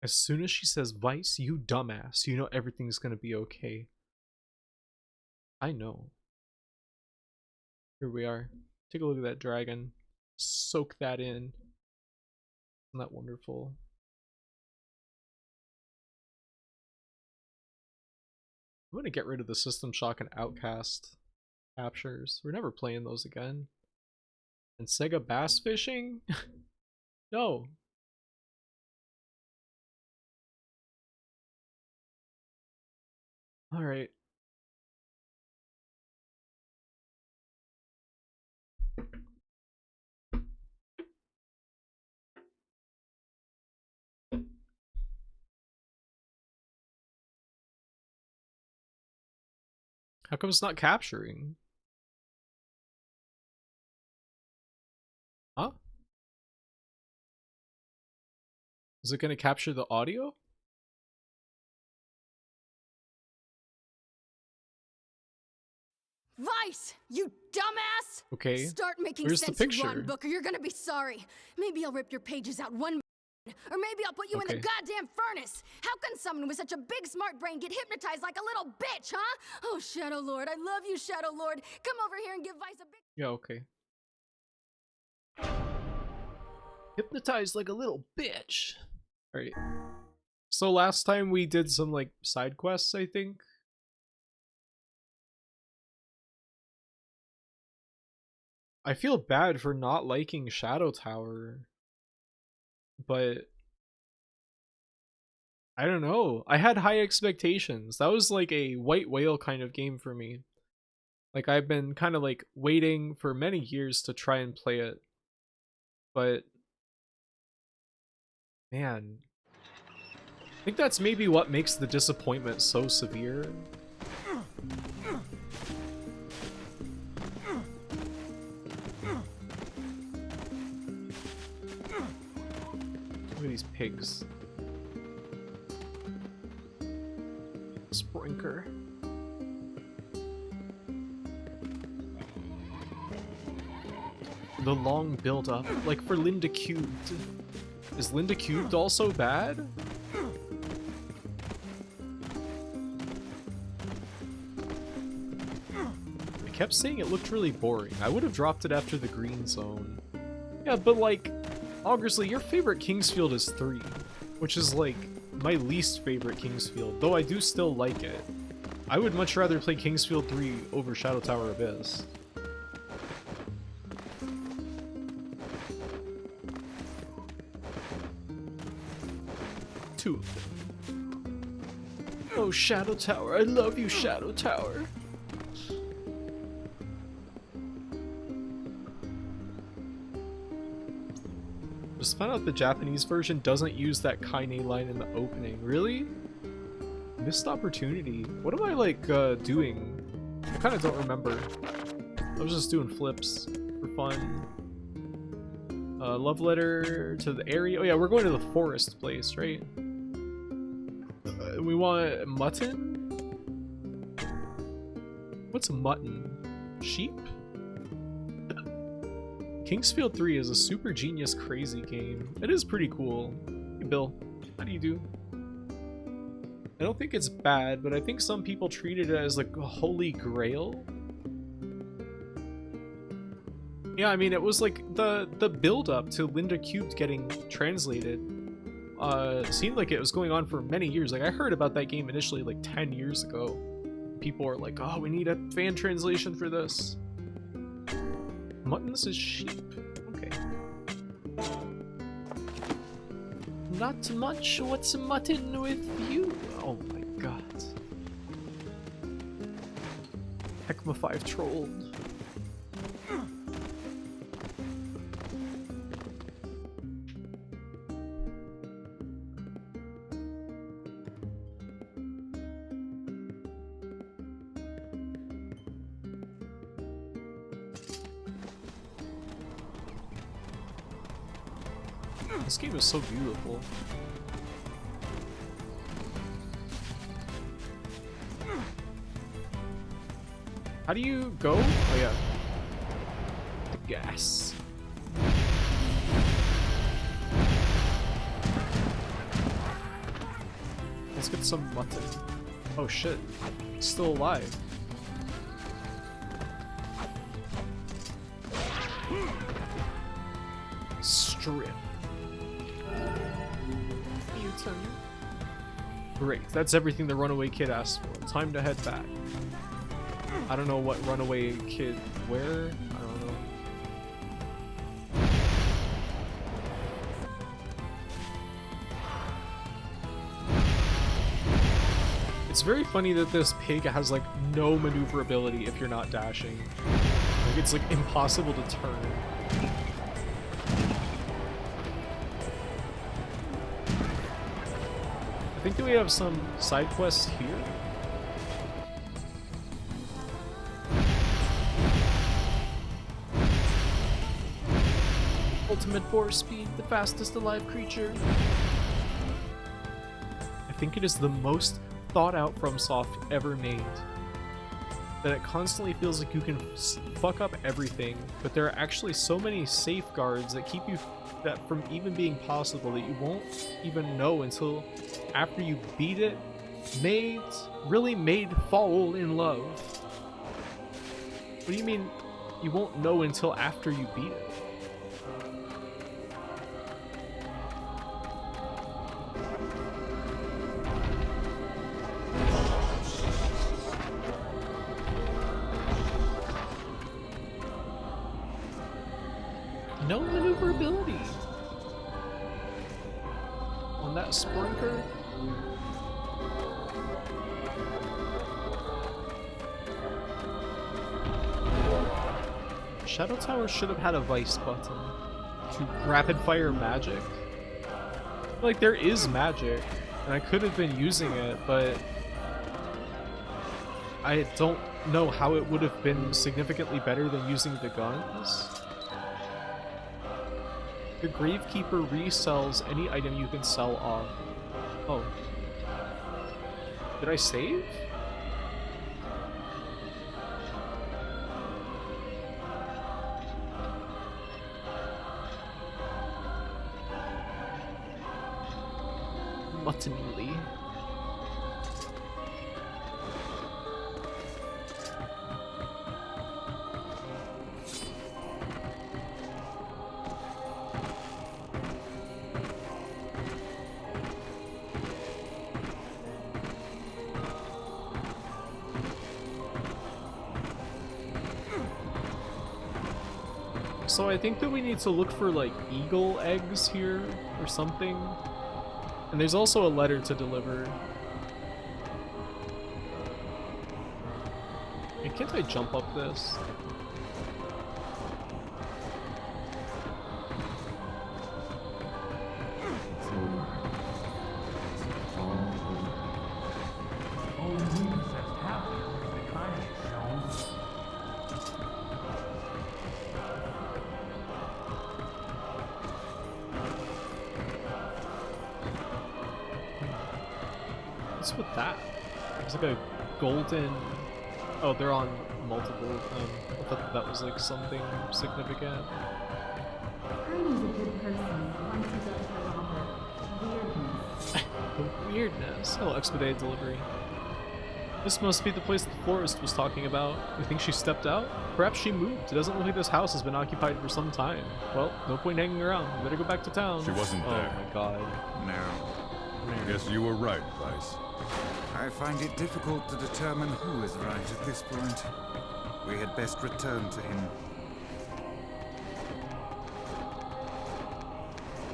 As soon as she says, Vice, you dumbass, you know everything's gonna be okay. I know. Here we are. Take a look at that dragon. Soak that in. Isn't that wonderful? I'm gonna get rid of the System Shock and Outcast captures. We're never playing those again. And Sega Bass Fishing? No. Alright. How come it's not capturing? Huh? Is it gonna capture the audio? Vice, you dumbass! Okay. Start making Where's sense, the picture? you rotten book, or you're gonna be sorry. Maybe I'll rip your pages out one, or maybe I'll put you in the goddamn furnace. How can someone with such a big smart brain get hypnotized like a little bitch, huh? Oh, Shadow Lord, I love you, Shadow Lord. Come over here and give Vice a big... Yeah, okay. Hypnotized like a little bitch. Alright. So last time we did some like side quests, I think. I feel bad for not liking Shadow Tower, but I don't know. I had high expectations. That was like a white whale kind of game for me. Like I've been kind of like waiting for many years to try and play it. But man, I think that's maybe what makes the disappointment so severe. Look at these pigs. Sprinker. The long build up, like for Linda Cubed. Is Linda Cubed also bad? I kept saying it looked really boring. I would have dropped it after the green zone. Yeah, but like, Augersley, your favorite Kingsfield is 3, which is like my least favorite Kingsfield, though I do still like it. I would much rather play Kingsfield 3 over Shadow Tower Abyss. Two of them. Oh, Shadow Tower, I love you, Shadow Tower. Just found out the Japanese version doesn't use that Kaine line in the opening. Really? Missed opportunity. What am I like doing? I kind of don't remember. I was just doing flips for fun. Love letter to the area. Oh yeah, we're going to the forest place, right? We want mutton? What's mutton? Sheep? Kingsfield 3 is a super genius crazy game. It is pretty cool. Hey Bill, how do you do? I don't think it's bad, but I think some people treated it as like a holy grail. Yeah, I mean, it was like the build up to Linda Cubed getting translated seemed like it was going on for many years. Like I heard about that game initially like 10 years ago. People were like, oh, we need a fan translation for this. Muttons is sheep. Okay. Not much. What's mutton with you? Oh my god. Heckma 5 trolled. This game is so beautiful. How do you go? Oh yeah. The gas. Let's get some mutton. Oh shit. It's still alive. Strip. Mutant. Great. That's everything the runaway kid asked for. Time to head back. I don't know what runaway kid where. I don't know. It's very funny that this pig has like no maneuverability if you're not dashing. Like it's like impossible to turn. I think that we have some side quests here. Ultimate force speed, the fastest alive creature. I think it is the most thought out FromSoft ever made. That it constantly feels like you can fuck up everything, but there are actually so many safeguards that keep you from even being possible that you won't even know until after you beat it, really made fall in love. What do you mean you won't know until after you beat it? No maneuverability on that sprinker. Shadow Tower should have had a vice button to rapid fire magic. Like there is magic, and I could have been using it, but I don't know how it would have been significantly better than using the guns. The Gravekeeper resells any item you can sell off. Oh. Did I save? Muttonly. So I think that we need to look for like eagle eggs here or something. And there's also a letter to deliver. And can't I jump up this? What's with that? It's like a golden... Oh, they're on multiple. I thought that was like something significant. Heidi's a good person once he does her weirdness. Weirdness. Oh, expedited delivery. This must be the place the florist was talking about. You think she stepped out? Perhaps she moved. It doesn't look like this house has been occupied for some time. Well, no point hanging around. We better go back to town. She wasn't there. Oh my god. No. Guess you were right, Vice. I find it difficult to determine who is right at this point. We had best return to him.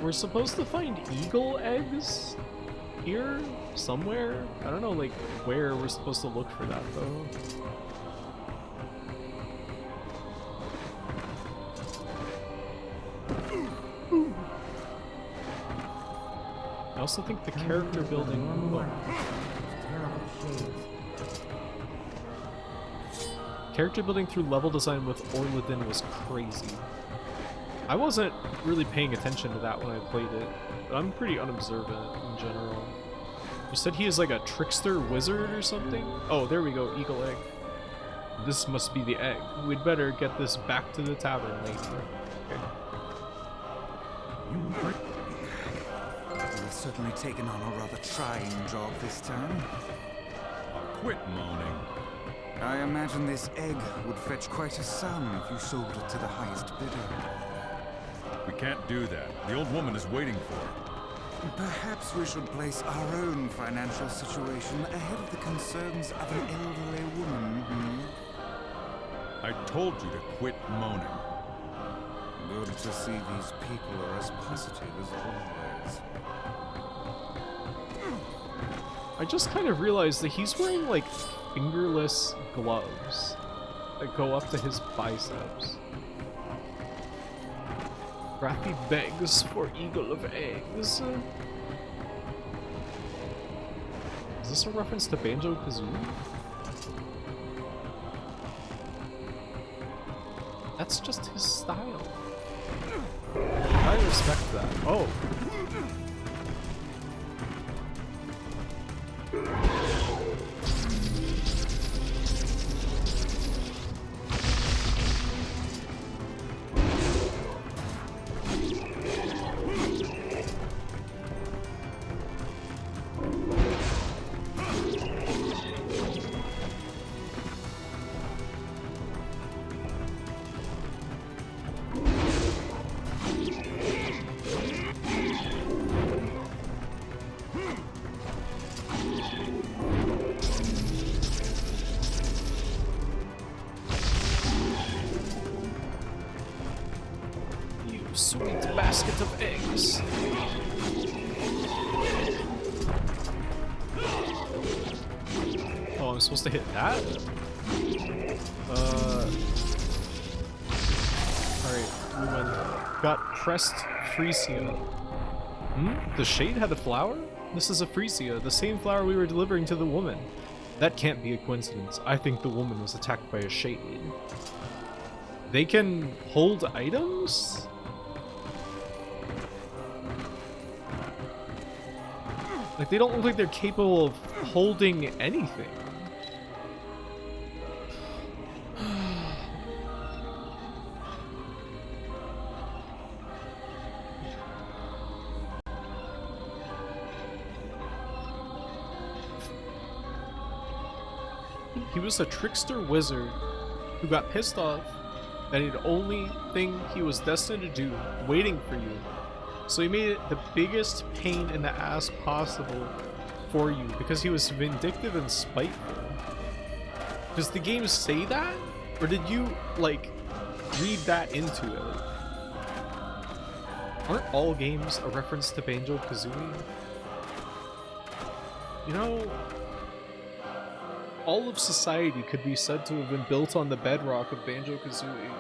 We're supposed to find eagle eggs here somewhere. I don't know like where we're supposed to look for that though. I also think the character building. Character building through level design with Orladin was crazy. I wasn't really paying attention to that when I played it, but I'm pretty unobservant in general. You said he is like a trickster wizard or something? Oh, there we go, eagle egg. This must be the egg. We'd better get this back to the tavern later. Okay. With certainly taken on a rather trying job this time. Oh, quit moaning. I imagine this egg would fetch quite a sum if you sold it to the highest bidder. We can't do that. The old woman is waiting for it. Perhaps we should place our own financial situation ahead of the concerns of an elderly woman, I told you to quit moaning. Good to see these people are as positive as always. I just kind of realized that he's wearing like fingerless gloves that go up to his biceps. Rappy begs for eagle of eggs. Is this a reference to Banjo-Kazooie? That's just his style. I respect that. Oh. Sweet basket of eggs. Oh, I'm supposed to hit that? Alright, we went. Got Crest Freesia. The shade had a flower? This is a Freesia, the same flower we were delivering to the woman. That can't be a coincidence. I think the woman was attacked by a shade. They can hold items? Like, they don't look like they're capable of holding anything. He was a trickster wizard who got pissed off that the only thing he was destined to do, waiting for you. So he made it the biggest pain in the ass possible for you because he was vindictive and spiteful. Does the game say that? Or did you, like, read that into it? Aren't all games a reference to Banjo-Kazooie? You know, all of society could be said to have been built on the bedrock of Banjo-Kazooie.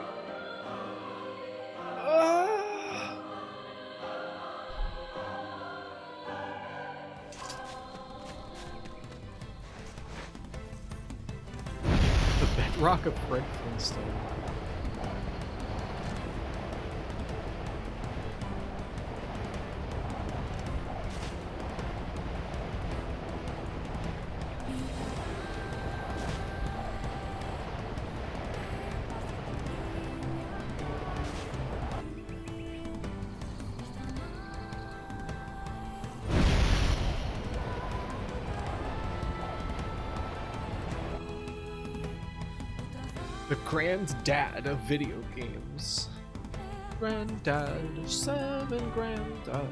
Rock of Fred Flintstone. The granddad of video games. Granddad, 7 granddad.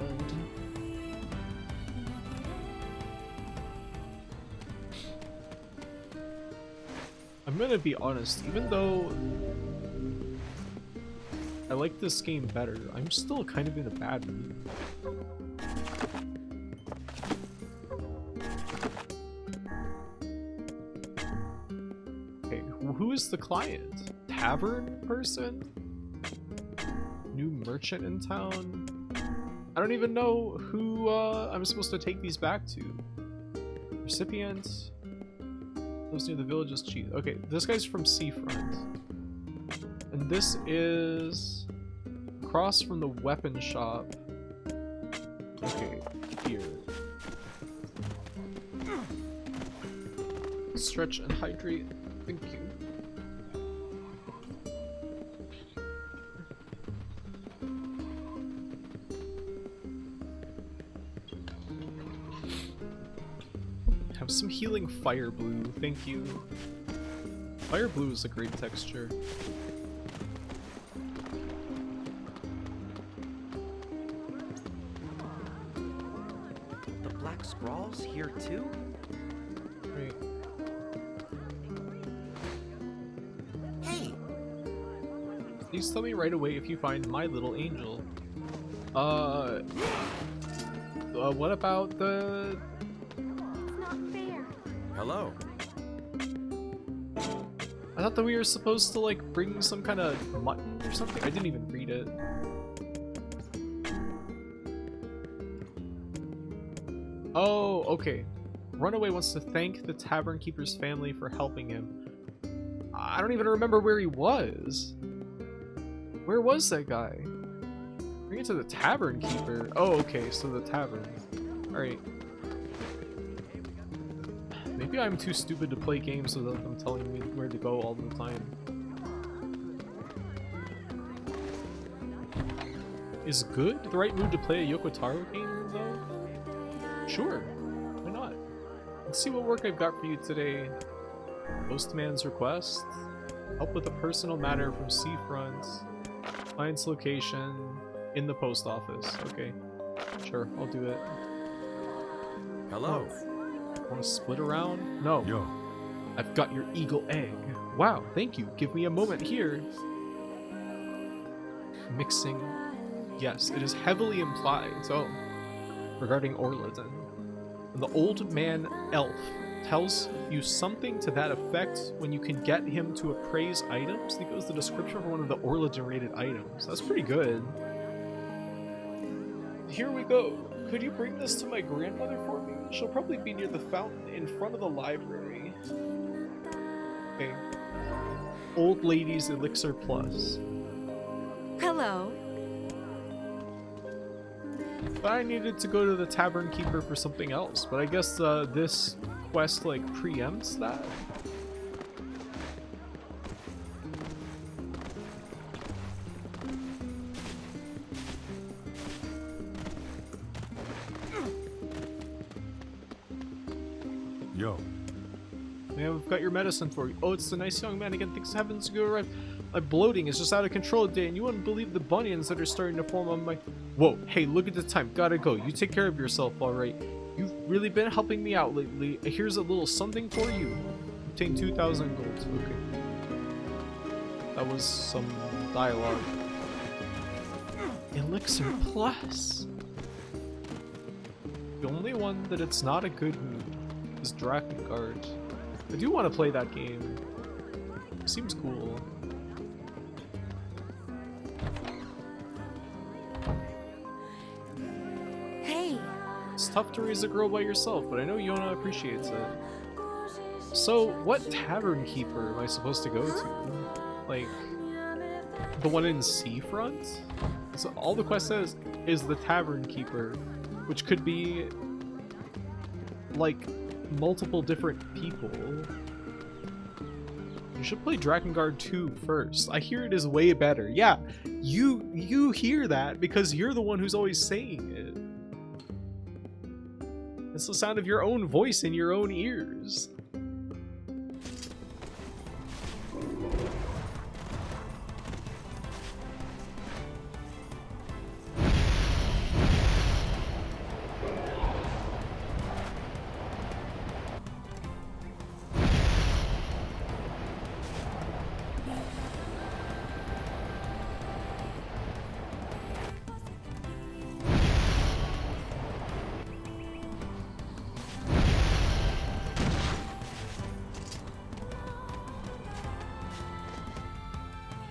I'm gonna be honest, even though I like this game better, I'm still kind of in a bad mood. Who is the client? Tavern person? New merchant in town? I don't even know who I'm supposed to take these back to. Recipient? Lives near the village's chief. Okay, this guy's from Seafront. And this is across from the weapon shop. Okay, here. Stretch and hydrate. Thank you. Have some healing fire blue, thank you. Fire blue is a great texture. The black scrawls here too? Great. Hey! Please tell me right away if you find my little angel. What about the... It's not fair. Hello. I thought that we were supposed to, like, bring some kind of mutton or something? I didn't even read it. Oh, okay. Runaway wants to thank the Tavern Keeper's family for helping him. I don't even remember where he was. Where was that guy? Bring it to the Tavern Keeper. Oh, okay, so the tavern. Alright. Maybe I'm too stupid to play games without them telling me where to go all the time. Is good the right mood to play a Yoko Taro game, though? Sure, why not? Let's see what work I've got for you today. Postman's request. Help with a personal matter from Seafront. Client's location. In the post office. Okay. Sure, I'll do it. Hello. Want to split around? No. Yo. I've got your eagle egg. Wow, thank you. Give me a moment here. Mixing. Yes, it is heavily implied. So, regarding Orladon. The old man elf tells you something to that effect when you can get him to appraise items. I think it was the description for one of the Orladon rated items. That's pretty good. Here we go. Could you bring this to my grandmother for me? She'll probably be near the fountain in front of the library. Okay. Old Lady's Elixir Plus. Hello. But I needed to go to the Tavern Keeper for something else, but I guess this quest like preempts that? Yo. Man, we've got your medicine for you. Oh, it's the nice young man again. Things happen to go right. My bloating is just out of control today, and you wouldn't believe the bunions that are starting to form on my... Whoa, hey, look at the time. Gotta go. You take care of yourself, alright? You've really been helping me out lately. Here's a little something for you. Obtain 2,000 gold. Okay. That was some dialogue. Elixir Plus. The only one that it's not a good mood is Drakengard. I do want to play that game. Seems cool. Hey. It's tough to raise a girl by yourself, but I know Yona appreciates it. So, what tavern keeper am I supposed to go to? Like, the one in Seafront? So all the quest says is the tavern keeper, which could be like multiple different people. You should play Drakengard 2 first. I hear it is way better. Yeah, you hear that because you're the one who's always saying it. It's the sound of your own voice in your own ears.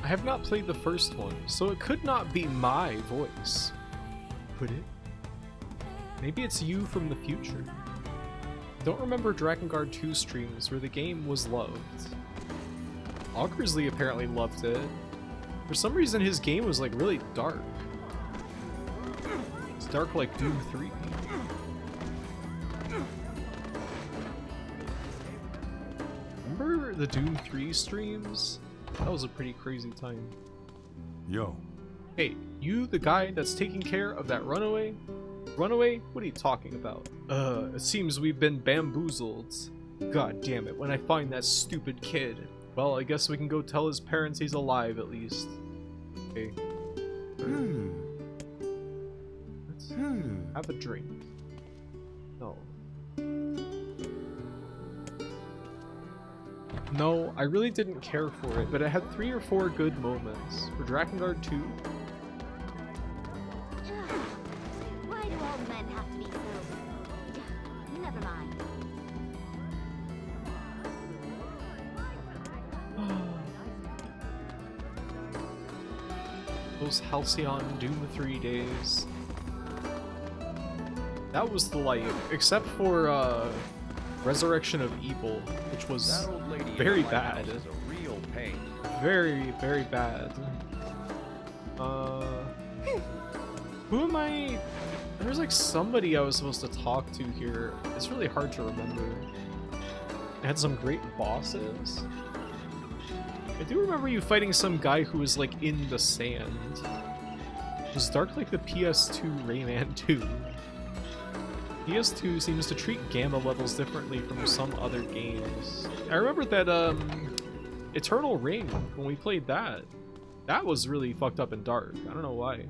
I have not played the first one, so it could not be my voice. Could it? Maybe it's you from the future. Don't remember Drakengard 2 streams where the game was loved. Augersley apparently loved it. For some reason his game was like really dark. It's dark like Doom 3. Remember the Doom 3 streams? That was a pretty crazy time. Yo. Hey, you the guy that's taking care of that runaway? Runaway? What are you talking about? It seems we've been bamboozled. God damn it, when I find that stupid kid. Well, I guess we can go tell his parents he's alive at least. Okay. Let's have a drink. No. No, I really didn't care for it, but it had 3 or 4 good moments. For Drakengard 2, Why do all men have to be so... Never mind. those Halcyon Doom 3 days. That was the light, except for Resurrection of Evil, which was That old lady in very the bad. lighthouse is a real pain. Very, very bad. Who am I? There's like somebody I was supposed to talk to here. It's really hard to remember. It had some great bosses. I do remember you fighting some guy who was like in the sand. It was dark like the PS2 Rayman 2. PS2 seems to treat gamma levels differently from some other games. I remember that Eternal Ring, when we played that. That was really fucked up and dark. I don't know why.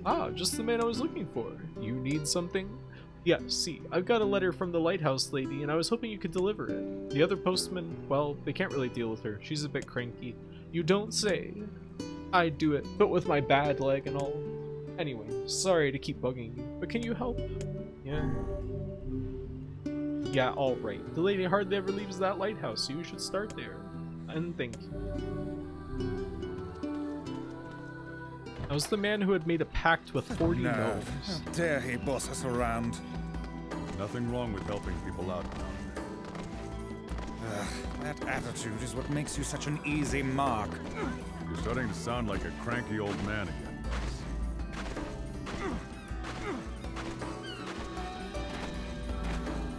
Ah, just the man I was looking for. You need something? Yeah, see, I've got a letter from the lighthouse lady, and I was hoping you could deliver it. The other postman, well, they can't really deal with her. She's a bit cranky. You don't say. I'd do it, but with my bad leg and all. Anyway, sorry to keep bugging you, but can you help? Yeah. Yeah, alright. The lady hardly ever leaves that lighthouse, so you should start there. And thank you. That was the man who had made a pact with 40 No, gnomes. how dare he boss us around? Nothing wrong with helping people out. That attitude is what makes you such an easy mark. You're starting to sound like a cranky old man again,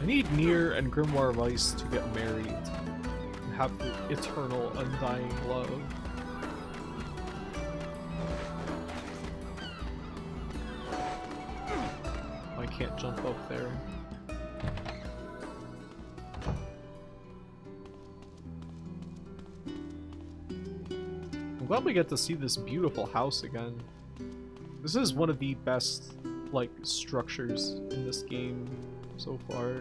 I need NieR and Grimoire Weiss to get married and have the eternal, undying love. I can't jump up there. I'm glad we get to see this beautiful house again. This is one of the best, like, structures in this game so far.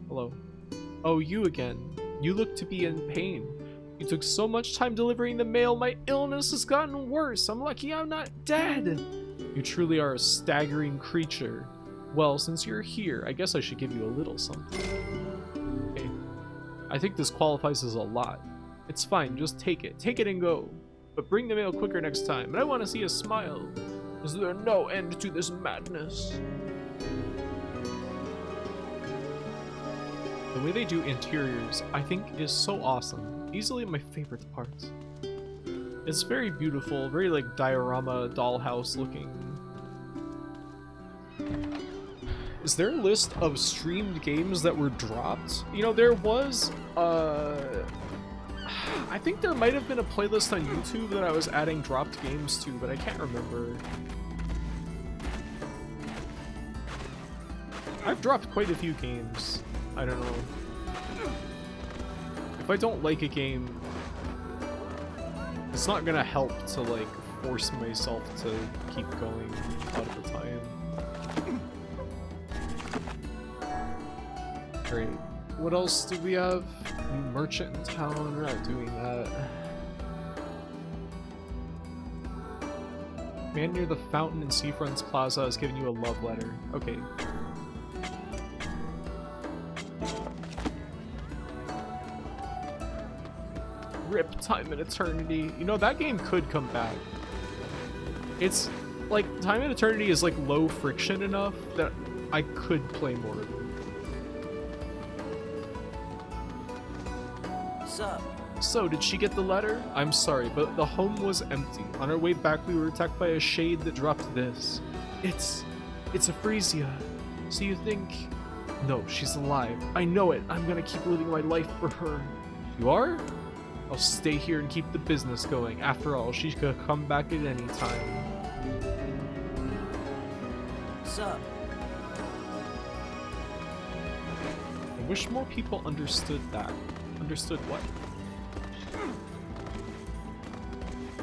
Hello. Oh, you again. You look to be in pain. You took so much time delivering the mail, my illness has gotten worse. I'm lucky I'm not dead. You truly are a staggering creature. Well, since you're here, I guess I should give you a little something. Okay. I think this qualifies as a lot. It's fine, just take it. Take it and go. But bring the mail quicker next time, and I want to see a smile. Is there no end to this madness? The way they do interiors, I think, is so awesome. Easily my favorite part. It's very beautiful, very like diorama dollhouse looking. Is there a list of streamed games that were dropped? You know, there was, I think there might have been a playlist on YouTube that I was adding dropped games to, but I can't remember. I've dropped quite a few games. I don't know. If I don't like a game, it's not gonna help to like force myself to keep going a lot of the time. Great. What else do we have? New merchant in town? We're not doing that. Man near the fountain in Seafront's Plaza has given you a love letter. Okay. Rip Time and Eternity. You know, that game could come back. It's like Time and Eternity is like low friction enough that I could play more of it. Sup? So, did she get the letter? I'm sorry, but the home was empty. On our way back, we were attacked by a shade that dropped this. It's a Frisia. So you think... No, she's alive. I know it. I'm gonna keep living my life for her. You are? I'll stay here and keep the business going. After all, she could come back at any time. Sup? I wish more people understood that. Understood what?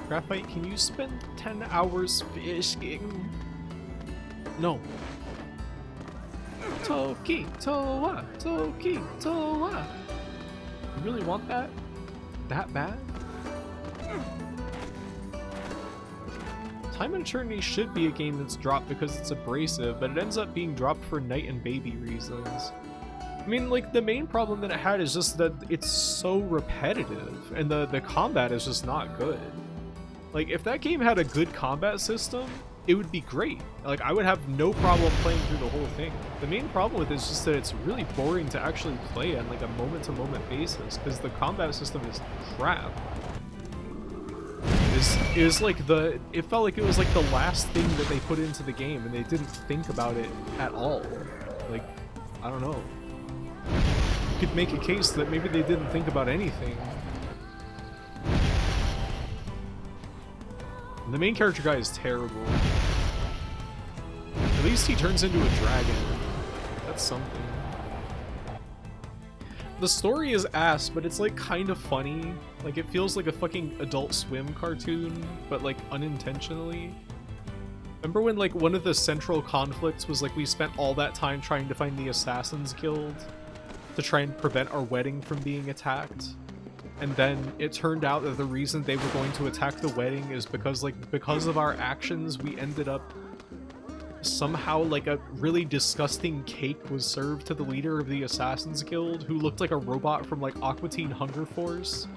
Graphite, can you spend 10 hours fishing? No. Toki, Toa, Toki, Toa. You really want that? That bad? Time and Eternity should be a game that's dropped because it's abrasive, but it ends up being dropped for night and baby reasons. I mean, like, the main problem that it had is just that it's so repetitive, and the combat is just not good. Like, if that game had a good combat system, it would be great. Like, I would have no problem playing through the whole thing. The main problem with it is just that it's really boring to actually play on, like, a moment-to-moment basis, because the combat system is crap. It was like it felt like it was like the last thing that they put into the game, and they didn't think about it at all. Like, I don't know. You could make a case that maybe they didn't think about anything. And the main character guy is terrible. At least he turns into a dragon. That's something. The story is ass, but it's like kind of funny. Like, it feels like a fucking Adult Swim cartoon, but like unintentionally. Remember when like one of the central conflicts was like we spent all that time trying to find the Assassin's Guild to try and prevent our wedding from being attacked? And then it turned out that the reason they were going to attack the wedding is because of our actions, we ended up somehow like a really disgusting cake was served to the leader of the Assassin's Guild, who looked like a robot from like Aqua Teen Hunger Force,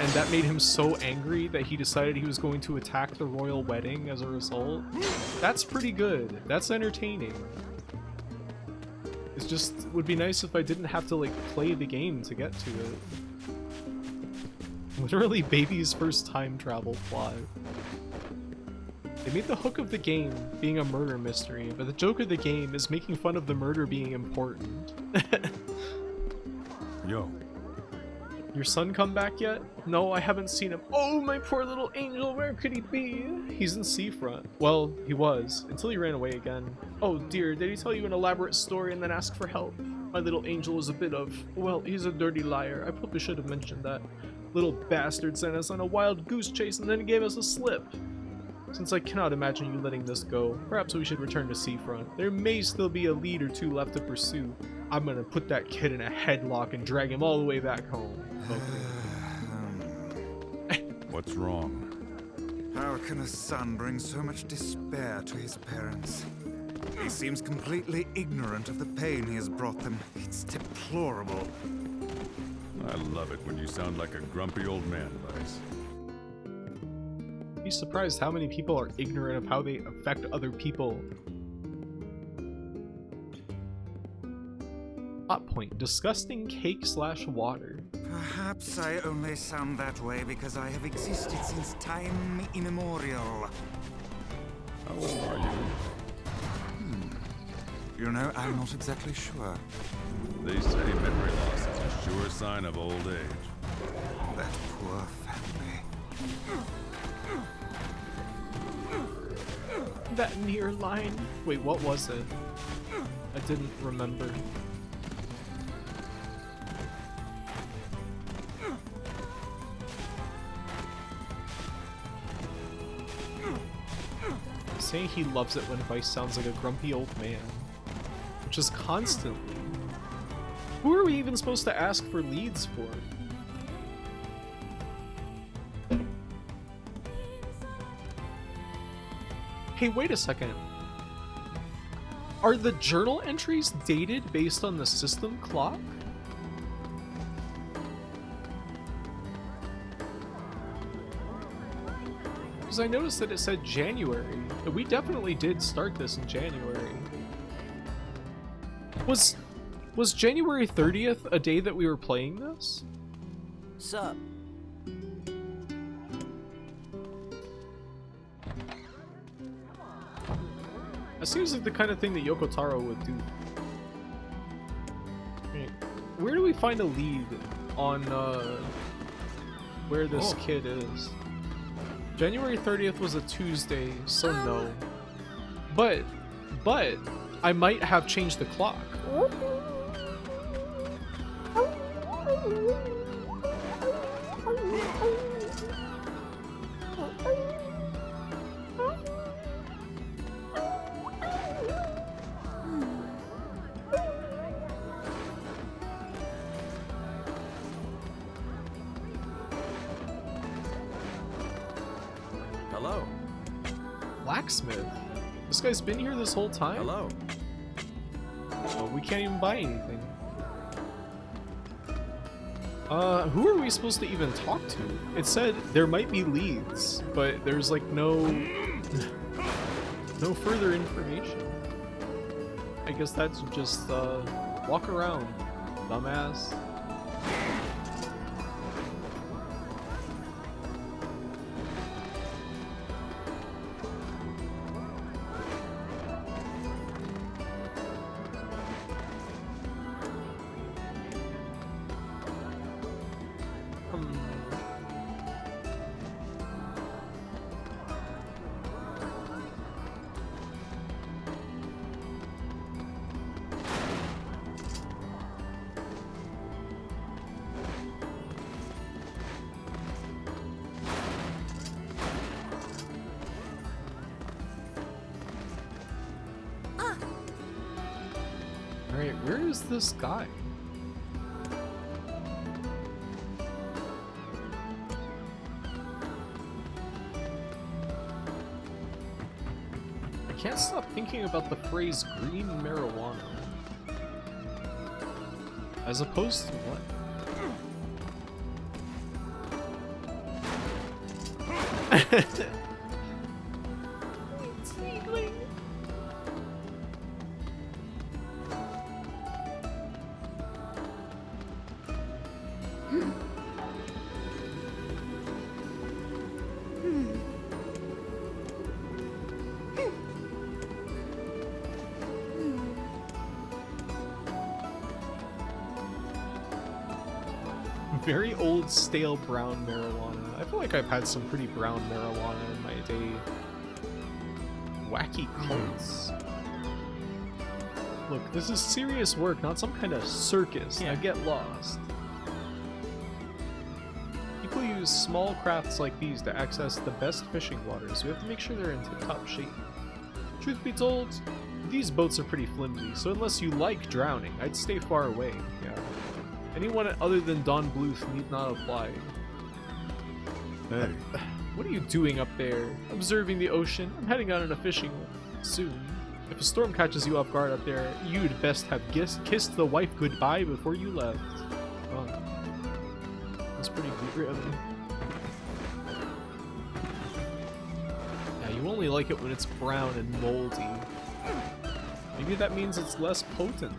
and that made him so angry that he decided he was going to attack the royal wedding as a result. That's pretty good. That's entertaining. It's just, it would be nice if I didn't have to like play the game to get to it. Literally baby's first time travel plot. They made the hook of the game being a murder mystery, but the joke of the game is making fun of the murder being important. Yo. Your son come back yet? No, I haven't seen him. Oh, my poor little angel, where could he be? He's in Seafront. Well, he was, until he ran away again. Oh dear, did he tell you an elaborate story and then ask for help? My little angel is a bit of, well, he's a dirty liar. I probably should have mentioned that. Little bastard sent us on a wild goose chase and then gave us a slip. Since I cannot imagine you letting this go, perhaps we should return to Seafront. There may still be a lead or two left to pursue. I'm gonna put that kid in a headlock and drag him all the way back home. What's wrong? How can a son bring so much despair to his parents? He seems completely ignorant of the pain he has brought them. It's deplorable. I love it when you sound like a grumpy old man, Vice. Be surprised how many people are ignorant of how they affect other people. Plot point: disgusting cake/water. Perhaps I only sound that way because I have existed since time immemorial. How old are you? You know, I'm not exactly sure. They say memory loss is a sure sign of old age. That poor family. That NieR line. Wait, what was it? I didn't remember. Saying he loves it when Vice sounds like a grumpy old man. Which is constantly. Who are we even supposed to ask for leads for? Hey, wait a second. Are the journal entries dated based on the system clock? Because I noticed that it said January. We definitely did start this in January. Was January 30th a day that we were playing this? Sup? That seems like the kind of thing that Yoko Taro would do. Right. Where do we find a lead on where this kid is? January 30th was a Tuesday, so no. But I might have changed the clock. Hello. Blacksmith? This guy's been here this whole time? Hello. Oh, we can't even buy anything. Who are we supposed to even talk to? It said there might be leads, but there's like no further information. I guess that's just walk around, dumbass. Alright, where is this guy? I can't stop thinking about the phrase green marijuana. As opposed to what? Sneakling. Very old, stale brown marijuana. I feel like I've had some pretty brown marijuana in my day. Wacky cults. Look, this is serious work, not some kind of circus. Now get lost. People use small crafts like these to access the best fishing waters. We have to make sure they're in tip-top shape. Truth be told, these boats are pretty flimsy, so unless you like drowning, I'd stay far away. Yeah. Anyone other than Don Bluth need not apply. Hey. What are you doing up there? Observing the ocean? I'm heading out on a fishing soon. If a storm catches you off guard up there, you'd best have kissed the wife goodbye before you left. Oh. That's pretty grim. Yeah, you only like it when it's brown and moldy. Maybe that means it's less potent.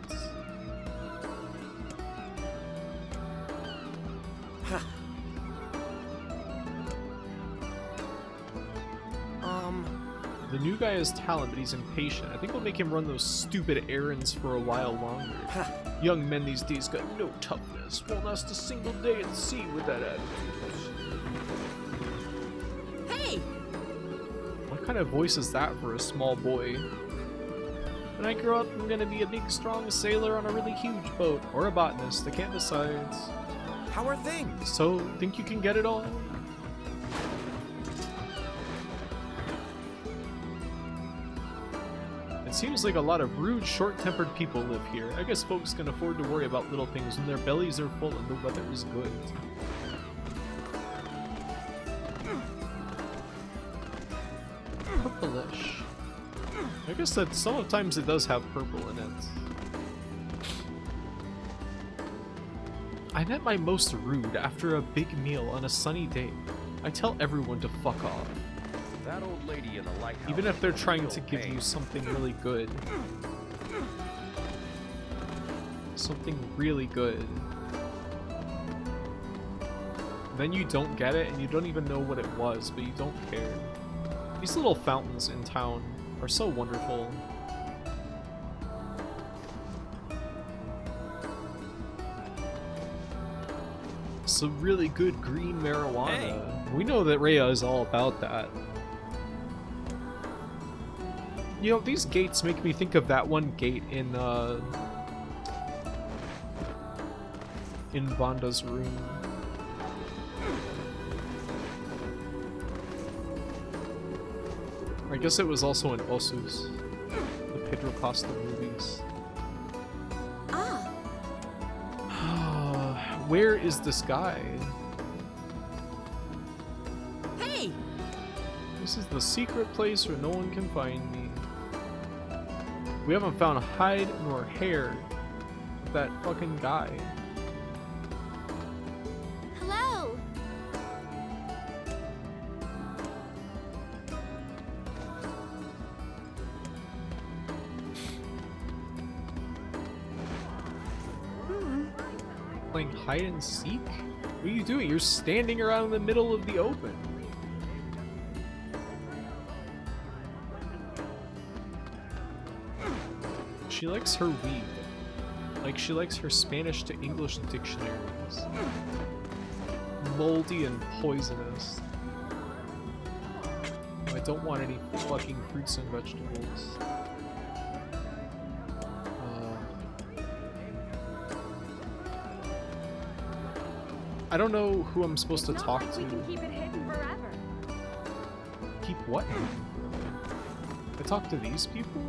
The new guy has talent, but he's impatient. I think we'll make him run those stupid errands for a while longer. Young men these days got no toughness. Won't last a single day at sea with that attitude. Hey! What kind of voice is that for a small boy? When I grow up, I'm gonna be a big, strong sailor on a really huge boat. Or a botanist, I can't decide. How are things? So, think you can get it all? It seems like a lot of rude, short-tempered people live here. I guess folks can afford to worry about little things when their bellies are full and the weather is good. Purplish. I guess that sometimes it does have purple in it. I'm at my most rude after a big meal on a sunny day. I tell everyone to fuck off. That old lady in the lighthouse. Even if they're trying to no give pain. you something really good. Something really good. Then you don't get it and you don't even know what it was, but you don't care. These little fountains in town are so wonderful. Some really good green marijuana. Hey. We know that Rhea is all about that. You know, these gates make me think of that one gate in Vanda's room. I guess it was also in Osus, the Pedro Costa movies. Where is this guy? Hey! This is the secret place where no one can find me. We haven't found hide nor hair of that fucking guy. Hello. Playing hide and seek? What are you doing? You're standing around in the middle of the open. She likes her weed. Like she likes her Spanish to English dictionaries. Moldy and poisonous. I don't want any fucking fruits and vegetables. I don't know who I'm supposed to talk to. We can keep it hidden forever. Keep what? I talk to these people?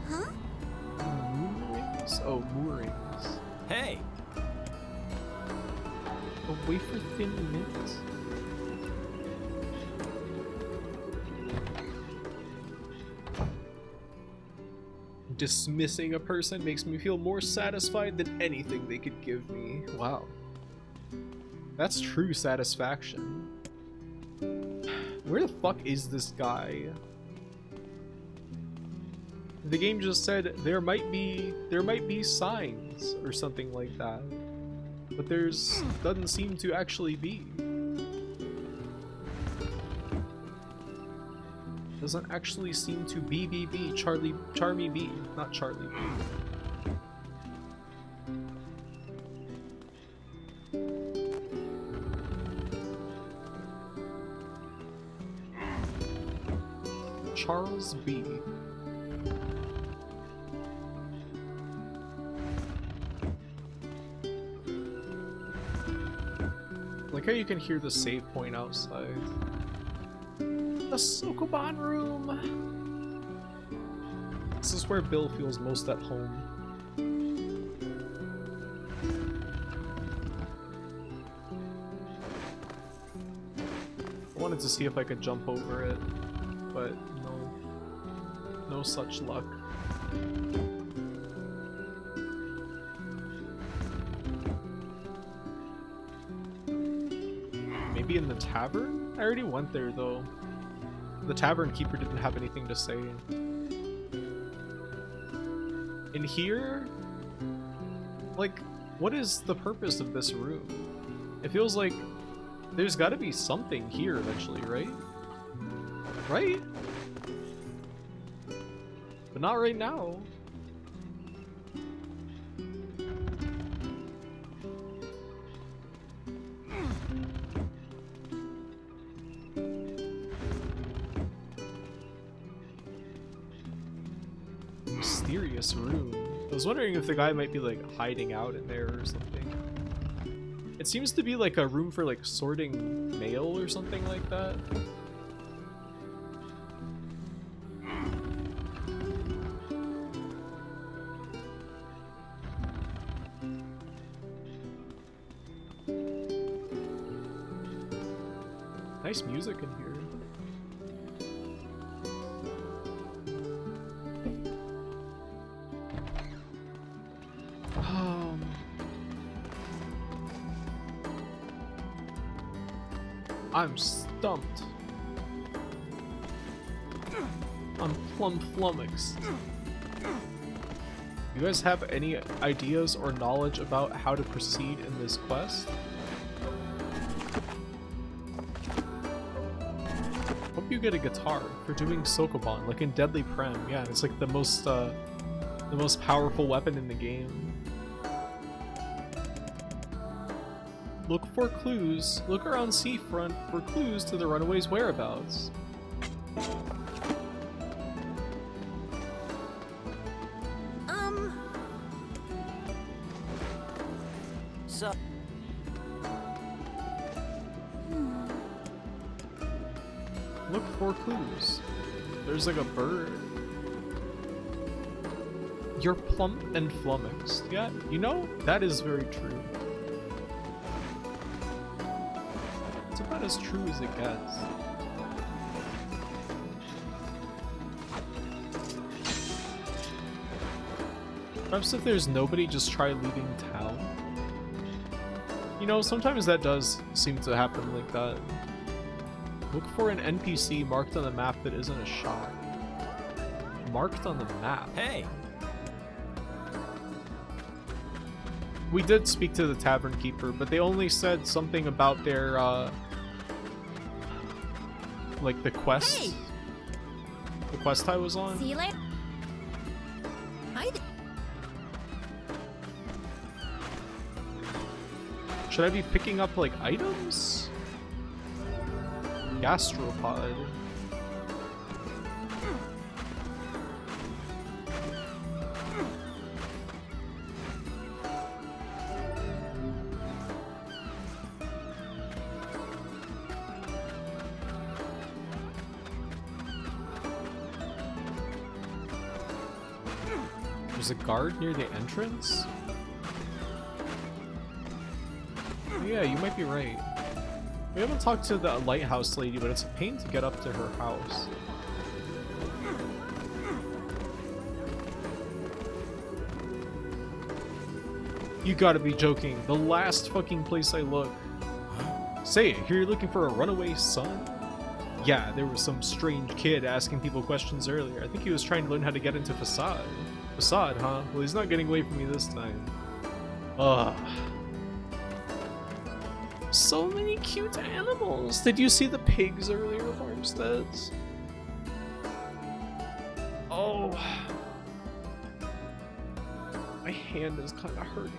Huh? Moorings? Oh, moorings. Hey! A wafer thin mint? Dismissing a person makes me feel more satisfied than anything they could give me. Wow. That's true satisfaction. Where the fuck is this guy? The game just said there might be signs or something like that. But doesn't seem to actually be. Doesn't actually seem to be Charmy B, not Charlie B. Charles B. Like how you can hear the save point outside. The Sokoban room! This is where Bill feels most at home. I wanted to see if I could jump over it, but no such luck. Maybe in the tavern? I already went there though. The tavern keeper didn't have anything to say. In here? Like, what is the purpose of this room? It feels like there's gotta be something here eventually, right? Right? But not right now. Mysterious room. I was wondering if the guy might be like hiding out in there or something. It seems to be like a room for like sorting mail or something like that. Nice music in here. I'm stumped. I'm plumb flummoxed. You guys have any ideas or knowledge about how to proceed in this quest? Hope you get a guitar for doing Sokoban, like in Deadly Prem. Yeah, it's like the most powerful weapon in the game. Look for clues. Look around seafront for clues to the runaways' whereabouts. up? Look for clues. There's like a bird. You're plump and flummoxed. Yeah, you know, that is very true. It's about as true as it gets. Perhaps if there's nobody, just try leaving town. You know, sometimes that does seem to happen like that. Look for an NPC marked on the map that isn't a shop. Marked on the map. Hey! We did speak to the tavern keeper, but they only said something about their, like the quest. Hey! The quest I was on. See you later. Hi there. Should I be picking up, like, items? Gastropod. There's a guard near the entrance? Yeah, you might be right. We haven't talked to the lighthouse lady, but it's a pain to get up to her house. You gotta be joking. The last fucking place I look. Say it, here you're looking for a runaway son? Yeah, there was some strange kid asking people questions earlier. I think he was trying to learn how to get into Facade. Facade, huh? Well, he's not getting away from me this time. Ugh. So many cute animals. Did you see the pigs earlier, Farmsteads? Oh. My hand is kind of hurting.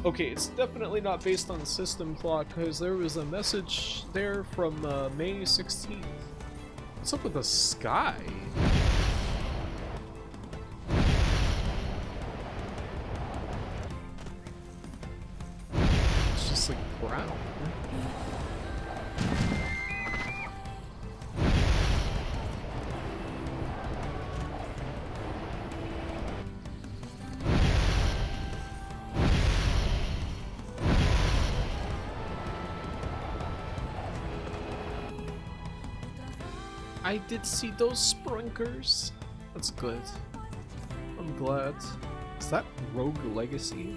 Okay, it's definitely not based on system clock because there was a message there from May 16th. What's up with the sky? It's just like brown. I did see those sprunkers. That's good. I'm glad. Is that Rogue Legacy?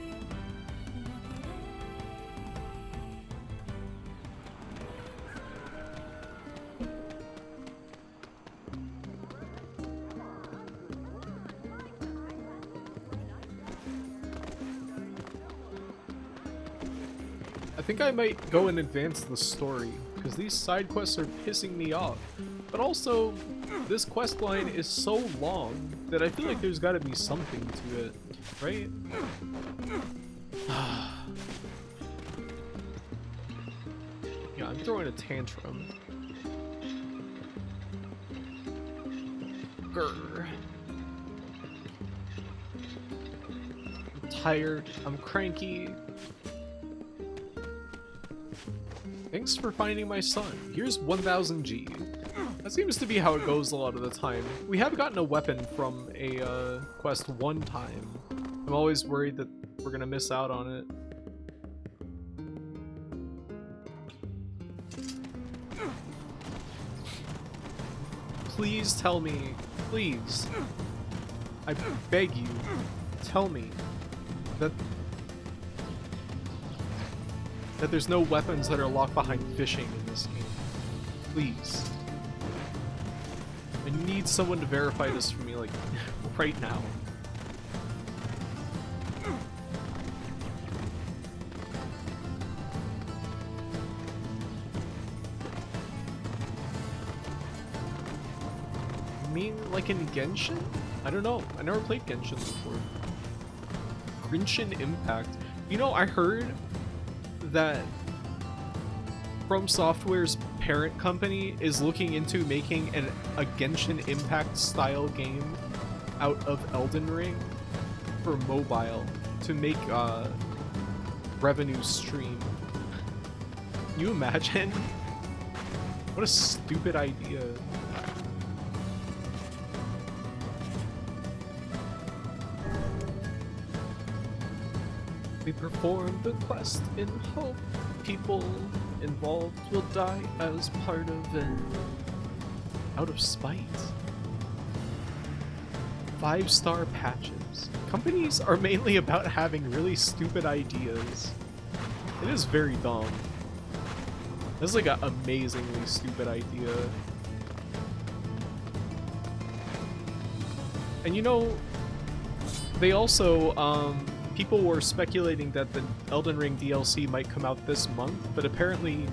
I think I might go and advance the story, because these side quests are pissing me off. But also, this quest line is so long that I feel like there's gotta be something to it, right? Yeah, I'm throwing a tantrum. Grr. I'm tired, I'm cranky. Thanks for finding my son. Here's 1000 G. That seems to be how it goes a lot of the time. We have gotten a weapon from a quest one time. I'm always worried that we're gonna miss out on it. Please tell me, please, I beg you, tell me that there's no weapons that are locked behind fishing in this game. Please. I need someone to verify this for me, like, right now. You mean like in Genshin? I don't know. I never played Genshin before. Genshin Impact. You know, I heard that From Software's parent company is looking into making a Genshin Impact style game out of Elden Ring for mobile to make revenue stream. Can you imagine? What a stupid idea. We perform the quest in hope people involved will die as part of it. Out of spite. 5-star patches. Companies are mainly about having really stupid ideas. It is very dumb. This is like an amazingly stupid idea. And you know, they also, people were speculating that the Elden Ring DLC might come out this month, but apparently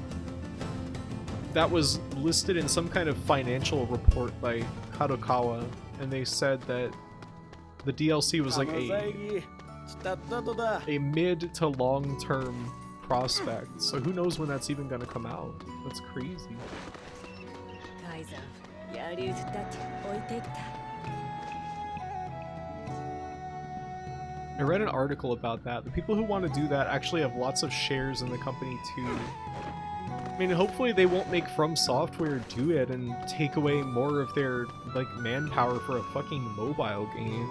that was listed in some kind of financial report by Kadokawa, and they said that the DLC was like a mid to long term prospect, so who knows when that's even gonna come out. That's crazy. I read an article about that. The people who want to do that actually have lots of shares in the company too. I mean, hopefully they won't make From Software do it and take away more of their, like, manpower for a fucking mobile game.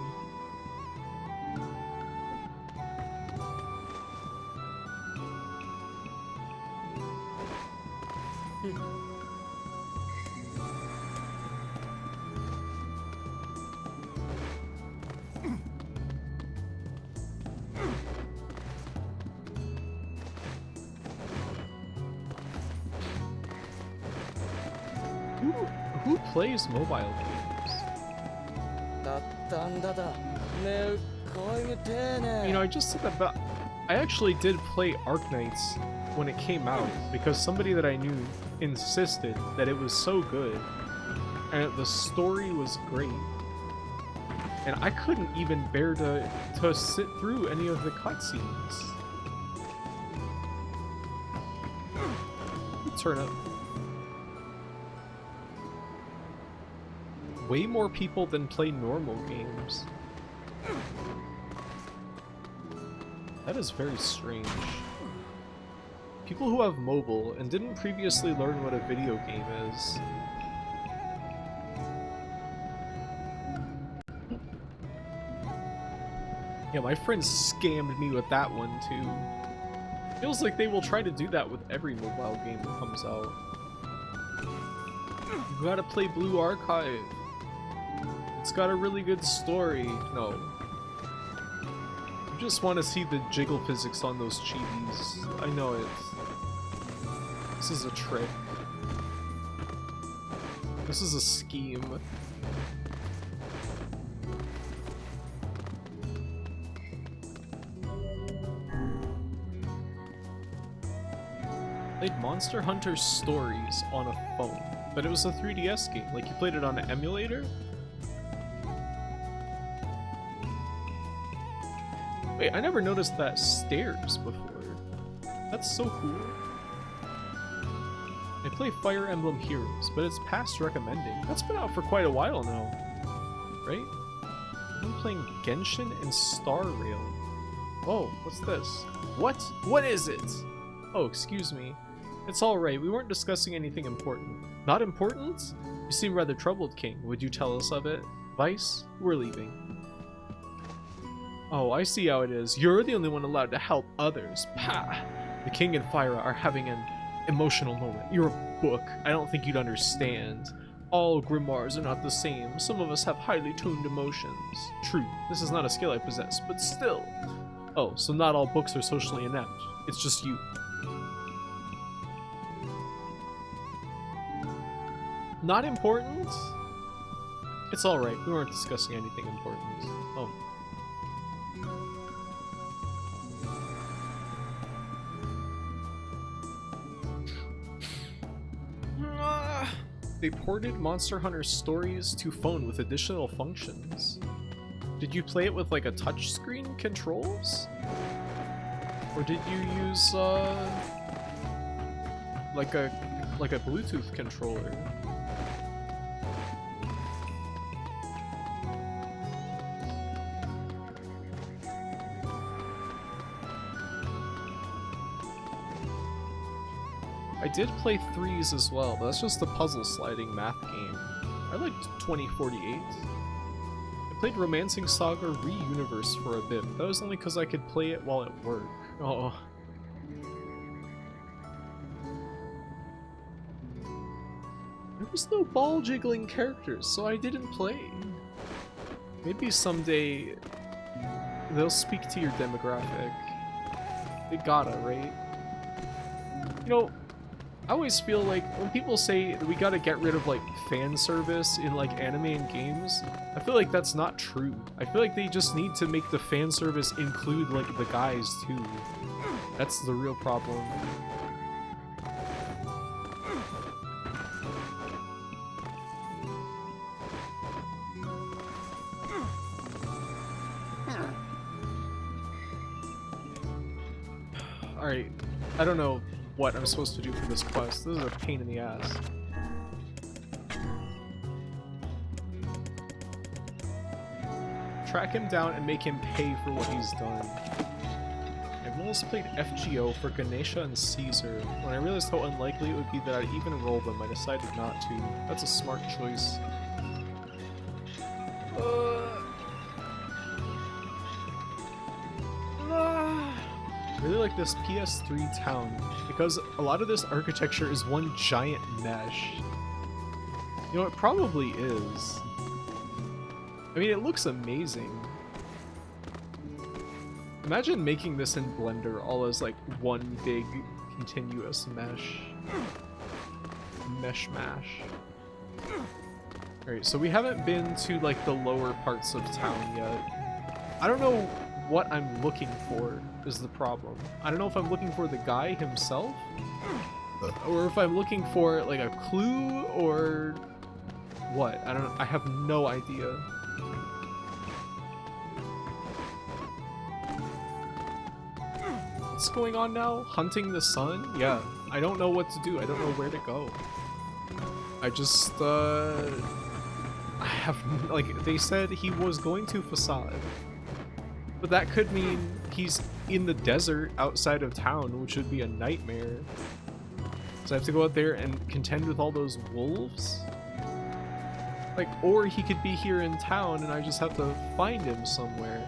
Who plays mobile games? You know, I just said that, but I actually did play Arknights when it came out because somebody that I knew insisted that it was so good and the story was great. And I couldn't even bear to sit through any of the cutscenes. Turn up. Way more people than play normal games. That is very strange. People who have mobile and didn't previously learn what a video game is. Yeah, my friends scammed me with that one too. Feels like they will try to do that with every mobile game that comes out. You gotta play Blue Archive. It's got a really good story. No. You just want to see the jiggle physics on those chibis. I know it. This is a trick. This is a scheme. Played Monster Hunter Stories on a phone, but it was a 3DS game. Like, you played it on an emulator? Wait, I never noticed that stairs before. That's so cool. I play Fire Emblem Heroes, but it's past recommending. That's been out for quite a while now, right? I'm playing Genshin and Star Rail. Oh, what's this? What? What is it? Oh, excuse me. It's alright, we weren't discussing anything important. Not important? You seem rather troubled, King. Would you tell us of it? Vice, we're leaving. Oh, I see how it is. You're the only one allowed to help others. Pah! The King and Fyra are having an emotional moment. You're a book. I don't think you'd understand. All grimoires are not the same. Some of us have highly tuned emotions. True, this is not a skill I possess, but still. Oh, so not all books are socially inept. It's just you. Not important? It's alright, we weren't discussing anything important. Oh. They ported Monster Hunter Stories to phone with additional functions. Did you play it with like a touchscreen controls? Or did you use like a Bluetooth controller? I did play Threes as well, but that's just a puzzle sliding math game. I liked 2048. I played Romancing Saga Re-Universe for a bit, but that was only because I could play it while at work. Oh. There was no ball jiggling characters, so I didn't play. Maybe someday they'll speak to your demographic. They gotta, right? You know, I always feel like when people say that we gotta get rid of like fan service in like anime and games, I feel like that's not true. I feel like they just need to make the fan service include like the guys too. That's the real problem. Alright, I don't know what I'm supposed to do for this quest. This is a pain in the ass. Track him down and make him pay for what he's done. I've almost played FGO for Ganesha and Caesar. When I realized how unlikely it would be that I'd even roll them, I decided not to. That's a smart choice. I really like this PS3 town because a lot of this architecture is one giant mesh. You know, it probably is. I mean, it looks amazing. Imagine making this in Blender all as like one big continuous mesh. Mesh mash. Alright, so we haven't been to like the lower parts of town yet. I don't know what I'm looking for is the problem. I don't know if I'm looking for the guy himself or if I'm looking for like a clue or what. I have no idea. What's going on now? Hunting the sun? Yeah, I don't know what to do. I don't know where to go. I just I have, like, they said he was going to Facade. But that could mean he's in the desert outside of town, which would be a nightmare. So I have to go out there and contend with all those wolves? Like, or he could be here in town and I just have to find him somewhere.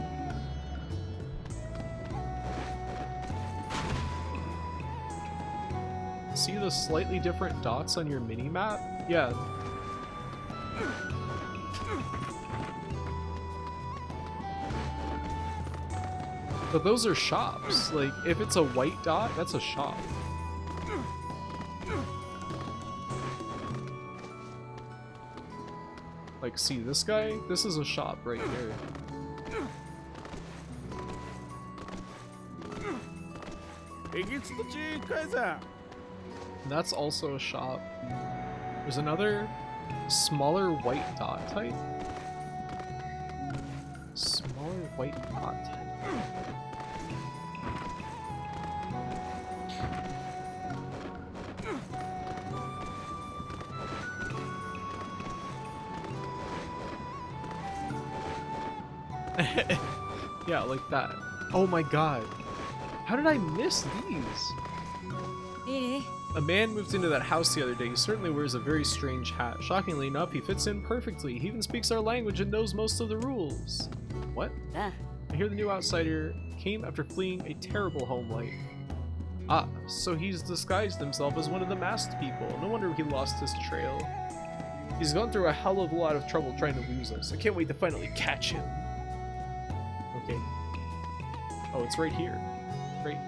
See the slightly different dots on your mini-map? Yeah. But those are shops. Like, if it's a white dot, that's a shop. Like, see this guy? This is a shop right here. And that's also a shop. There's another smaller white dot type. Smaller white dot type. Yeah, like that. Oh my god. How did I miss these? A man moved into that house the other day. He certainly wears a very strange hat. Shockingly enough, he fits in perfectly. He even speaks our language and knows most of the rules. What? I hear the new outsider came after fleeing a terrible home life. Ah, so he's disguised himself as one of the masked people. No wonder he lost his trail. He's gone through a hell of a lot of trouble trying to lose us. I can't wait to finally catch him. Okay. Oh, it's right here. Right.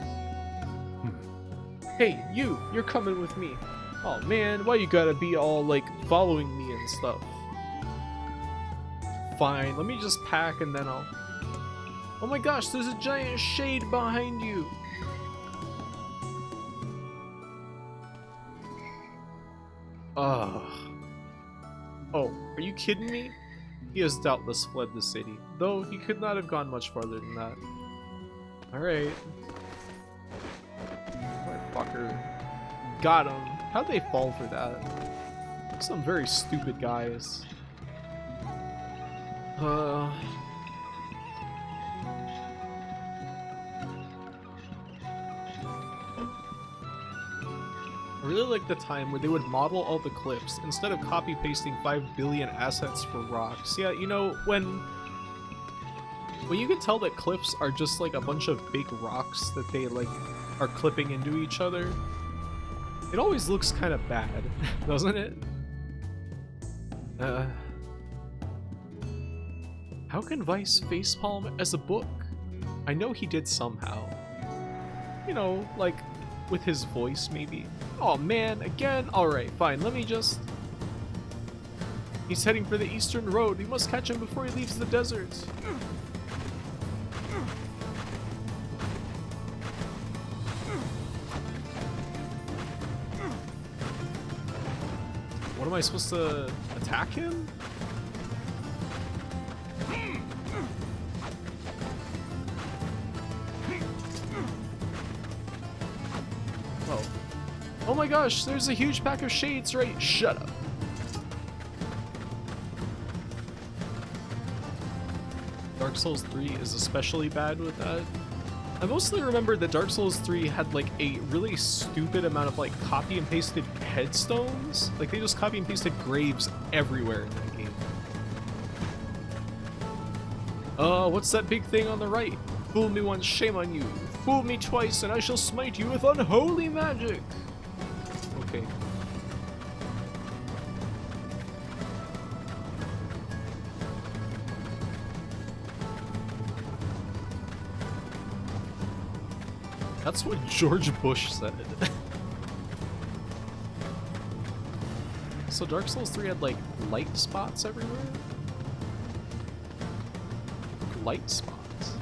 Hey, you're coming with me. Oh man, why you gotta be all like following me and stuff? Fine, let me just pack and then I'll... Oh my gosh, there's a giant shade behind you. Ugh. Oh, are you kidding me? He has doubtless fled the city, though he could not have gone much farther than that. Alright. Fucker. Got him. How'd they fall for that? Some very stupid guys. really like the time where they would model all the clips instead of copy pasting 5 billion assets for rocks. Yeah, you know, when you can tell that clips are just like a bunch of big rocks that they like are clipping into each other, it always looks kind of bad, doesn't it? How can Vice facepalm as a book? I know he did somehow. You know, like with his voice maybe. Oh man, again? Alright, fine, let me just... He's heading for the eastern road. We must catch him before he leaves the desert. What am I supposed to attack him? Oh. Oh my gosh, there's a huge pack of shades right. Shut up. Dark Souls 3 is especially bad with that. I mostly remember that Dark Souls 3 had like a really stupid amount of like copy and pasted headstones. Like they just copy and pasted graves everywhere in that game. What's that big thing on the right? Fool me once, shame on you. Fool me twice, and I shall smite you with unholy magic. Okay. That's what George Bush said. So Dark Souls 3 had like light spots everywhere? Light spots?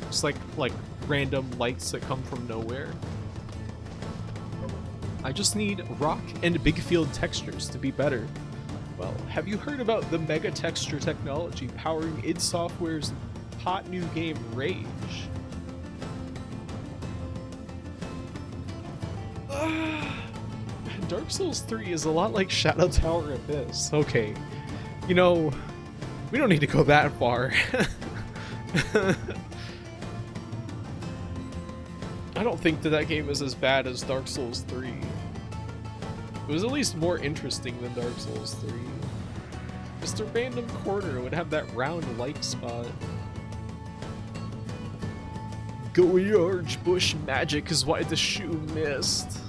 Just like random lights that come from nowhere. I just need rock and big field textures to be better. Well, have you heard about the mega texture technology powering id Software's hot new game Rage? Dark Souls 3 is a lot like Shadow Tower Abyss. Okay, you know, we don't need to go that far. I don't think that game is as bad as Dark Souls 3. It was at least more interesting than Dark Souls 3. Mr. Random Corner would have that round light spot. George Bush magic is why the shoe missed.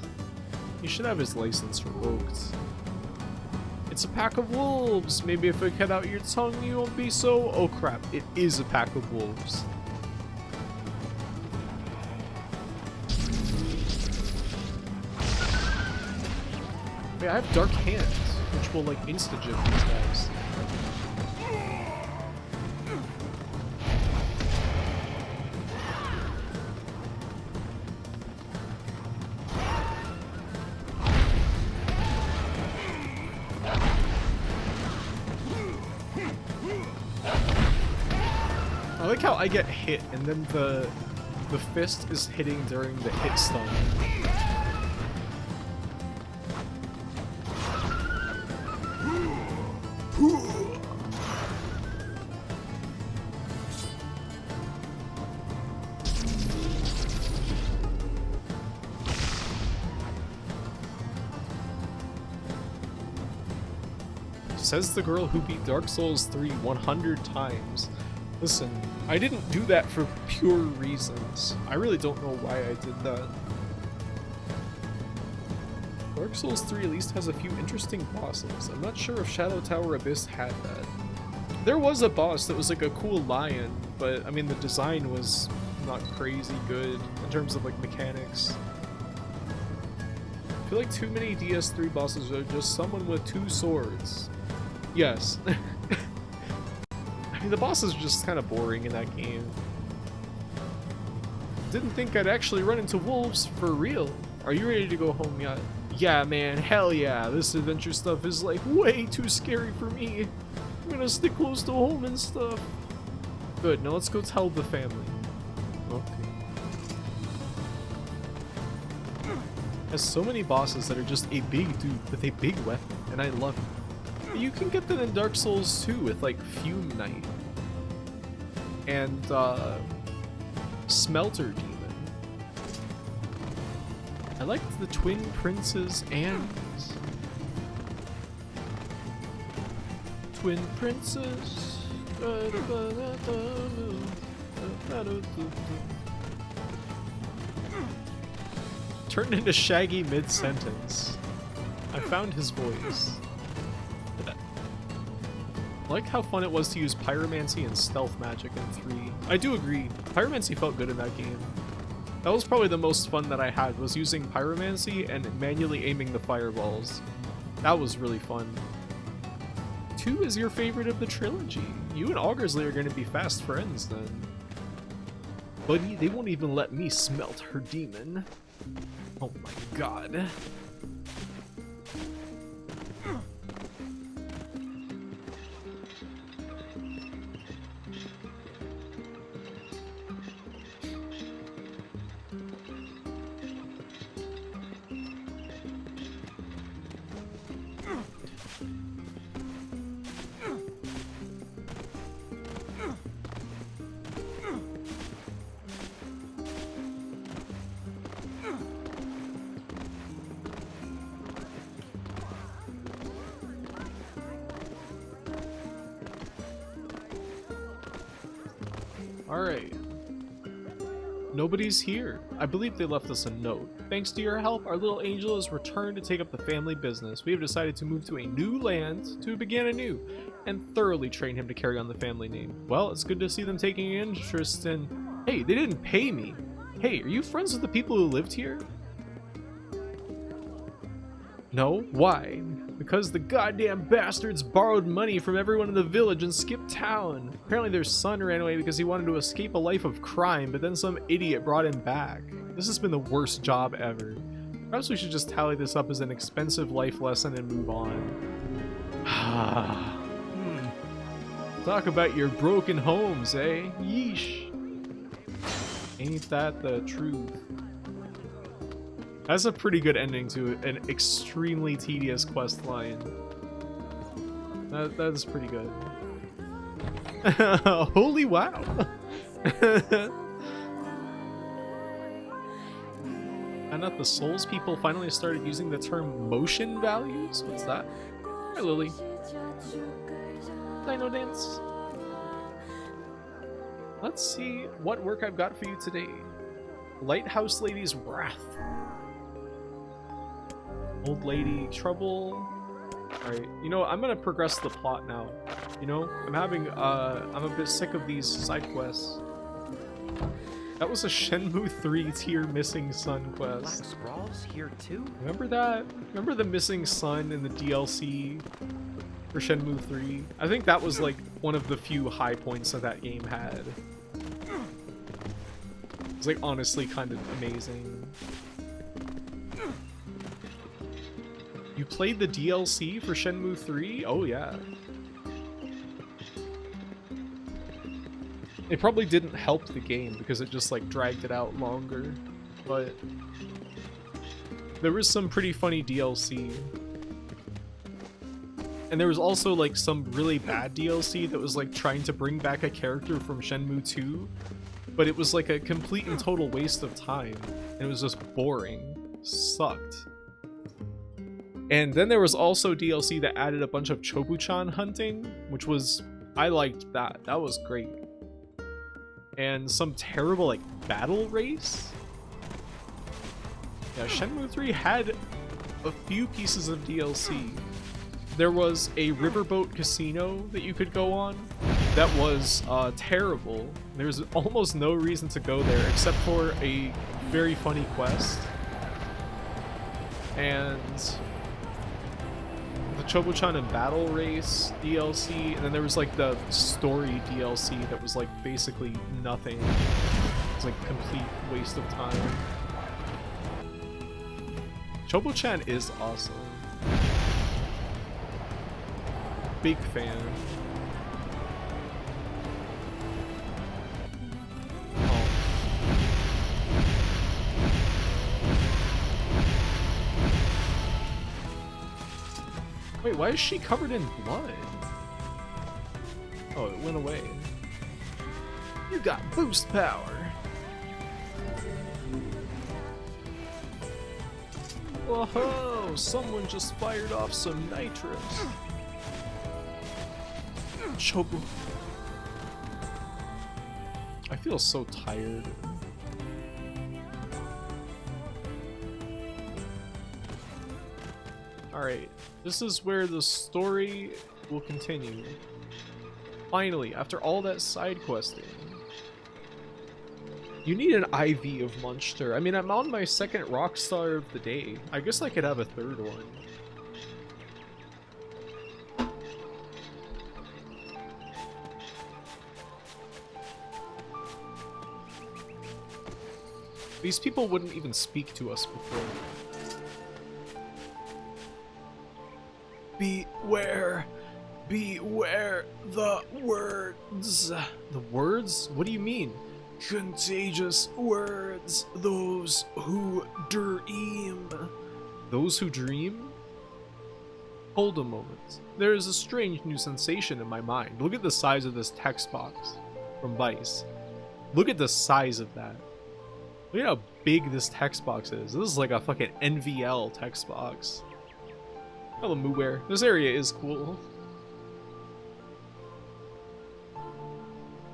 He should have his license revoked. It's a pack of wolves. Maybe if I cut out your tongue, you won't be so... Oh crap, it is a pack of wolves. Wait, I have Dark Hands, which will like insta-gym these guys. I like how I get hit and then the fist is hitting during the hit stun. Says the girl who beat Dark Souls 3 100 times. Listen, I didn't do that for pure reasons. I really don't know why I did that. Dark Souls 3 at least has a few interesting bosses. I'm not sure if Shadow Tower Abyss had that. There was a boss that was like a cool lion, but I mean the design was not crazy good in terms of like mechanics. I feel like too many DS3 bosses are just someone with 2 swords. Yes. I mean, the bosses are just kind of boring in that game. Didn't think I'd actually run into wolves for real. Are you ready to go home yet? Yeah, man, hell yeah. This adventure stuff is like way too scary for me. I'm gonna stick close to home and stuff. Good, now let's go tell the family. Okay. Has so many bosses that are just a big dude with a big weapon, and I love it. You can get that in Dark Souls 2 with like Fume Knight and Smelter Demon. I liked the twin princes and twin princes. Turned into Shaggy mid-sentence. I found his voice. I liked how fun it was to use pyromancy and stealth magic in 3. I do agree, pyromancy felt good in that game. That was probably the most fun that I had, was using pyromancy and manually aiming the fireballs. That was really fun. 2 is your favorite of the trilogy. You and Augersley are going to be fast friends then. Buddy, they won't even let me smelt her demon. Oh my god. Alright. Nobody's here. I believe they left us a note. Thanks to your help, our little angel has returned to take up the family business. We have decided to move to a new land to begin anew and thoroughly train him to carry on the family name. Well, it's good to see them taking an interest in... Hey, they didn't pay me. Hey, are you friends with the people who lived here? No? Why? Because the goddamn bastards borrowed money from everyone in the village and skipped town. Apparently their son ran away because he wanted to escape a life of crime, but then some idiot brought him back. This has been the worst job ever. Perhaps we should just tally this up as an expensive life lesson and move on. Talk about your broken homes, eh? Yeesh. Ain't that the truth? That's a pretty good ending to an extremely tedious quest line. That is pretty good. Holy wow! And not the Souls people finally started using the term motion values? What's that? Hi Lily. Dino dance. Let's see what work I've got for you today. Lighthouse Lady's Wrath. Old lady trouble. Alright, you know, I'm gonna progress the plot now. You know, I'm a bit sick of these side quests. That was a Shenmue 3 tier missing son quest. Black Scrawls here too? Remember that? Remember the missing son in the DLC for Shenmue 3? I think that was like one of the few high points that that game had. It's like honestly kind of amazing. You played the DLC for Shenmue 3? Oh yeah. It probably didn't help the game because it just like dragged it out longer, but there was some pretty funny DLC. And there was also like some really bad DLC that was like trying to bring back a character from Shenmue 2, but it was like a complete and total waste of time, and it was just boring. Sucked. And then there was also DLC that added a bunch of Chobu-chan hunting, which was... I liked that. That was great. And some terrible, like, battle race? Yeah, Shenmue 3 had a few pieces of DLC. There was a riverboat casino that you could go on that was terrible. There's almost no reason to go there except for a very funny quest. And... the Chobu-chan and Battle Race DLC, and then there was like the story DLC that was like basically nothing. It was like a complete waste of time. Chobu-chan is awesome. Big fan. Wait, why is she covered in blood? Oh, it went away. You got boost power. Whoa! Someone just fired off some nitrous. Chobu. I feel so tired. Alright, this is where the story will continue. Finally, after all that side questing. You need an IV of Munster. I mean, I'm on my second rock star of the day. I guess I could have a third one. These people wouldn't even speak to us before. Beware. Beware the words. The words? What do you mean? Contagious words. Those who dream. Those who dream? Hold a moment. There is a strange new sensation in my mind. Look at the size of this text box from Vice. Look at the size of that. Look at how big this text box is. This is like a fucking NVL text box. Hello, Moowear. This area is cool.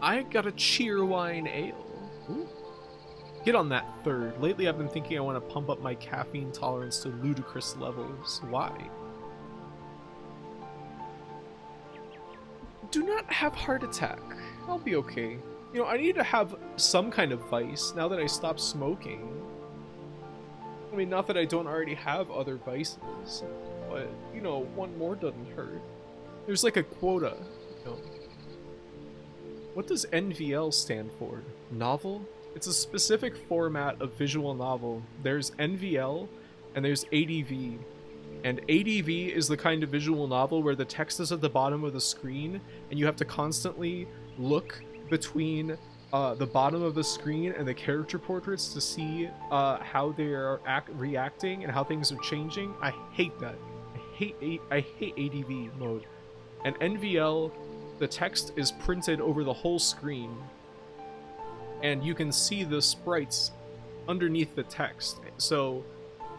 I got a cheerwine ale. Ooh. Get on that third. Lately I've been thinking I want to pump up my caffeine tolerance to ludicrous levels. Why? Do not have heart attack. I'll be okay. You know, I need to have some kind of vice now that I stopped smoking. I mean, not that I don't already have other vices, but, you know, one more doesn't hurt. There's like a quota, you know. What does NVL stand for? Novel? It's a specific format of visual novel. There's NVL and there's ADV. And ADV is the kind of visual novel where the text is at the bottom of the screen and you have to constantly look between the bottom of the screen and the character portraits to see how they are reacting and how things are changing. I hate that. I hate ADV mode. And NVL, the text is printed over the whole screen and you can see the sprites underneath the text, so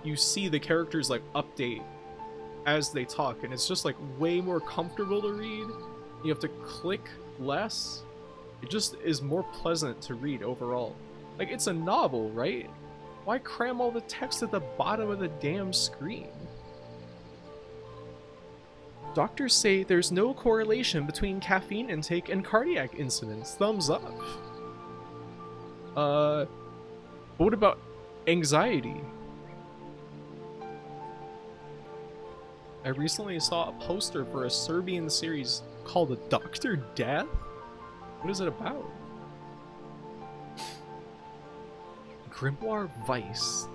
you see the characters like update as they talk, and it's just like way more comfortable to read. You have to click less. It just is more pleasant to read overall. Like, it's a novel, right? Why cram all the text at the bottom of the damn screen? Doctors say there's no correlation between caffeine intake and cardiac incidents. Thumbs up. But what about anxiety? I recently saw a poster for a Serbian series called Dr. Death? What is it about? Grimoire Vice.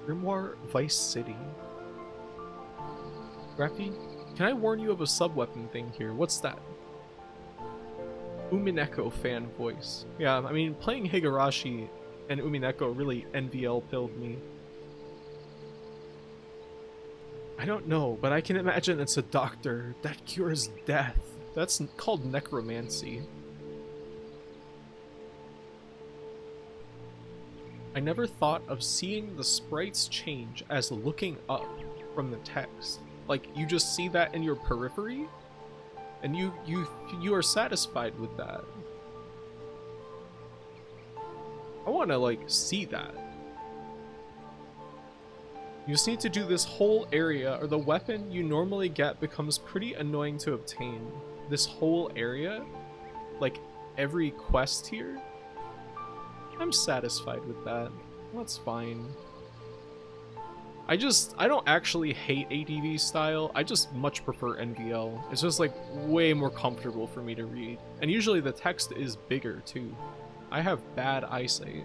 Grimoire Vice City. Graffy, can I warn you of a sub-weapon thing here? What's that? Umineko fan voice. Yeah, I mean, playing Higurashi and Umineko really NVL-pilled me. I don't know, but I can imagine it's a doctor that cures death. That's called necromancy. I never thought of seeing the sprites change as looking up from the text. Like, you just see that in your periphery, and you are satisfied with that. I want to, like, see that. You just need to do this whole area, or the weapon you normally get becomes pretty annoying to obtain. This whole area, like every quest here, I'm satisfied with that. That's fine. I don't actually hate ADV style, I just much prefer NVL. It's just like way more comfortable for me to read. And usually the text is bigger too. I have bad eyesight.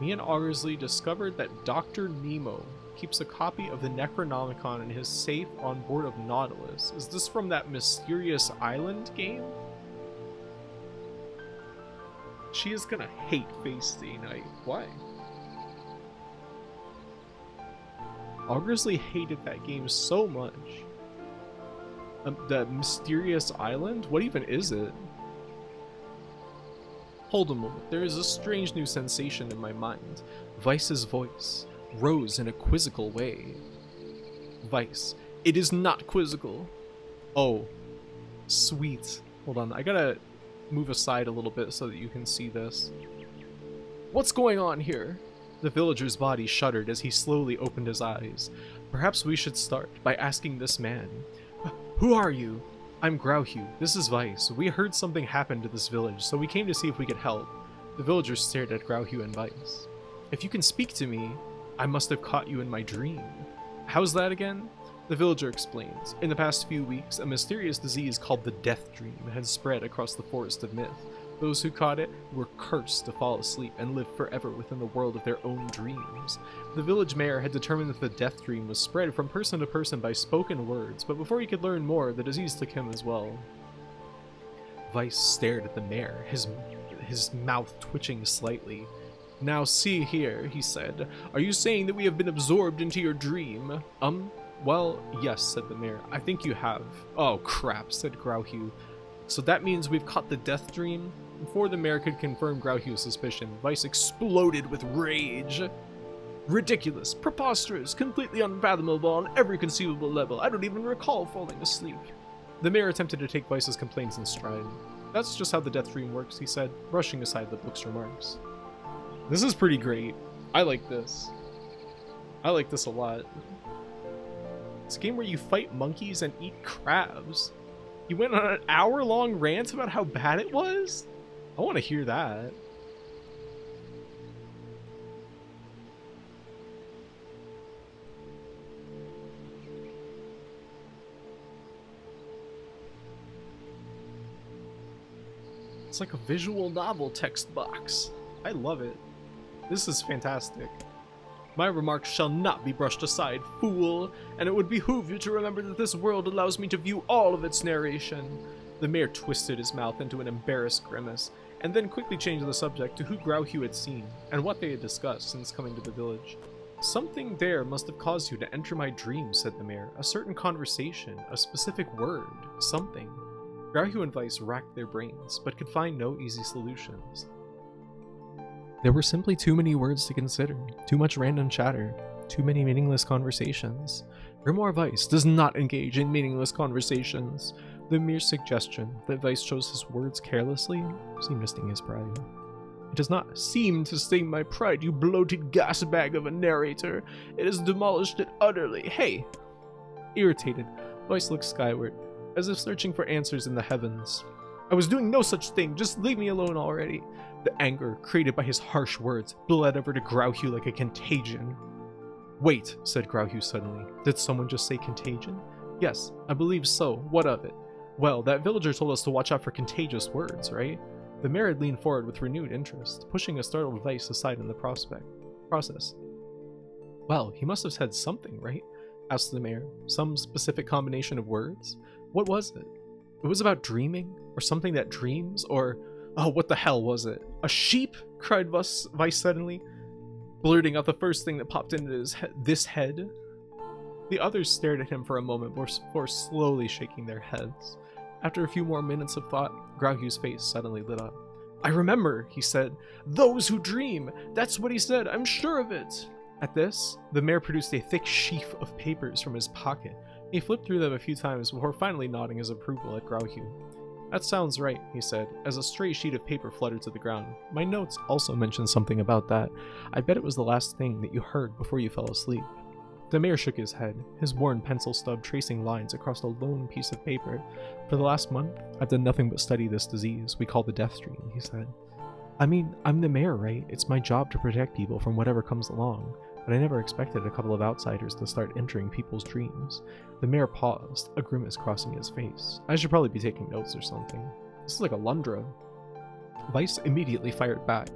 Me and Augersley discovered that Dr. Nemo keeps a copy of the Necronomicon in his safe on board of Nautilus. Is this from that Mysterious Island game? She is gonna hate Face Day Night. Why? Augersley hated that game so much. The Mysterious Island? What even is it? Hold a moment, there is a strange new sensation in my mind. Vice's voice rose in a quizzical way. Vice, it is not quizzical. Oh, sweet. Hold on, I gotta move aside a little bit so that you can see this. What's going on here? The villager's body shuddered as he slowly opened his eyes. Perhaps we should start by asking this man. Who are you? I'm Grauhue. This is Vice. We heard something happened to this village, so we came to see if we could help. The villagers stared at Grauhue and Vice. If you can speak to me, I must have caught you in my dream. How's that again? The villager explains. In the past few weeks, a mysterious disease called the Death Dream had spread across the Forest of Myth. Those who caught it were cursed to fall asleep and live forever within the world of their own dreams. The village mayor had determined that the Death Dream was spread from person to person by spoken words, but before he could learn more, the disease took him as well. Vice stared at the mayor, his mouth twitching slightly. Now see here, he said. Are you saying that we have been absorbed into your dream? Well, yes, said the mayor. I think you have. Oh, crap, said Grauhue. So that means we've caught the Death Dream? Before the mayor could confirm Grauhue's suspicion, Vice exploded with rage. Ridiculous, preposterous, completely unfathomable on every conceivable level. I don't even recall falling asleep. The mayor attempted to take Vice's complaints in stride. That's just how the Death Dream works, he said, brushing aside the book's remarks. This is pretty great. I like this. I like this a lot. It's a game where you fight monkeys and eat crabs. You went on an hour-long rant about how bad it was? I want to hear that. It's like a visual novel text box. I love it. This is fantastic. My remarks shall not be brushed aside, fool, and it would behoove you to remember that this world allows me to view all of its narration. The mayor twisted his mouth into an embarrassed grimace, and then quickly changed the subject to who Grauhue had seen, and what they had discussed since coming to the village. Something there must have caused you to enter my dream, said the mayor. A certain conversation, a specific word, something. Grauhue and Vice racked their brains, but could find no easy solutions. There were simply too many words to consider, too much random chatter, too many meaningless conversations. Grimoire Vice does not engage in meaningless conversations. The mere suggestion that Vice chose his words carelessly seemed to sting his pride. It does not seem to sting my pride, you bloated gas bag of a narrator. It has demolished it utterly. Hey! Irritated, Vice looked skyward, as if searching for answers in the heavens. I was doing no such thing, just leave me alone already. The anger created by his harsh words bled over to Grauhue like a contagion. Wait, said Grauhue suddenly. Did someone just say contagion? Yes, I believe so. What of it? Well, that villager told us to watch out for contagious words, right? The mayor had leaned forward with renewed interest, pushing a startled Vice aside in the process. Well, he must have said something, right? Asked the mayor. Some specific combination of words? What was it? It was about dreaming, or something that dreams, or... Oh, what the hell was it? A sheep? Cried Vice suddenly, blurting out the first thing that popped into this head. The others stared at him for a moment before slowly shaking their heads. After a few more minutes of thought, Grauhue's face suddenly lit up. I remember, he said. Those who dream! That's what he said, I'm sure of it! At this, the mayor produced a thick sheaf of papers from his pocket. He flipped through them a few times before finally nodding his approval at Grauhue. That sounds right, he said, as a stray sheet of paper fluttered to the ground. My notes also mentioned something about that. I bet it was the last thing that you heard before you fell asleep. The mayor shook his head, his worn pencil stub tracing lines across a lone piece of paper. For the last month, I've done nothing but study this disease we call the Death Dream, he said. I mean, I'm the mayor, right? It's my job to protect people from whatever comes along. But I never expected a couple of outsiders to start entering people's dreams. The mayor paused, a grimace crossing his face. I should probably be taking notes or something. This is like a Lundra. Vice immediately fired back.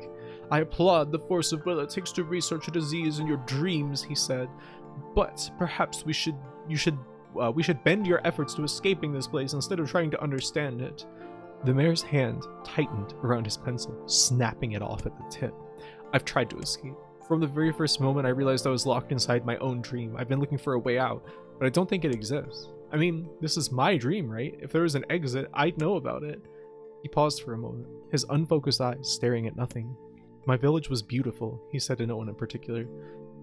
I applaud the force of will it takes to research a disease in your dreams, he said. But perhaps we should bend your efforts to escaping this place instead of trying to understand it. The mayor's hand tightened around his pencil, snapping it off at the tip. I've tried to escape. From the very first moment I realized I was locked inside my own dream. I've been looking for a way out, but I don't think it exists. I mean, this is my dream, right? If there was an exit, I'd know about it. He paused for a moment, his unfocused eyes staring at nothing. My village was beautiful, he said to no one in particular,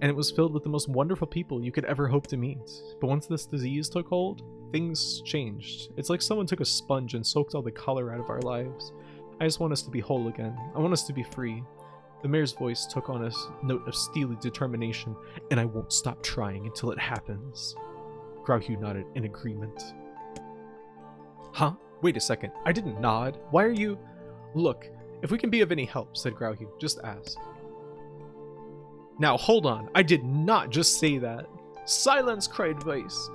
and it was filled with the most wonderful people you could ever hope to meet. But once this disease took hold, things changed. It's like someone took a sponge and soaked all the color out of our lives. I just want us to be whole again. I want us to be free. The mayor's voice took on a note of steely determination, and I won't stop trying until it happens. Grauhue nodded in agreement. Huh? Wait a second. I didn't nod. Why are you... Look, if we can be of any help, said Grauhue, just ask. Now, hold on. I did not just say that. Silence, cried Weiss.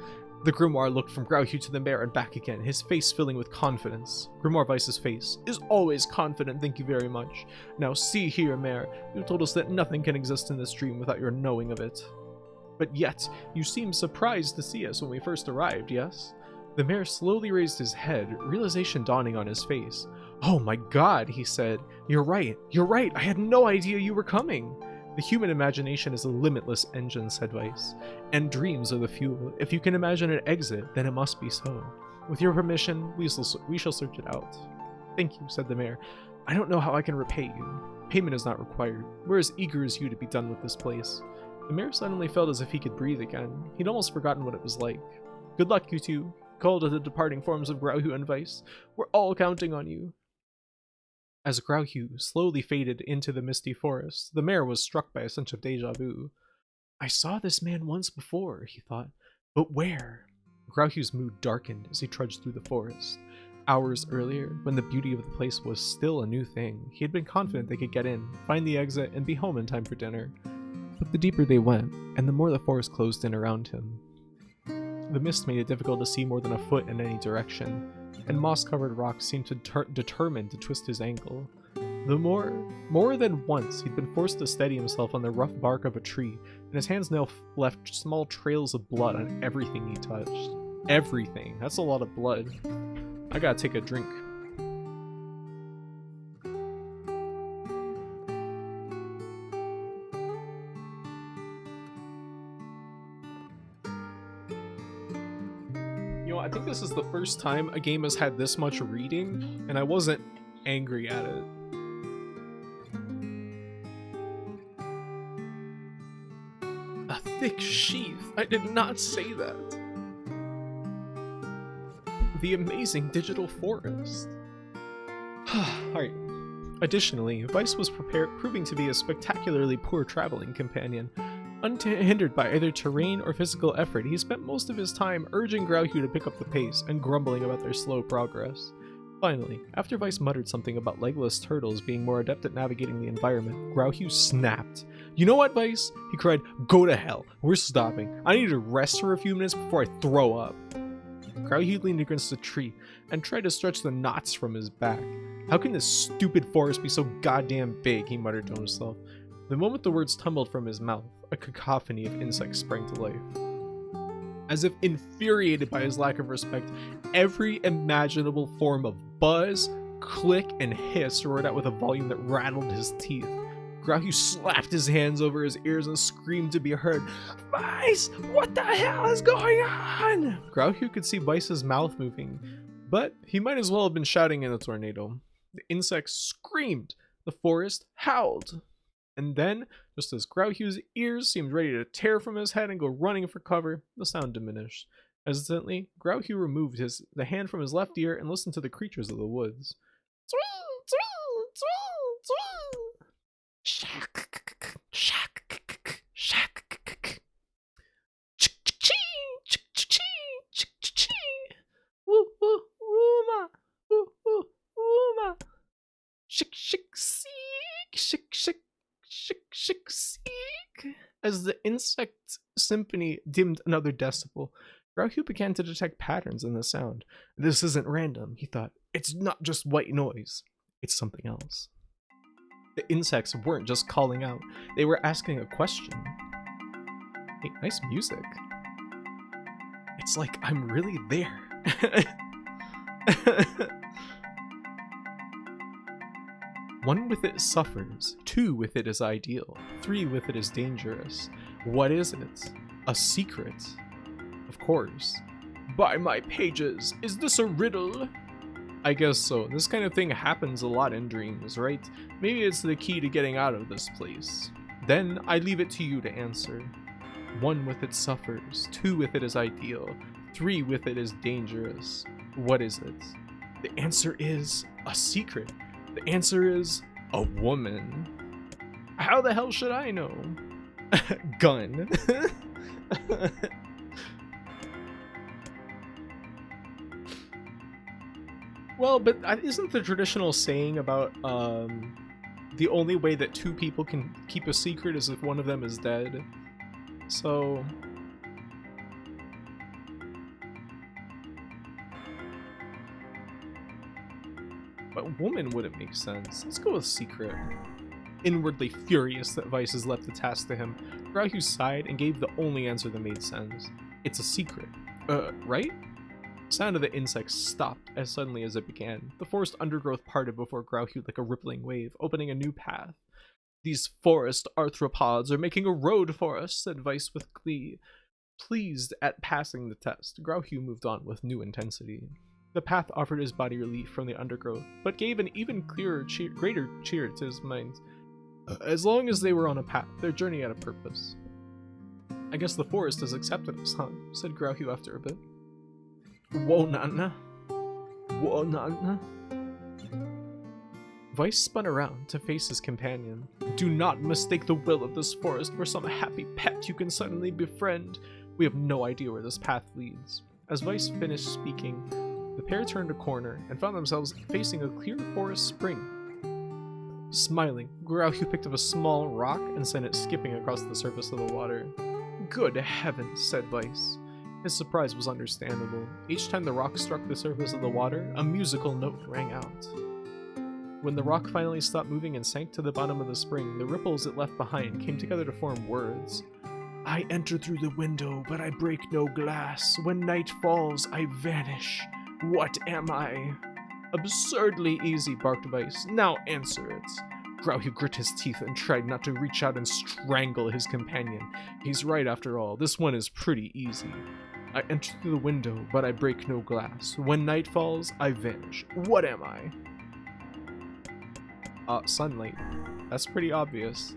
The grimoire looked from Grauhue to the mayor and back again, his face filling with confidence. Grimoire Weiss's face is always confident, thank you very much. Now see here, mayor. You told us that nothing can exist in this dream without your knowing of it. But yet, you seemed surprised to see us when we first arrived, yes? The mayor slowly raised his head, realization dawning on his face. Oh my god, he said. You're right. I had no idea you were coming. The human imagination is a limitless engine, said Weiss, and dreams are the fuel. If you can imagine an exit, then it must be so. With your permission, we shall search it out. Thank you, said the mayor. I don't know how I can repay you. Payment is not required. We're as eager as you to be done with this place. The mayor suddenly felt as if he could breathe again. He'd almost forgotten what it was like. Good luck, you two. Call to the departing forms of Grauhue and Weiss. We're all counting on you. As Grauhue slowly faded into the misty forest, the mayor was struck by a sense of deja vu. I saw this man once before, he thought, but where? Grauhue's mood darkened as he trudged through the forest. Hours earlier, when the beauty of the place was still a new thing, he had been confident they could get in, find the exit, and be home in time for dinner. But the deeper they went, and the more the forest closed in around him, the mist made it difficult to see more than a foot in any direction, and moss-covered rocks seemed determined to twist his ankle. More than once, he'd been forced to steady himself on the rough bark of a tree, and his hands now left small trails of blood on everything he touched. Everything. That's a lot of blood. I gotta take a drink. I think this is the first time a game has had this much reading, and I wasn't angry at it. A thick sheath. I did not say that. The amazing digital forest. Alright. Additionally, Weiss was proving to be a spectacularly poor traveling companion. Unhindered by either terrain or physical effort, he spent most of his time urging Grauhue to pick up the pace and grumbling about their slow progress. Finally, after Weiss muttered something about legless turtles being more adept at navigating the environment, Grauhue snapped. You know what, Weiss? He cried, go to hell. We're stopping. I need to rest for a few minutes before I throw up. Grauhue leaned against a tree and tried to stretch the knots from his back. How can this stupid forest be so goddamn big, he muttered to himself. The moment the words tumbled from his mouth, a cacophony of insects sprang to life. As if infuriated by his lack of respect, every imaginable form of buzz, click, and hiss roared out with a volume that rattled his teeth. Grauhue slapped his hands over his ears and screamed to be heard. Weiss, what the hell is going on? Grauhue could see Weiss's mouth moving, but he might as well have been shouting in a tornado. The insects screamed. The forest howled. And then, just as Grauhue's ears seemed ready to tear from his head and go running for cover, the sound diminished. Hesitantly, Grauhue removed the hand from his left ear and listened to the creatures of the woods. As the insect symphony dimmed another decibel, Grauhue began to detect patterns in the sound. This isn't random, he thought. It's not just white noise. It's something else. The insects weren't just calling out. They were asking a question. Hey, nice music. It's like I'm really there. One with it suffers, 2 with it is ideal, 3 with it is dangerous. What is it? A secret? Of course. By my pages, is this a riddle? I guess so. This kind of thing happens a lot in dreams, right? Maybe it's the key to getting out of this place. Then I leave it to you to answer. 1 with it suffers, 2 with it is ideal, 3 with it is dangerous. What is it? The answer is a secret. The answer is a woman. How the hell should I know? Gun. Well, but isn't the traditional saying about the only way that 2 people can keep a secret is if one of them is dead? So but woman wouldn't make sense. Let's go with secret. Inwardly furious that Vice has left the task to him, Grauhu sighed and gave the only answer that made sense. It's a secret. Right? The sound of the insects stopped as suddenly as it began. The forest undergrowth parted before Grauhu like a rippling wave, opening a new path. These forest arthropods are making a road for us, said Vice with glee. Pleased at passing the test, Grauhu moved on with new intensity. The path offered his body relief from the undergrowth, but gave an even clearer, greater cheer to his mind. As long as they were on a path, their journey had a purpose. I guess the forest has accepted us, huh? Said Grauhu after a bit. Whoa, Nana. Whoa, Nana. Vice spun around to face his companion. Do not mistake the will of this forest for some happy pet you can suddenly befriend. We have no idea where this path leads. As Vice finished speaking, the pair turned a corner and found themselves facing a clear forest spring. Smiling, Grauhu picked up a small rock and sent it skipping across the surface of the water. Good heavens, said Vice. His surprise was understandable. Each time the rock struck the surface of the water, a musical note rang out. When the rock finally stopped moving and sank to the bottom of the spring, the ripples it left behind came together to form words. I enter through the window, but I break no glass. When night falls, I vanish. What am I? Absurdly easy, barked Vice. Now answer it. Grauhu grit his teeth and tried not to reach out and strangle his companion. He's right after all. This one is pretty easy. I enter through the window, but I break no glass. When night falls, I vanish. What am I? Sunlight. That's pretty obvious.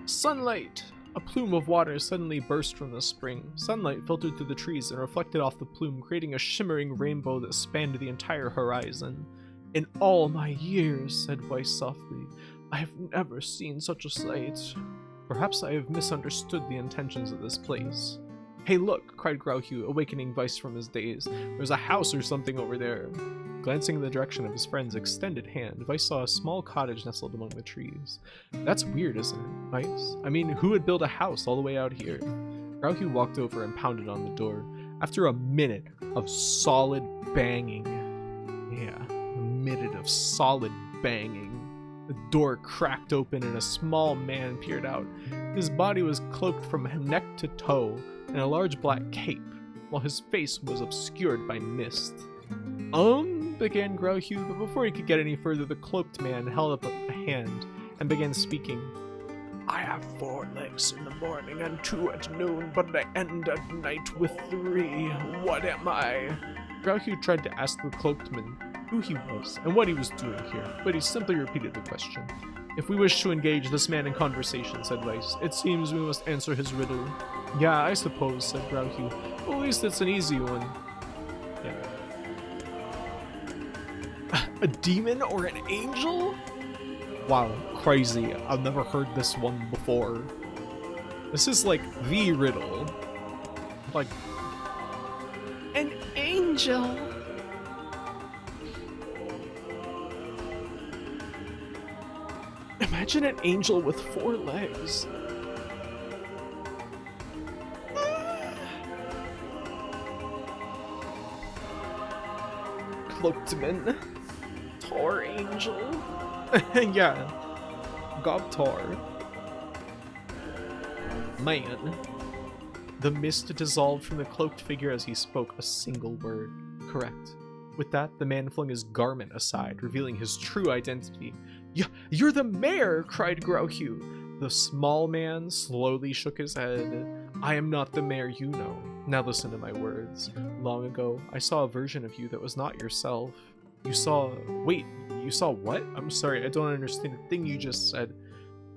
Sunlight! A plume of water suddenly burst from the spring. Sunlight filtered through the trees and reflected off the plume, creating a shimmering rainbow that spanned the entire horizon. In all my years, said Vice softly, I have never seen such a sight. Perhaps I have misunderstood the intentions of this place. Hey look, cried Grauhu, awakening Vice from his daze. There's a house or something over there. Glancing in the direction of his friend's extended hand, Vice saw a small cottage nestled among the trees. That's weird, isn't it, Vice? I mean, who would build a house all the way out here? Grauhu walked over and pounded on the door. After a minute of solid banging, the door cracked open and a small man peered out. His body was cloaked from neck to toe in a large black cape, while his face was obscured by mist. Began Grauhu, but before he could get any further, the cloaked man held up a hand and began speaking. I have 4 legs in the morning and 2 at noon, but I end at night with 3. What am I? Grauhu tried to ask the cloaked man who he was and what he was doing here, but he simply repeated the question. If we wish to engage this man in conversation, said Vice, it seems we must answer his riddle. Yeah, I suppose, said Grauhu. Well, at least it's an easy one. Yeah. A demon or an angel? Wow, crazy. I've never heard this one before. This is like the riddle. Like, an angel. Imagine an angel with 4 legs. Cloaked man. Tor angel. Yeah. Gobtor. Man. The mist dissolved from the cloaked figure as he spoke a single word. Correct. With that, the man flung his garment aside, revealing his true identity. You're the mayor! Cried Grauhu. The small man slowly shook his head. I am not the mayor you know. Now listen to my words. Long ago, I saw a version of you that was not yourself. You saw... Wait, you saw what? I'm sorry, I don't understand a thing you just said.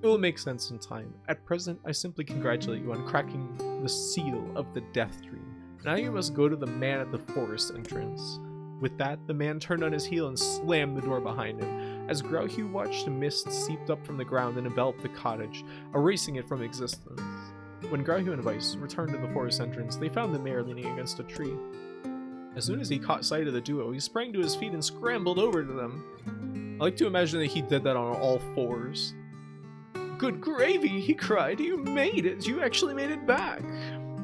It will make sense in time. At present, I simply congratulate you on cracking the seal of the Death Dream. Now you must go to the man at the forest entrance. With that, the man turned on his heel and slammed the door behind him. As Grauhugh watched, a mist seeped up from the ground and enveloped the cottage, erasing it from existence. When Grauhugh and Weiss returned to the forest entrance, they found the mayor leaning against a tree. As soon as he caught sight of the duo, he sprang to his feet and scrambled over to them. I like to imagine that he did that on all fours. "Good gravy!" he cried. "You made it! You actually made it back!"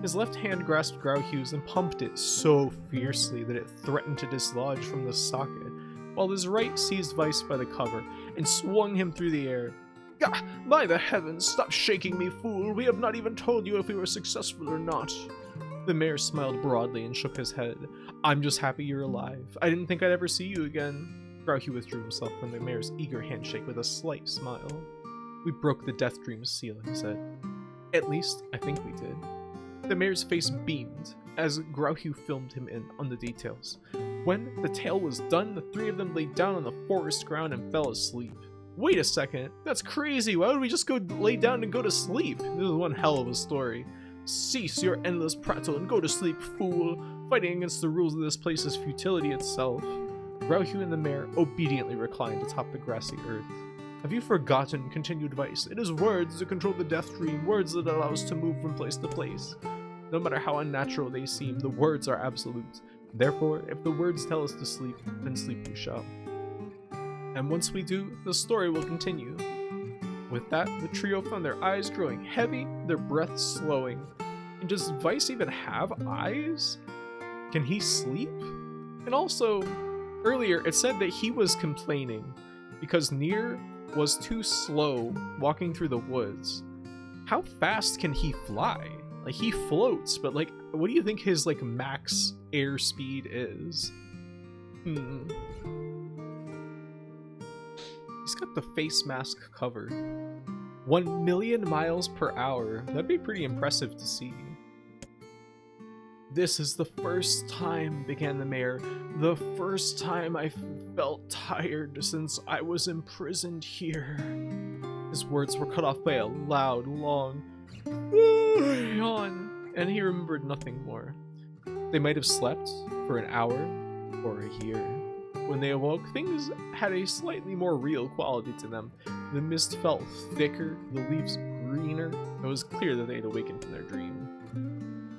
His left hand grasped Grauhugh's and pumped it so fiercely that it threatened to dislodge from the socket, while his right seized Weiss by the cover and swung him through the air. "Gah! By the heavens, stop shaking me, fool! We have not even told you if we were successful or not." The mayor smiled broadly and shook his head. "I'm just happy you're alive. I didn't think I'd ever see you again." Grauhugh withdrew himself from the mayor's eager handshake with a slight smile. "We broke the Death Dream's seal," he said. "At least, I think we did." The mayor's face beamed as Grauhugh filmed him in on the details. When the tale was done, the three of them lay down on the forest ground and fell asleep. Wait a second, that's crazy. Why would we just go lay down and go to sleep? This is one hell of a story. "Cease your endless prattle and go to sleep, fool. Fighting against the rules of this place is futility itself." Grauhugh and the mayor obediently reclined atop the grassy earth. "Have you forgotten," continued Weiss, "it is words that control the Death Dream, words that allow us to move from place to place. No matter how unnatural they seem, the words are absolute. Therefore, if the words tell us to sleep, then sleep we shall. And once we do, the story will continue." With that, the trio found their eyes growing heavy, their breath slowing. And does Weiss even have eyes? Can he sleep? And also, earlier it said that he was complaining because NieR was too slow walking through the woods. How fast can he fly? Like, he floats, but like, what do you think his like max airspeed is? He's got the face mask covered. 1,000,000 miles per hour. That'd be pretty impressive to see. "This is the first time," began the mayor, "the first time I felt tired since I was imprisoned here." His words were cut off by a loud, long yawn, and he remembered nothing more. They might have slept for an hour or a year. When they awoke, things had a slightly more real quality to them. The mist felt thicker, the leaves greener. It was clear that they had awakened from their dream.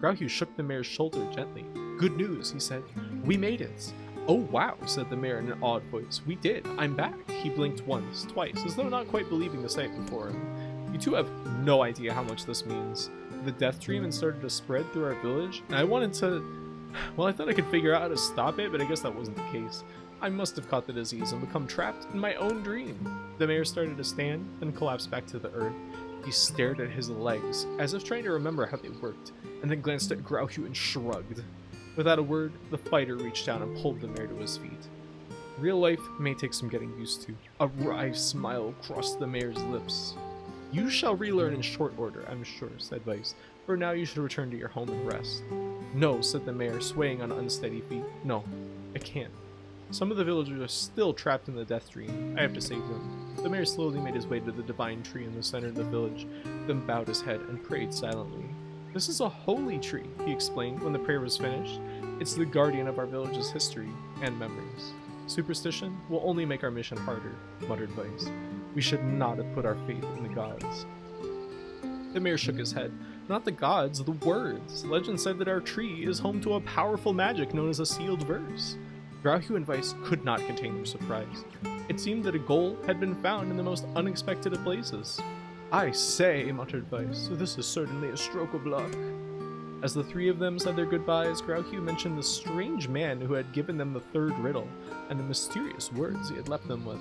Grauhugh shook the mayor's shoulder gently. "Good news," he said. "We made it." "Oh wow," said the mayor in an awed voice. "We did. I'm back." He blinked once, twice, as though not quite believing the sight before him. "You two have no idea how much this means. The Death Dream had started to spread through our village, and I wanted to... Well, I thought I could figure out how to stop it, but I guess that wasn't the case. I must have caught the disease and become trapped in my own dream." The mayor started to stand, then collapsed back to the earth. He stared at his legs, as if trying to remember how they worked, and then glanced at Grauhugh and shrugged. Without a word, the fighter reached down and pulled the mayor to his feet. Real life may take some getting used to. A wry smile crossed the mayor's lips. "You shall relearn in short order, I'm sure," said Weiss. "For now you should return to your home and rest." "No," said the mayor, swaying on unsteady feet. "No, I can't. Some of the villagers are still trapped in the Death Dream. I have to save them." The mayor slowly made his way to the divine tree in the center of the village, then bowed his head and prayed silently. "This is a holy tree," he explained when the prayer was finished. "It's the guardian of our village's history and memories. Superstition will only make our mission harder," muttered Weiss. "We should not have put our faith in the gods." The mayor shook his head. "Not the gods, the words. Legend said that our tree is home to a powerful magic known as a sealed verse." Grauhugh and Weiss could not contain their surprise. It seemed that a goal had been found in the most unexpected of places. "I say," muttered Weiss, "this is certainly a stroke of luck." As the three of them said their goodbyes, Grauhugh mentioned the strange man who had given them the third riddle, and the mysterious words he had left them with.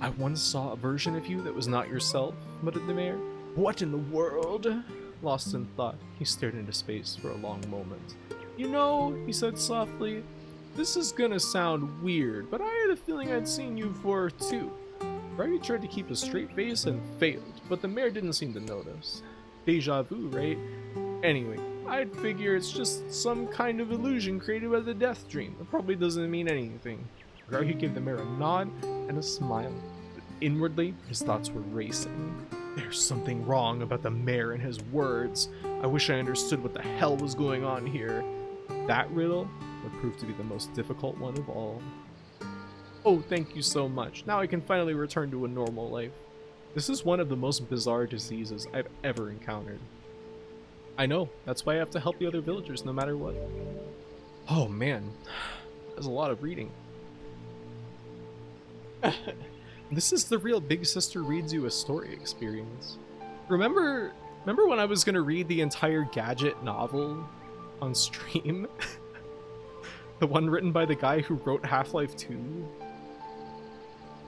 "I once saw a version of you that was not yourself," muttered the mayor. "What in the world?" Lost in thought, he stared into space for a long moment. "You know," he said softly, "this is gonna sound weird, but I had a feeling I'd seen you before too." Grauhugh tried to keep a straight face and failed, but the mayor didn't seem to notice. Deja vu, right? Anyway, I'd figure it's just some kind of illusion created by the Death Dream. It probably doesn't mean anything. Grauhue gave the mayor a nod and a smile. But inwardly, his thoughts were racing. There's something wrong about the mayor and his words. I wish I understood what the hell was going on here. That riddle would prove to be the most difficult one of all. Oh, thank you so much. Now I can finally return to a normal life. This is one of the most bizarre diseases I've ever encountered. I know, that's why I have to help the other villagers no matter what. Oh man, that's a lot of reading. This is the real Big Sister Reads You a Story experience. Remember when I was gonna read the entire Gadget novel on stream? The one written by the guy who wrote Half-Life 2?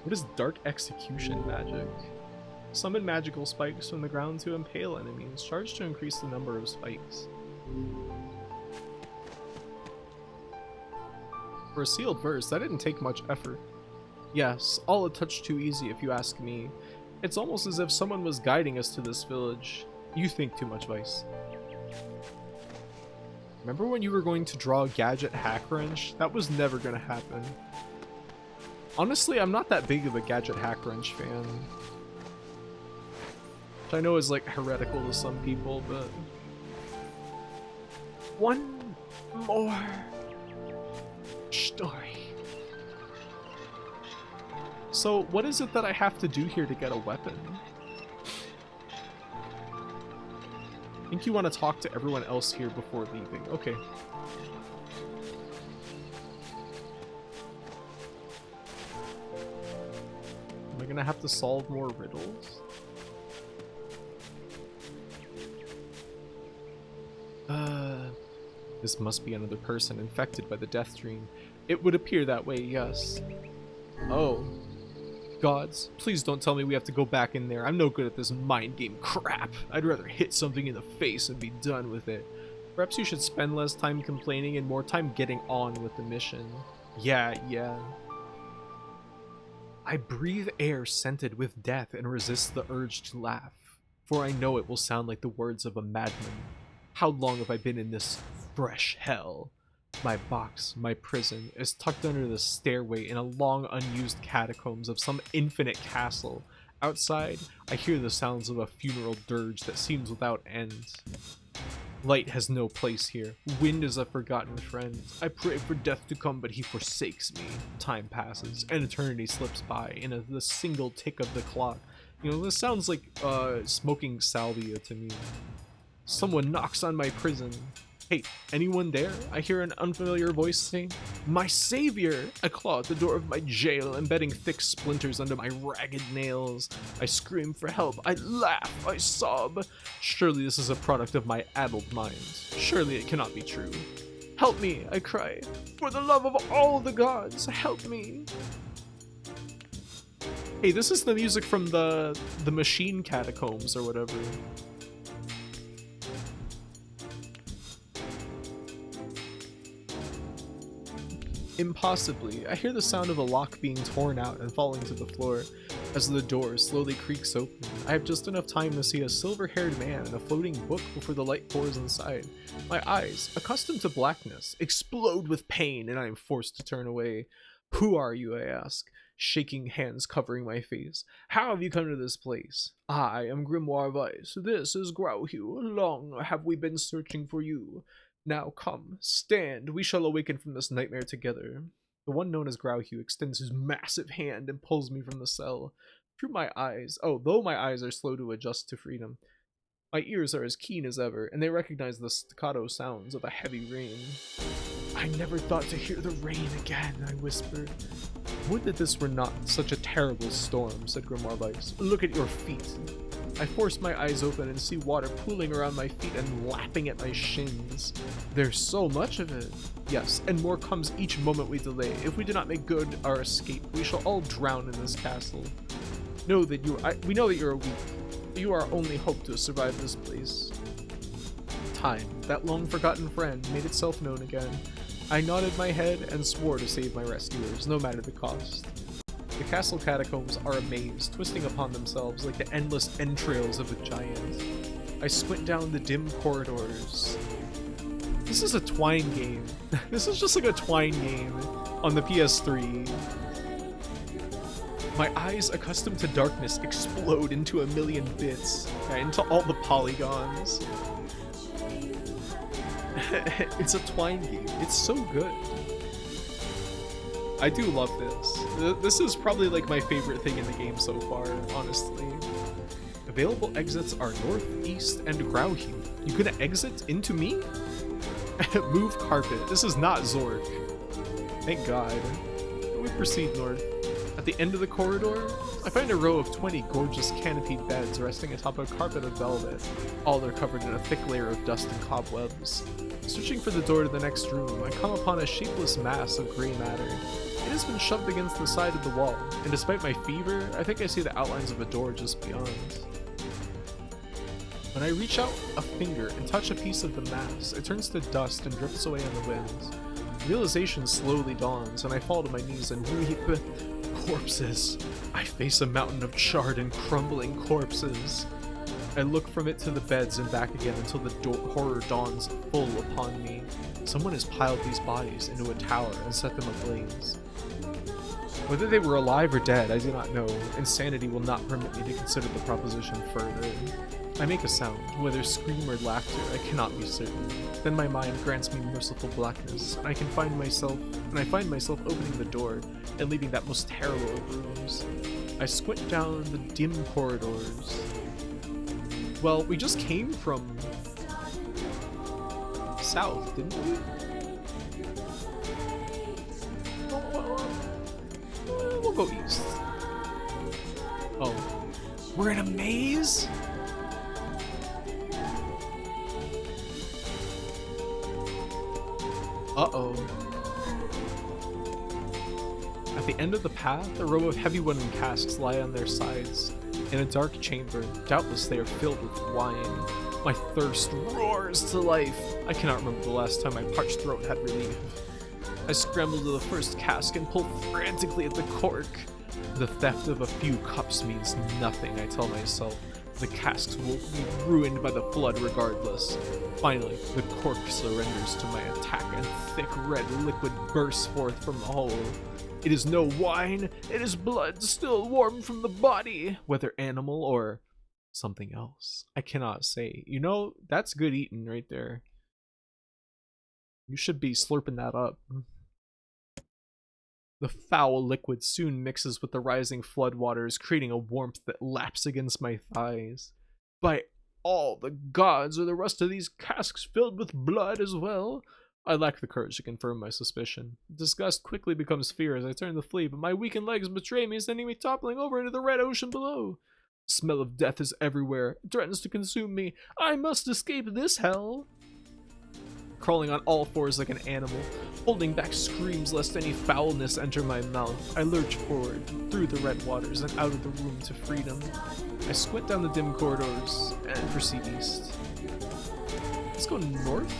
What is Dark Execution magic? Summon magical spikes from the ground to impale enemies. Charge to increase the number of spikes. For a sealed verse, that didn't take much effort. Yes, all a touch too easy if you ask me. It's almost as if someone was guiding us to this village. You think too much, Vice. Remember when you were going to draw a Gadget hack wrench? That was never gonna happen. Honestly, I'm not that big of a Gadget hack wrench fan. Which I know is like heretical to some people, but... One more story. So, what is it that I have to do here to get a weapon? I think you want to talk to everyone else here before leaving. Okay. Am I gonna have to solve more riddles? This must be another person infected by the death dream. It would appear that way, yes. Oh. Gods, please don't tell me we have to go back in there. I'm no good at this mind game crap. I'd rather hit something in the face and be done with it. Perhaps you should spend less time complaining and more time getting on with the mission. Yeah. I breathe air scented with death and resist the urge to laugh, for I know it will sound like the words of a madman. How long have I been in this fresh hell? My box, my prison, is tucked under the stairway in a long unused catacombs of some infinite castle. Outside, I hear the sounds of a funeral dirge that seems without end. Light has no place here. Wind is a forgotten friend. I pray for death to come, but he forsakes me. Time passes, and eternity slips by in the single tick of the clock. You know, this sounds like smoking salvia to me. Someone knocks on my prison. Hey, anyone there? I hear an unfamiliar voice say, "My savior!" I claw at the door of my jail, embedding thick splinters under my ragged nails. I scream for help. I laugh. I sob. Surely this is a product of my addled mind. Surely it cannot be true. Help me, I cry. For the love of all the gods, help me. Hey, this is the music from the machine catacombs or whatever. Impossibly, I hear the sound of a lock being torn out and falling to the floor. As the door slowly creaks open, I have just enough time to see a silver-haired man and a floating book before the light pours inside. My eyes, accustomed to blackness, explode with pain and I am forced to turn away. Who are you, I ask, shaking hands covering my face. How have you come to this place? I am Grimoire Weiss. This is Grauhue. Long have we been searching for you. Now come, stand, we shall awaken from this nightmare together. The one known as Grauhue extends his massive hand and pulls me from the cell. Through my eyes, though my eyes are slow to adjust to freedom, my ears are as keen as ever, and they recognize the staccato sounds of a heavy rain. I never thought to hear the rain again, I whispered. Would that this were not such a terrible storm, said Grimoire Weiss. Look at your feet. I force my eyes open and see water pooling around my feet and lapping at my shins. There's so much of it. Yes, and more comes each moment we delay. If we do not make good our escape, we shall all drown in this castle. We know that you are weak. You are our only hope to survive this place. Time, that long-forgotten friend, made itself known again. I nodded my head and swore to save my rescuers, no matter the cost. The castle catacombs are a maze, twisting upon themselves like the endless entrails of a giant. I squint down the dim corridors. This is a Twine game. This is just like a Twine game on the PS3. My eyes, accustomed to darkness, explode into a million bits, into all the polygons. It's a Twine game. It's so good. I do love this. This is probably like my favorite thing in the game so far, honestly. Available exits are north, east, and Grauhue. You gonna exit into me? Move carpet. This is not Zork. Thank God. We proceed north. At the end of the corridor, I find a row of 20 gorgeous canopied beds resting atop a carpet of velvet. All are covered in a thick layer of dust and cobwebs. Searching for the door to the next room, I come upon a shapeless mass of gray matter. It has been shoved against the side of the wall, and despite my fever, I think I see the outlines of a door just beyond. When I reach out a finger and touch a piece of the mass, it turns to dust and drifts away on the wind. Realization slowly dawns, and I fall to my knees and weep. Corpses. I face a mountain of charred and crumbling corpses. I look from it to the beds and back again until the horror dawns full upon me. Someone has piled these bodies into a tower and set them ablaze. Whether they were alive or dead, I do not know. Insanity will not permit me to consider the proposition further. I make a sound, whether scream or laughter, I cannot be certain. Then my mind grants me merciful blackness, and I find myself opening the door and leaving that most terrible of rooms. I squint down the dim corridors. Well, we just came from south, didn't we? We'll go east. Oh, we're in a maze? Uh-oh. At the end of the path, a row of heavy wooden casks lie on their sides. In a dark chamber, doubtless they are filled with wine. My thirst roars to life. I cannot remember the last time my parched throat had relief. I scramble to the first cask and pull frantically at the cork. The theft of a few cups means nothing, I tell myself. The casks will be ruined by the flood regardless. Finally, the cork surrenders to my attack and thick red liquid bursts forth from the hole. It is no wine, it is blood still warm from the body, whether animal or something else. I cannot say. You know, that's good eating right there. You should be slurping that up. The foul liquid soon mixes with the rising floodwaters, creating a warmth that laps against my thighs. By all the gods, are the rest of these casks filled with blood as well? I lack the courage to confirm my suspicion. Disgust quickly becomes fear as I turn to flee, but my weakened legs betray me, sending me toppling over into the red ocean below. The smell of death is everywhere. It threatens to consume me. I must escape this hell! Crawling on all fours like an animal, holding back screams lest any foulness enter my mouth, I lurch forward, through the red waters and out of the room to freedom. I squint down the dim corridors and proceed east. Let's go north?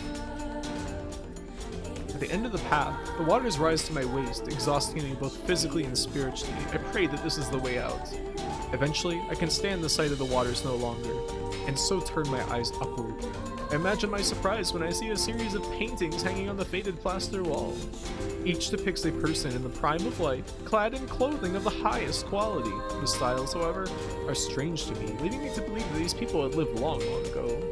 At the end of the path, the waters rise to my waist, exhausting me both physically and spiritually. I pray that this is the way out. Eventually, I can stand the sight of the waters no longer, and so turn my eyes upward. I imagine my surprise when I see a series of paintings hanging on the faded plaster wall. Each depicts a person in the prime of life, clad in clothing of the highest quality. The styles, however, are strange to me, leading me to believe that these people had lived long, long ago.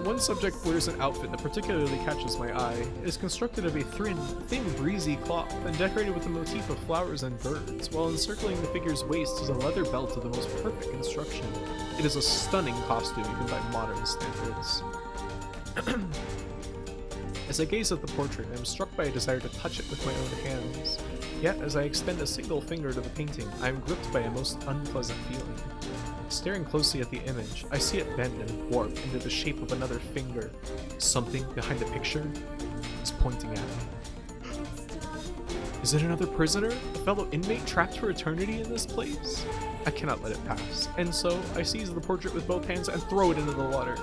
One subject wears an outfit that particularly catches my eye. It is constructed of a thin, breezy cloth and decorated with a motif of flowers and birds, while encircling the figure's waist is a leather belt of the most perfect construction. It is a stunning costume even by modern standards. As I gaze at the portrait, I am struck by a desire to touch it with my own hands. Yet, as I extend a single finger to the painting, I am gripped by a most unpleasant feeling. Staring closely at the image, I see it bend and warp into the shape of another finger. Something behind the picture is pointing at me. Is it another prisoner? A fellow inmate trapped for eternity in this place? I cannot let it pass, and so I seize the portrait with both hands and throw it into the water.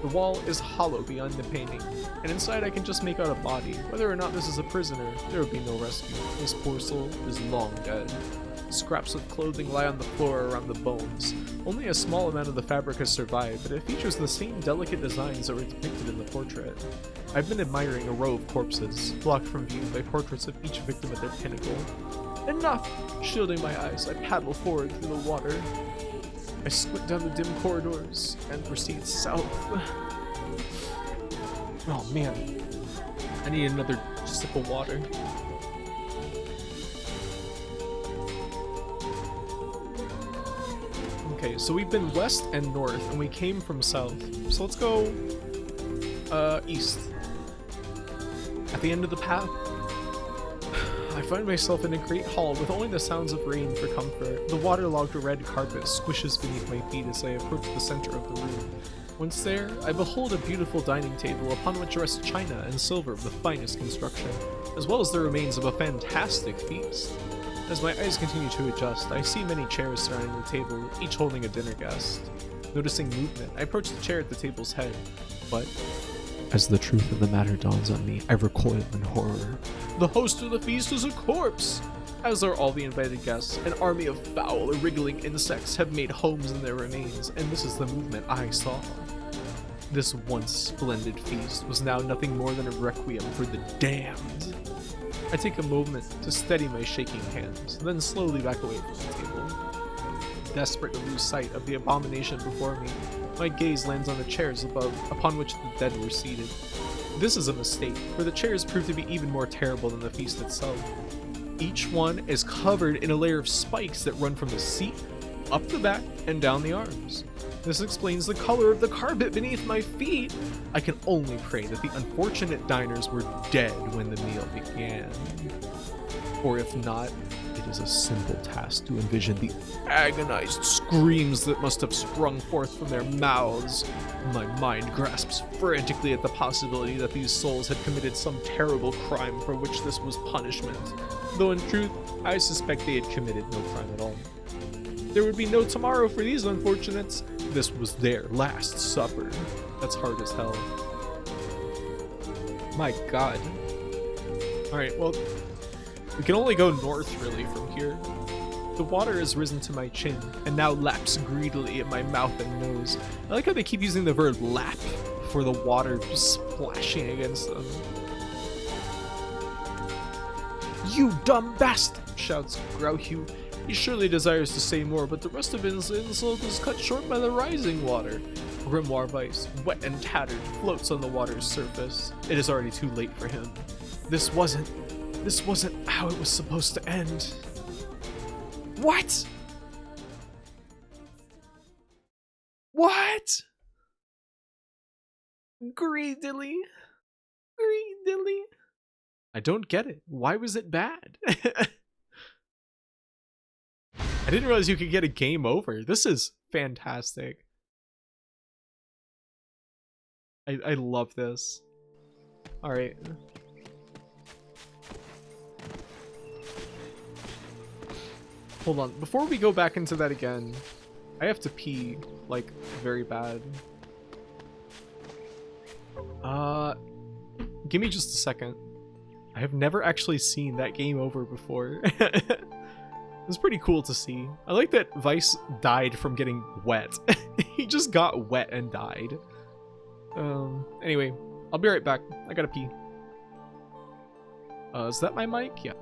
The wall is hollow beyond the painting, and inside I can just make out a body. Whether or not this is a prisoner, there will be no rescue. This poor soul is long dead. Scraps of clothing lie on the floor around the bones. Only a small amount of the fabric has survived, but it features the same delicate designs that were depicted in the portrait. I've been admiring a row of corpses, blocked from view by portraits of each victim at their pinnacle. Enough! Shielding my eyes, I paddle forward through the water. I squint down the dim corridors and proceed south. Oh man, I need another sip of water. Okay, so we've been west and north, and we came from south. So let's go east. At the end of the path, I find myself in a great hall with only the sounds of rain for comfort. The waterlogged red carpet squishes beneath my feet as I approach the center of the room. Once there, I behold a beautiful dining table upon which rest china and silver of the finest construction, as well as the remains of a fantastic feast. As my eyes continue to adjust, I see many chairs surrounding the table, each holding a dinner guest. Noticing movement, I approach the chair at the table's head, but as the truth of the matter dawns on me, I recoil in horror. The host of the feast is a corpse! As are all the invited guests, an army of foul, wriggling insects have made homes in their remains, and this is the movement I saw. This once splendid feast was now nothing more than a requiem for the damned. I take a moment to steady my shaking hands, then slowly back away from the table. Desperate to lose sight of the abomination before me, my gaze lands on the chairs above, upon which the dead were seated. This is a mistake, for the chairs prove to be even more terrible than the feast itself. Each one is covered in a layer of spikes that run from the seat, up the back, and down the arms. This explains the color of the carpet beneath my feet. I can only pray that the unfortunate diners were dead when the meal began. Or if not, it is a simple task to envision the agonized screams that must have sprung forth from their mouths. My mind grasps frantically at the possibility that these souls had committed some terrible crime for which this was punishment, though in truth, I suspect they had committed no crime at all. There would be no tomorrow for these unfortunates. This was their last supper. That's hard as hell. My god. Alright, well, we can only go north, really, from here. The water has risen to my chin, and now laps greedily in my mouth and nose. I like how they keep using the verb lap for the water just splashing against them. You dumb bastard! Shouts Grauhue. He surely desires to say more, but the rest of his insult is cut short by the rising water. Grimoire Vice, wet and tattered, floats on the water's surface. It is already too late for him. This wasn't how it was supposed to end. What? What? Greedily? Greedily? I don't get it. Why was it bad? I didn't realize you could get a game over. This is fantastic. I love this. Alright. Hold on. Before we go back into that again, I have to pee, like, very bad. Give me just a second. I have never actually seen that game over before. It's pretty cool to see. I like that Vice died from getting wet. He just got wet and died. Anyway, I'll be right back. I gotta pee. Is that my mic? Yeah.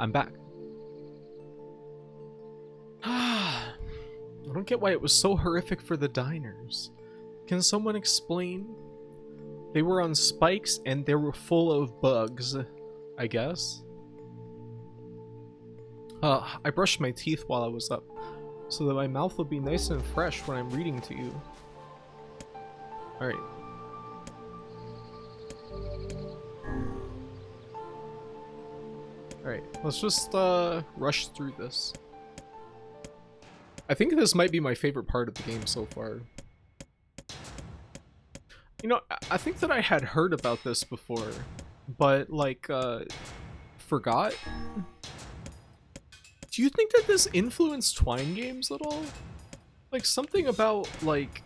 I'm back. I don't get why it was so horrific for the diners. Can someone explain? They were on spikes and they were full of bugs, I guess. I brushed my teeth while I was up, so that my mouth will be nice and fresh when I'm reading to you. Alright. Alright, let's just rush through this. I think this might be my favorite part of the game so far. You know, I think that I had heard about this before, but like, forgot. Do you think that this influenced Twine games at all? Like something about like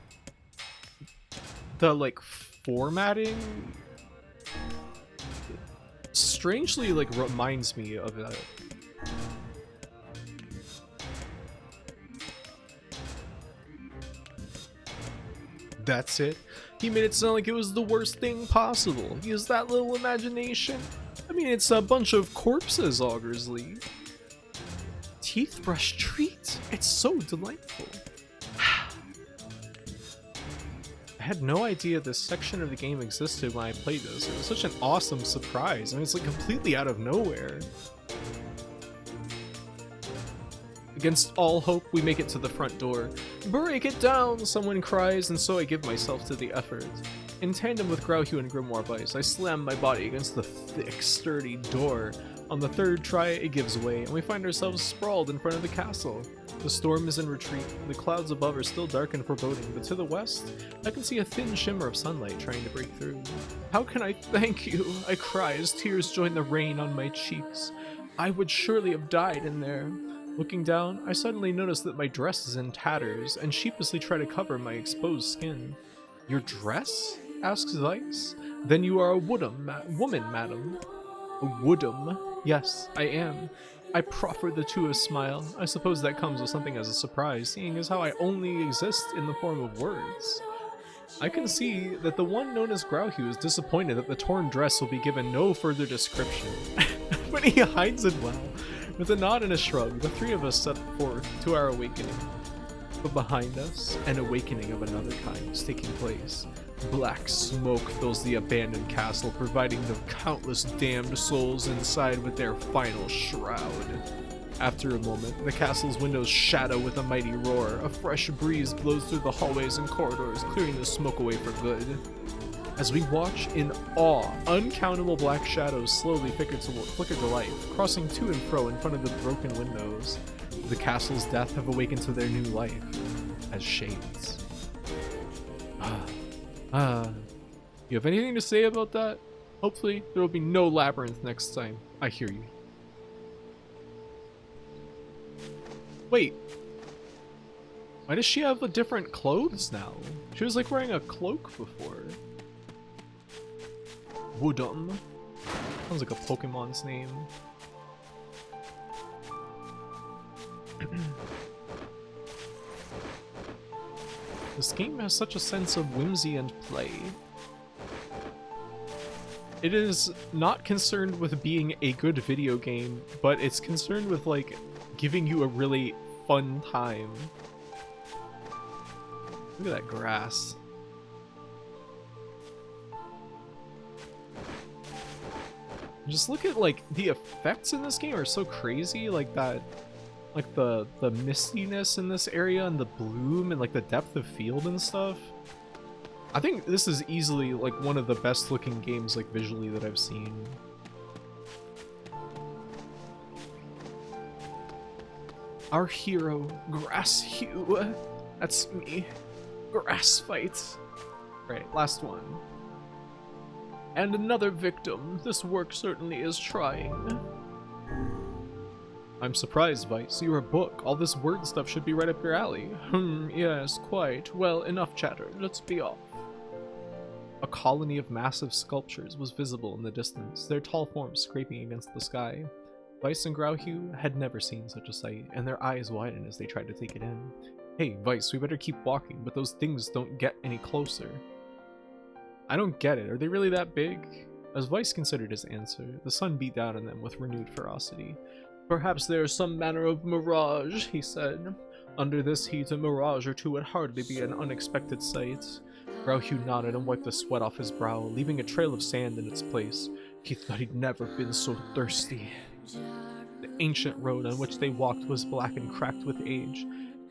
the like formatting strangely like reminds me of that. That's it. He made it sound like it was the worst thing possible. He has that little imagination. I mean, it's a bunch of corpses, Augersley. Teeth brush treat. It's so delightful. I had no idea this section of the game existed when I played this. It was such an awesome surprise. I mean, it's like completely out of nowhere. Against all hope, we make it to the front door. Break it down, someone cries, and so I give myself to the effort. In tandem with Grauhue and Grimoire Vice, I slam my body against the thick, sturdy door. On the third try, it gives way, and we find ourselves sprawled in front of the castle. The storm is in retreat. The clouds above are still dark and foreboding, but to the west, I can see a thin shimmer of sunlight trying to break through. How can I thank you? I cry as tears join the rain on my cheeks. I would surely have died in there. Looking down, I suddenly notice that my dress is in tatters, and sheepishly try to cover my exposed skin. Your dress? Asks Vice. Then you are a woman, madam. A woodum? Yes, I am. I proffer the two a smile. I suppose that comes with something as a surprise, seeing as how I only exist in the form of words. I can see that the one known as Grauhue is disappointed that the torn dress will be given no further description. But he hides it well. With a nod and a shrug, the three of us set forth to our awakening. But behind us, an awakening of another kind is taking place. Black smoke fills the abandoned castle, providing the countless damned souls inside with their final shroud. After a moment, the castle's windows shadow with a mighty roar. A fresh breeze blows through the hallways and corridors, clearing the smoke away for good. As we watch in awe, uncountable black shadows slowly flicker to life, crossing to and fro in front of the broken windows. The castle's death have awakened to their new life as shades. You have anything to say about that? Hopefully, there will be no labyrinth next time. I hear you. Wait. Why does she have a different clothes now? She was like wearing a cloak before. Woodum. Sounds like a Pokemon's name. This game has such a sense of whimsy and play. It is not concerned with being a good video game, but it's concerned with like giving you a really fun time. Look at that grass. Just look at like the effects in this game are so crazy, like that, like the mistiness in this area and the bloom and like the depth of field and stuff. I think this is easily like one of the best looking games like visually that I've seen. Our hero, Grasshue. That's me. Grass fight. Right, last one. And another victim. This work certainly is trying. I'm surprised, Vice. You're a book. All this word stuff should be right up your alley. Yes, quite. Well, enough chatter. Let's be off. A colony of massive sculptures was visible in the distance, their tall forms scraping against the sky. Vice and Grauhue had never seen such a sight, and their eyes widened as they tried to take it in. Hey, Vice, we better keep walking, but those things don't get any closer. I don't get it. Are they really that big? As Vice considered his answer, the sun beat down on them with renewed ferocity. Perhaps there is some manner of mirage, he said. Under this heat, a mirage or two would hardly be an unexpected sight. Grauhugh nodded and wiped the sweat off his brow, leaving a trail of sand in its place. He thought he'd never been so thirsty. The ancient road on which they walked was black and cracked with age.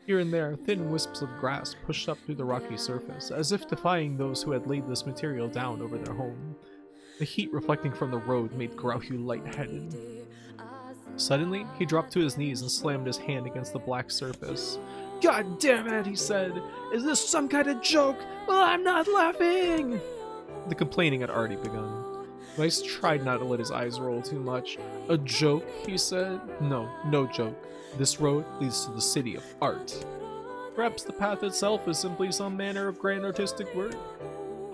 Here and there, thin wisps of grass pushed up through the rocky surface, as if defying those who had laid this material down over their home. The heat reflecting from the road made Grauhugh lightheaded. Suddenly, he dropped to his knees and slammed his hand against the black surface. "God damn it," he said. "Is this some kind of joke? Well, I'm not laughing!" The complaining had already begun. Weiss tried not to let his eyes roll too much. "A joke?" he said. "No, no joke. This road leads to the city of art. Perhaps the path itself is simply some manner of grand artistic work."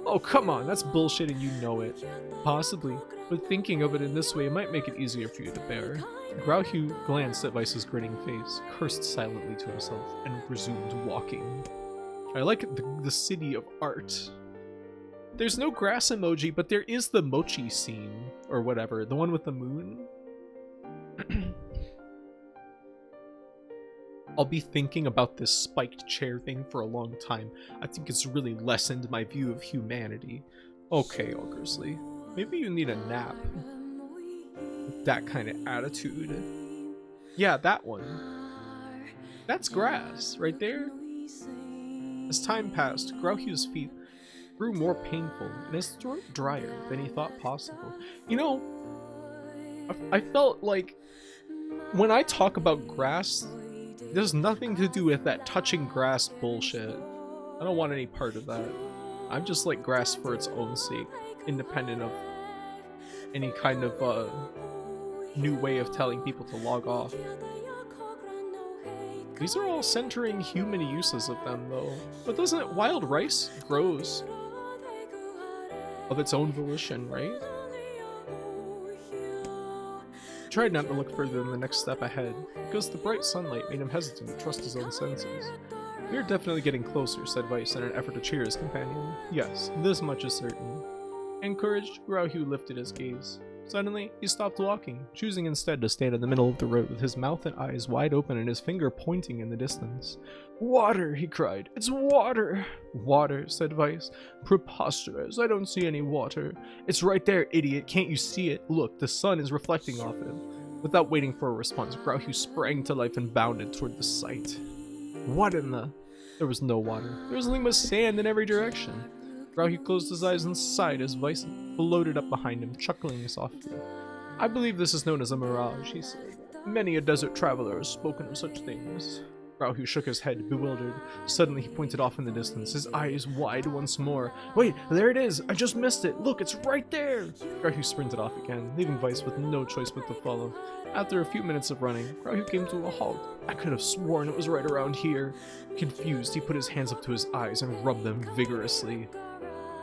"Oh, come on, that's bullshit and you know it." "Possibly, but thinking of it in this way might make it easier for you to bear." Grauhugh glanced at Weiss's grinning face, cursed silently to himself, and resumed walking. I like the city of art. There's no grass emoji, but there is the mochi scene, or whatever, the one with the moon. I'll be thinking about this spiked chair thing for a long time. I think it's really lessened my view of humanity. Okay, Ogresley, maybe you need a nap. With that kind of attitude. Yeah, that one. That's grass, right there. As time passed, Grauhugh's feet grew more painful and his throat drier than he thought possible. You know, I felt like when I talk about grass, there's nothing to do with that touching grass bullshit. I don't want any part of that. I'm just like grass for its own sake, independent of any kind of new way of telling people to log off. These are all centering human uses of them, though. But doesn't it? Wild rice grows of its own volition, right? He tried not to look further than the next step ahead, because the bright sunlight made him hesitant to trust his own senses. "We are definitely getting closer," said Weiss in an effort to cheer his companion. "Yes, this much is certain." Encouraged, Grauhugh lifted his gaze. Suddenly, he stopped walking, choosing instead to stand in the middle of the road with his mouth and eyes wide open and his finger pointing in the distance. "Water!" he cried. "It's water!" "Water," said Weiss. "Preposterous. I don't see any water." "It's right there, idiot. Can't you see it? Look, the sun is reflecting off it." Without waiting for a response, Grauhugh sprang to life and bounded toward the sight. What in the... There was no water. There was nothing but sand in every direction. Grauhugh closed his eyes and sighed as Weiss floated up behind him, chuckling softly. "I believe this is known as a mirage," he said. "Many a desert traveler has spoken of such things." Grauhugh shook his head, bewildered. Suddenly he pointed off in the distance, his eyes wide once more. "Wait, there it is! I just missed it! Look, it's right there!" Grauhugh sprinted off again, leaving Weiss with no choice but to follow. After a few minutes of running, Grauhugh came to a halt. "I could have sworn it was right around here." Confused, he put his hands up to his eyes and rubbed them vigorously.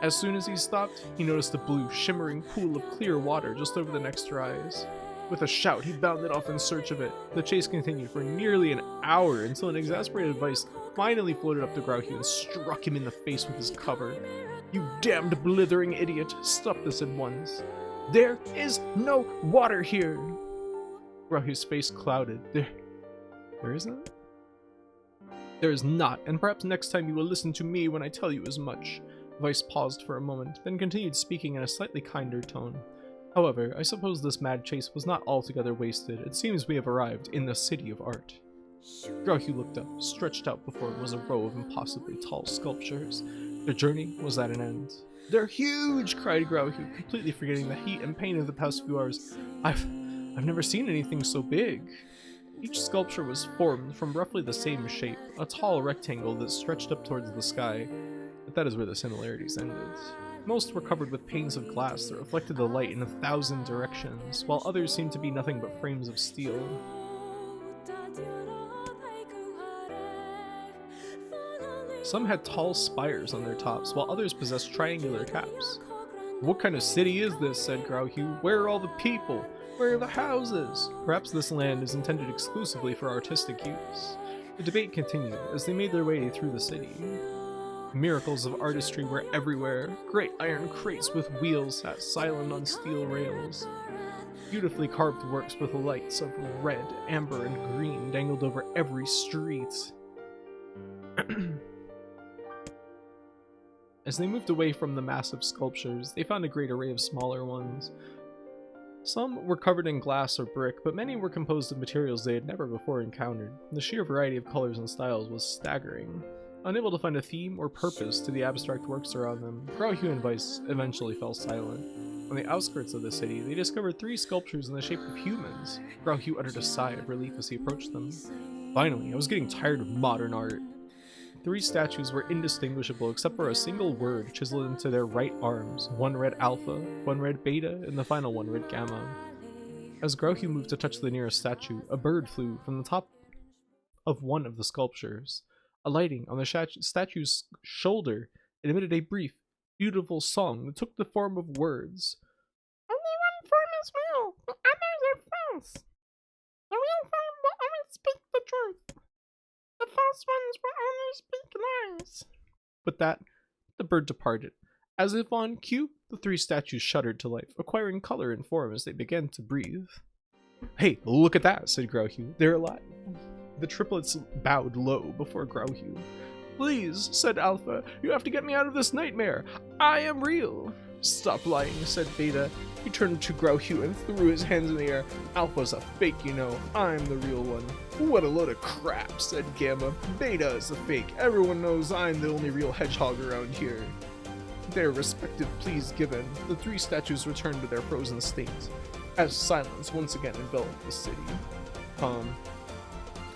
As soon as he stopped, he noticed a blue, shimmering pool of clear water just over the next rise. With a shout, he bounded off in search of it. The chase continued for nearly an hour until an exasperated Weiss finally floated up to Grauhugh and struck him in the face with his cover. "You damned blithering idiot! Stop this at once! There is no water here!" Grauhugh's face clouded. There isn't? "There is not, and perhaps next time you will listen to me when I tell you as much." Weiss paused for a moment, then continued speaking in a slightly kinder tone. "However, I suppose this mad chase was not altogether wasted. It seems we have arrived in the city of art." Grauhugh looked up. Stretched out before it was a row of impossibly tall sculptures. Their journey was at an end. "They're huge!" cried Grauhugh, completely forgetting the heat and pain of the past few hours. I've never seen anything so big." Each sculpture was formed from roughly the same shape, a tall rectangle that stretched up towards the sky. But that is where the similarities ended. Most were covered with panes of glass that reflected the light in 1,000 directions, while others seemed to be nothing but frames of steel. Some had tall spires on their tops, while others possessed triangular caps. "What kind of city is this?" said Grauhugh. "Where are all the people? Where are the houses?" Perhaps this land is intended exclusively for artistic use. The debate continued as they made their way through the city. Miracles of artistry were everywhere. Great iron crates with wheels sat silent on steel rails. Beautifully carved works with lights of red, amber, and green dangled over every street. As they moved away from the massive sculptures, they found a great array of smaller ones. Some were covered in glass or brick, but many were composed of materials they had never before encountered. The sheer variety of colors and styles was staggering. Unable to find a theme or purpose to the abstract works around them, Grauhue and Weiss eventually fell silent. On the outskirts of the city, they discovered 3 sculptures in the shape of humans. Grauhue uttered a sigh of relief as he approached them. Finally, I was getting tired of modern art. 3 statues were indistinguishable except for a single word chiseled into their right arms. One read Alpha, one read Beta, and the final one read Gamma. As Grauhue moved to touch the nearest statue, a bird flew from the top of one of the sculptures. Alighting on the statue's shoulder, it emitted a brief, beautiful song that took the form of words. Only one form is real, the others are false. The real form will always speak the truth. The false ones will only speak lies. With that, the bird departed. As if on cue, the 3 statues shuddered to life, acquiring color and form as they began to breathe. Hey, look at that, said Grauhue. They're alive. The triplets bowed low before Grauhue. Please, said Alpha, you have to get me out of this nightmare. I am real. Stop lying, said Beta. He turned to Grauhue and threw his hands in the air. Alpha's a fake, you know. I'm the real one. What a load of crap, said Gamma. Beta is a fake. Everyone knows I'm the only real hedgehog around here. Their respective pleas given, the 3 statues returned to their frozen states, as silence once again enveloped the city.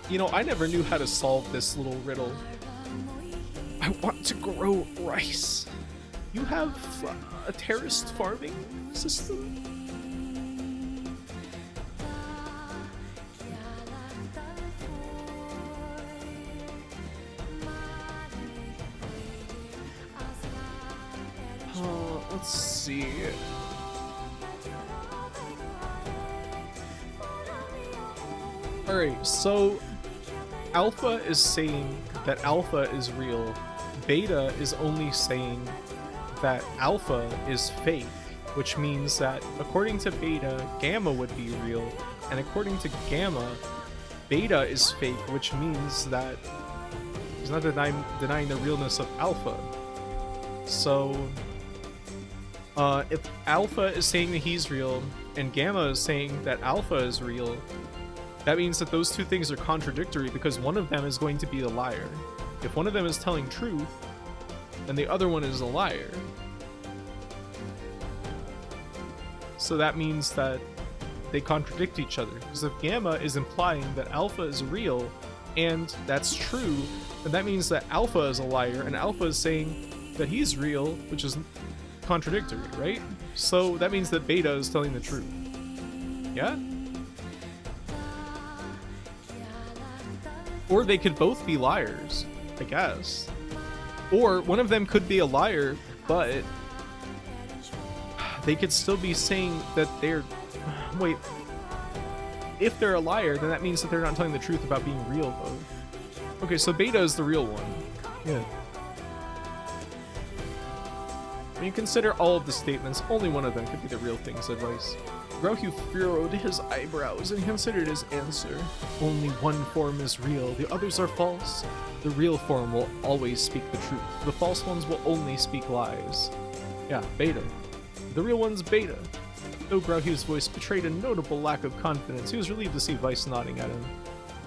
You know, I never knew how to solve this little riddle. I want to grow rice. You have a terraced farming system? Let's see. Alright, so Alpha is saying that Alpha is real. Beta is only saying that Alpha is fake, which means that according to Beta, Gamma would be real, and according to Gamma, Beta is fake, which means that he's not denying the realness of Alpha. So, if Alpha is saying that he's real, and Gamma is saying that Alpha is real, that means that those 2 things are contradictory because one of them is going to be a liar. If one of them is telling truth, then the other one is a liar. So that means that they contradict each other. Because if Gamma is implying that Alpha is real, and that's true, then that means that Alpha is a liar, and Alpha is saying that he's real, which is contradictory, right? So that means that Beta is telling the truth. Yeah? Or they could both be liars, I guess. Or one of them could be a liar, but they could still be saying that they're... Wait. If they're a liar, then that means that they're not telling the truth about being real, though. Okay, so Beta is the real one. Yeah. When you consider all of the statements, only one of them could be the real thing, said Weiss. Grauhue furrowed his eyebrows and considered his answer. Only one form is real, the others are false. The real form will always speak the truth. The false ones will only speak lies. Yeah, Beta. The real one's Beta. Though Grauhue's voice betrayed a notable lack of confidence, he was relieved to see Weiss nodding at him.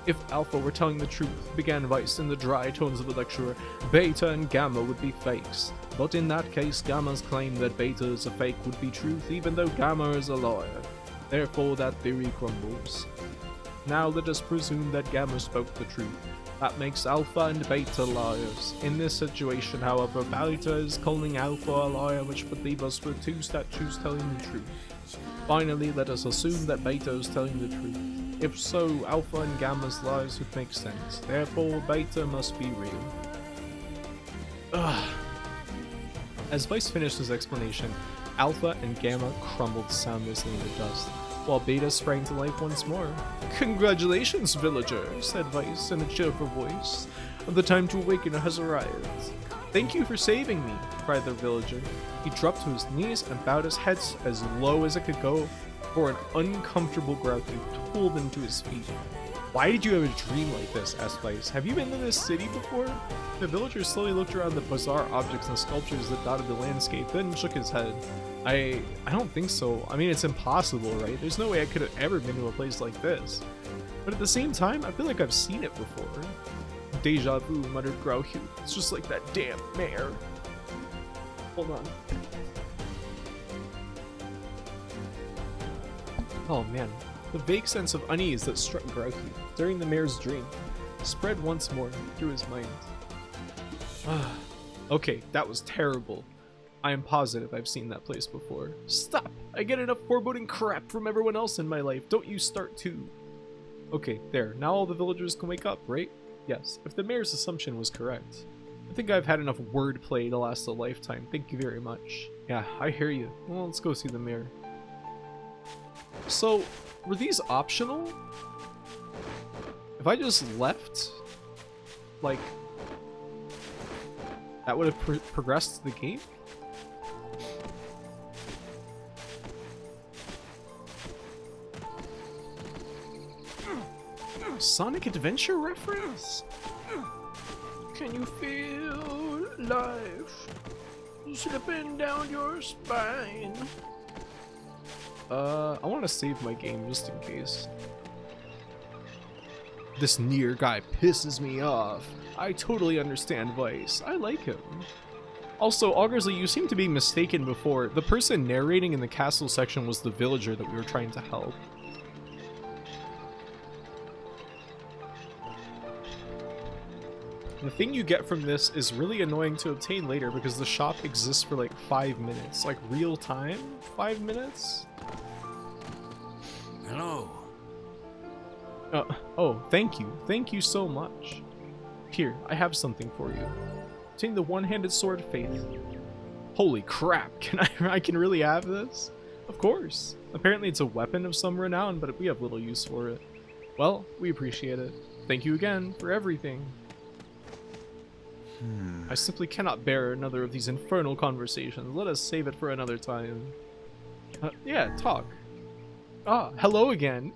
If Alpha were telling the truth, began Weiss in the dry tones of a lecturer, Beta and Gamma would be fakes. But in that case, Gamma's claim that Beta is a fake would be truth, even though Gamma is a liar. Therefore, that theory crumbles. Now let us presume that Gamma spoke the truth. That makes Alpha and Beta liars. In this situation, however, Beta is calling Alpha a liar, which would leave us with 2 statues telling the truth. Finally, let us assume that Beta is telling the truth. If so, Alpha and Gamma's lies would make sense. Therefore, Beta must be real. Ugh. As Weiss finished his explanation, Alpha and Gamma crumbled soundlessly into dust, while Beta sprang to life once more. Congratulations, villager, said Weiss in a cheerful voice. The time to awaken has arrived. Thank you for saving me, cried the villager. He dropped to his knees and bowed his head as low as it could go. for an uncomfortable Grouchy pulled him to his feet. Why did you have a dream like this? Asked Vice. Have you been to this city before? The villager slowly looked around the bizarre objects and sculptures that dotted the landscape, then shook his head. I don't think so. I mean, it's impossible, right? There's no way I could have ever been to a place like this. But at the same time, I feel like I've seen it before. Deja vu, muttered Grouchy. It's just like that damn mare. Hold on. Oh man. The vague sense of unease that struck Grouchy during the mare's dream spread once more through his mind. Okay, that was terrible. I am positive I've seen that place before. Stop! I get enough foreboding crap from everyone else in my life. Don't you start too. Okay, there. Now all the villagers can wake up, right? Yes, if the mayor's assumption was correct. I think I've had enough wordplay to last a lifetime. Thank you very much. Yeah, I hear you. Well, let's go see the mayor. So, were these optional? If I just left, like, that would have progressed the game? Sonic Adventure reference? Can you feel life slipping down your spine? I want to save my game just in case. This NieR guy pisses me off. I totally understand Vice. I like him. Also, Augersley, you seem to be mistaken before. The person narrating in the castle section was the villager that we were trying to help. The thing you get from this is really annoying to obtain later because the shop exists for like 5 minutes. Like real time? 5 minutes? Hello. Oh, thank you. Thank you so much. Here, I have something for you. Obtain the one-handed sword Faith. Holy crap, I can really have this? Of course. Apparently it's a weapon of some renown, but we have little use for it. Well, we appreciate it. Thank you again for everything. I simply cannot bear another of these infernal conversations. Let us save it for another time. Yeah, talk. Ah, hello again.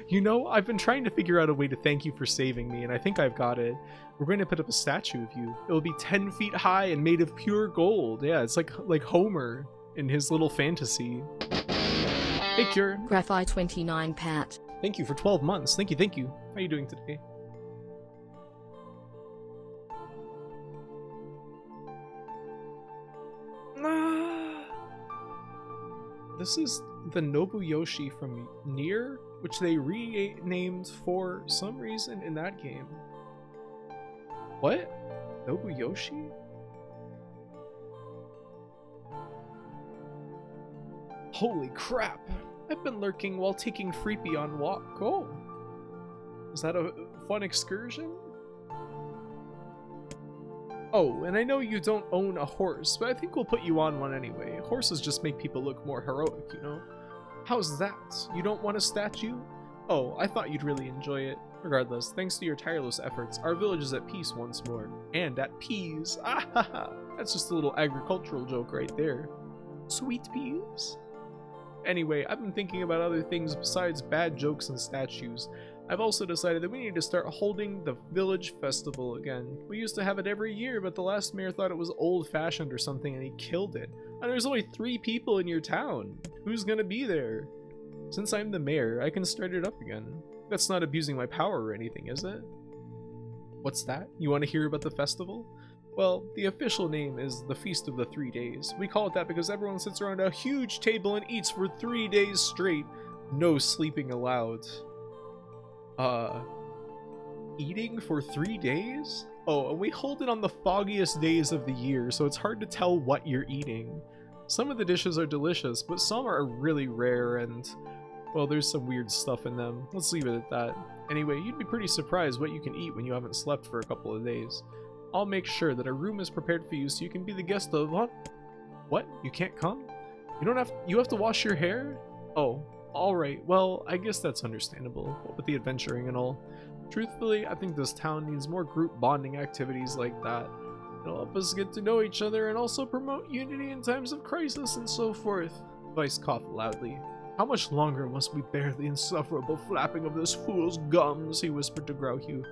You know, I've been trying to figure out a way to thank you for saving me, and I think I've got it. We're going to put up a statue of you. It will be 10 feet high and made of pure gold. Yeah, it's like Homer in his little fantasy. Hey, Cure. Graphite 29 Pat. Thank you for 12 months. Thank you, thank you. How are you doing today? This is the Nobuyoshi from NieR, which they renamed for some reason in that game. What? Nobuyoshi? Holy crap! I've been lurking while taking Freepy on walk. Oh! Was that a fun excursion? Oh, and I know you don't own a horse, but I think we'll put you on one anyway. Horses just make people look more heroic, you know? How's that? You don't want a statue? Oh, I thought you'd really enjoy it. Regardless, thanks to your tireless efforts, our village is at peace once more. And at peas! Ah ha ha! That's just a little agricultural joke right there. Sweet peas? Anyway, I've been thinking about other things besides bad jokes and statues. I've also decided that we need to start holding the village festival again. We used to have it every year, but the last mayor thought it was old-fashioned or something and he killed it. And there's only 3 people in your town. Who's gonna be there? Since I'm the mayor, I can start it up again. That's not abusing my power or anything, is it? What's that? You want to hear about the festival? Well, the official name is the Feast of the 3 Days. We call it that because everyone sits around a huge table and eats for 3 days straight. No sleeping allowed. Eating for 3 days? Oh, and we hold it on the foggiest days of the year, so it's hard to tell what you're eating. Some of the dishes are delicious, but some are really rare and, well, there's some weird stuff in them. Let's leave it at that. Anyway, you'd be pretty surprised what you can eat when you haven't slept for a couple of days. I'll make sure that a room is prepared for you so you can be the guest of... What? You can't come? You have to wash your hair? Oh. Alright, well, I guess that's understandable, what with the adventuring and all. Truthfully, I think this town needs more group bonding activities like that. It'll help us get to know each other and also promote unity in times of crisis and so forth. Vice coughed loudly. How much longer must we bear the insufferable flapping of this fool's gums? He whispered to Grauhue.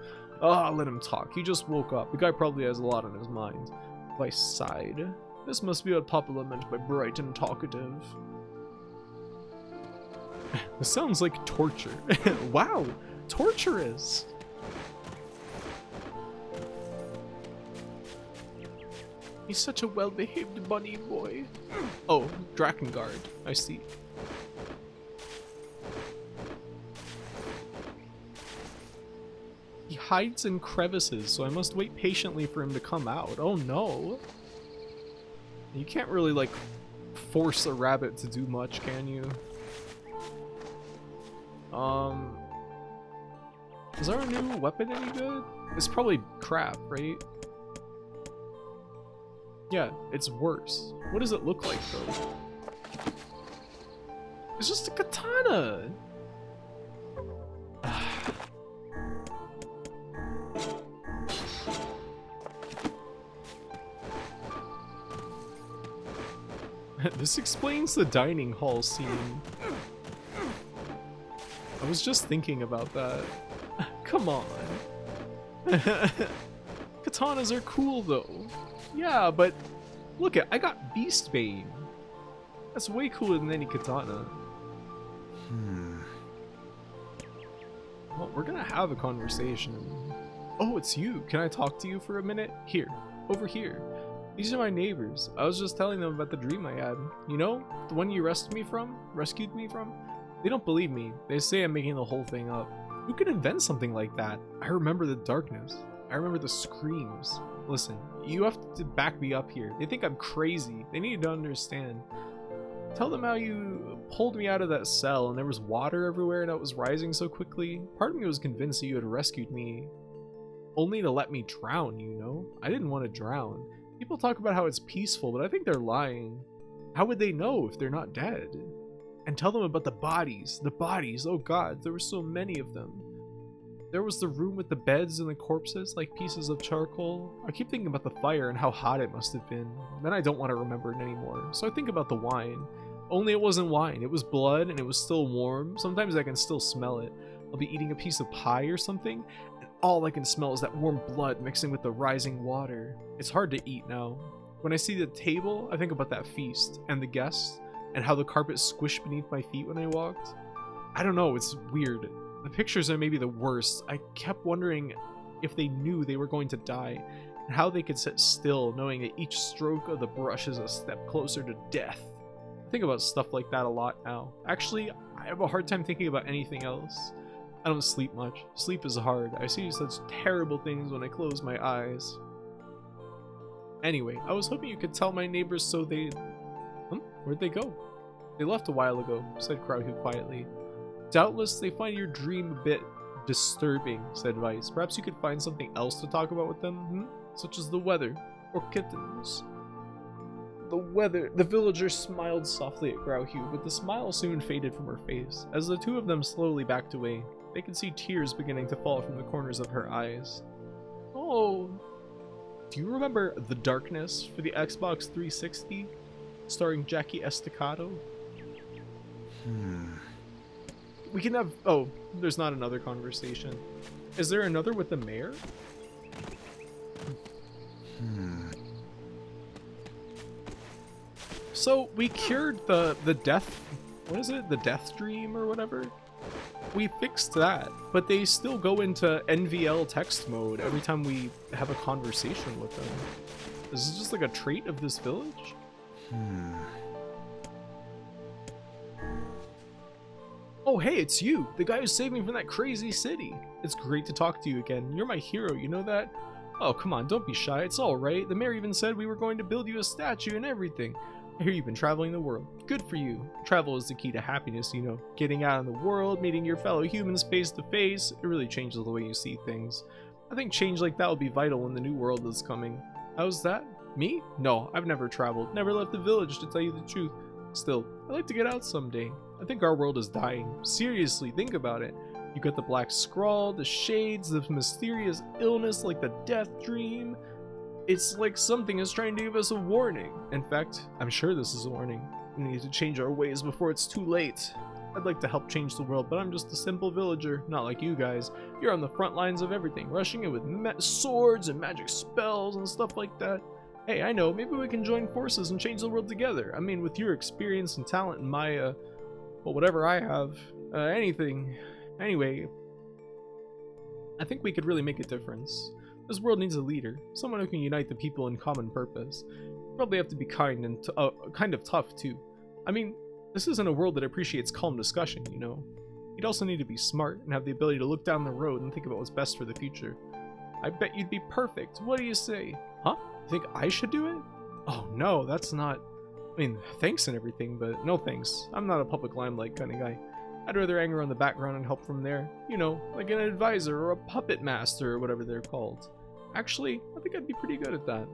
Ah, let him talk. He just woke up. The guy probably has a lot on his mind. Weiss sighed. This must be what Popula meant by bright and talkative. This sounds like torture. Wow, torturous. He's such a well-behaved bunny boy. Oh, Drakengard. I see. He hides in crevices, so I must wait patiently for him to come out. Oh no. You can't really, like, force a rabbit to do much, can you? Is our new weapon any good? It's probably crap, right? Yeah, it's worse. What does it look like, though? It's just a katana! This explains the dining hall scene. I was just thinking about that. Come on. Katanas are cool though. Yeah, but look at, I got Beastbane. That's way cooler than any katana. Well, we're gonna have a conversation. Oh, it's you. Can I talk to you for a minute? Here, over here. These are my neighbors. I was just telling them about the dream I had. You know, the one you rescued me from? They don't believe me. They say I'm making the whole thing up. Who could invent something like that? I remember the darkness. I remember the screams. Listen, you have to back me up here. They think I'm crazy. They need to understand. Tell them how you pulled me out of that cell and there was water everywhere and it was rising so quickly. Part of me was convinced that you had rescued me only to let me drown, you know? I didn't want to drown. People talk about how it's peaceful, but I think they're lying. How would they know if they're not dead? And tell them about the bodies. The bodies, oh god, there were so many of them. There was the room with the beds and the corpses, like pieces of charcoal. I keep thinking about the fire and how hot it must have been. Then I don't want to remember it anymore. So I think about the wine. Only it wasn't wine. It was blood and it was still warm. Sometimes I can still smell it. I'll be eating a piece of pie or something, and all I can smell is that warm blood mixing with the rising water. It's hard to eat now. When I see the table, I think about that feast and the guests and how the carpet squished beneath my feet when I walked. I don't know, it's weird. The pictures are maybe the worst. I kept wondering if they knew they were going to die and how they could sit still knowing that each stroke of the brush is a step closer to death. I think about stuff like that a lot now. Actually, I have a hard time thinking about anything else. I don't sleep much. Sleep is hard. I see such terrible things when I close my eyes. Anyway, I was hoping you could tell my neighbors so they... Where'd they go? They left a while ago, said Grauhue quietly. Doubtless they find your dream a bit disturbing, said Weiss. Perhaps you could find something else to talk about with them, such as the weather, or kittens. The weather. The villager smiled softly at Grauhue, but the smile soon faded from her face. As the two of them slowly backed away, they could see tears beginning to fall from the corners of her eyes. Oh, do you remember The Darkness for the Xbox 360, starring Jackie Estacado? We can have... Oh, there's not another conversation. Is there another with the mayor? So, we cured the death... What is it? The death dream or whatever? We fixed that, but they still go into NVL text mode every time we have a conversation with them. Is this just like a trait of this village? Oh, hey, it's you! The guy who saved me from that crazy city! It's great to talk to you again. You're my hero, you know that? Oh, come on, don't be shy. It's alright. The mayor even said we were going to build you a statue and everything. I hear you've been traveling the world. Good for you. Travel is the key to happiness, you know. Getting out in the world, meeting your fellow humans face to face, it really changes the way you see things. I think change like that will be vital in the new world that's coming. How's that? Me? No, I've never traveled. Never left the village, to tell you the truth. Still, I'd like to get out someday. I think our world is dying. Seriously, think about it. You got the black scrawl, the shades, the mysterious illness like the death dream. It's like something is trying to give us a warning. In fact, I'm sure this is a warning. We need to change our ways before it's too late. I'd like to help change the world, but I'm just a simple villager, not like you guys. You're on the front lines of everything, rushing in with swords and magic spells and stuff like that. Hey, I know, maybe we can join forces and change the world together. I mean, with your experience and talent and my, well, whatever I have, anything. Anyway, I think we could really make a difference. This world needs a leader, someone who can unite the people in common purpose. Probably have to be kind and kind of tough too. I mean, this isn't a world that appreciates calm discussion, you know. You'd also need to be smart and have the ability to look down the road and think about what's best for the future. I bet you'd be perfect. What do you say? Huh? You think I should do it? Oh no, that's not... I mean, thanks and everything, but no thanks. I'm not a public limelight kind of guy. I'd rather hang around the background and help from there. You know, like an advisor or a puppet master or whatever they're called. Actually, I think I'd be pretty good at that.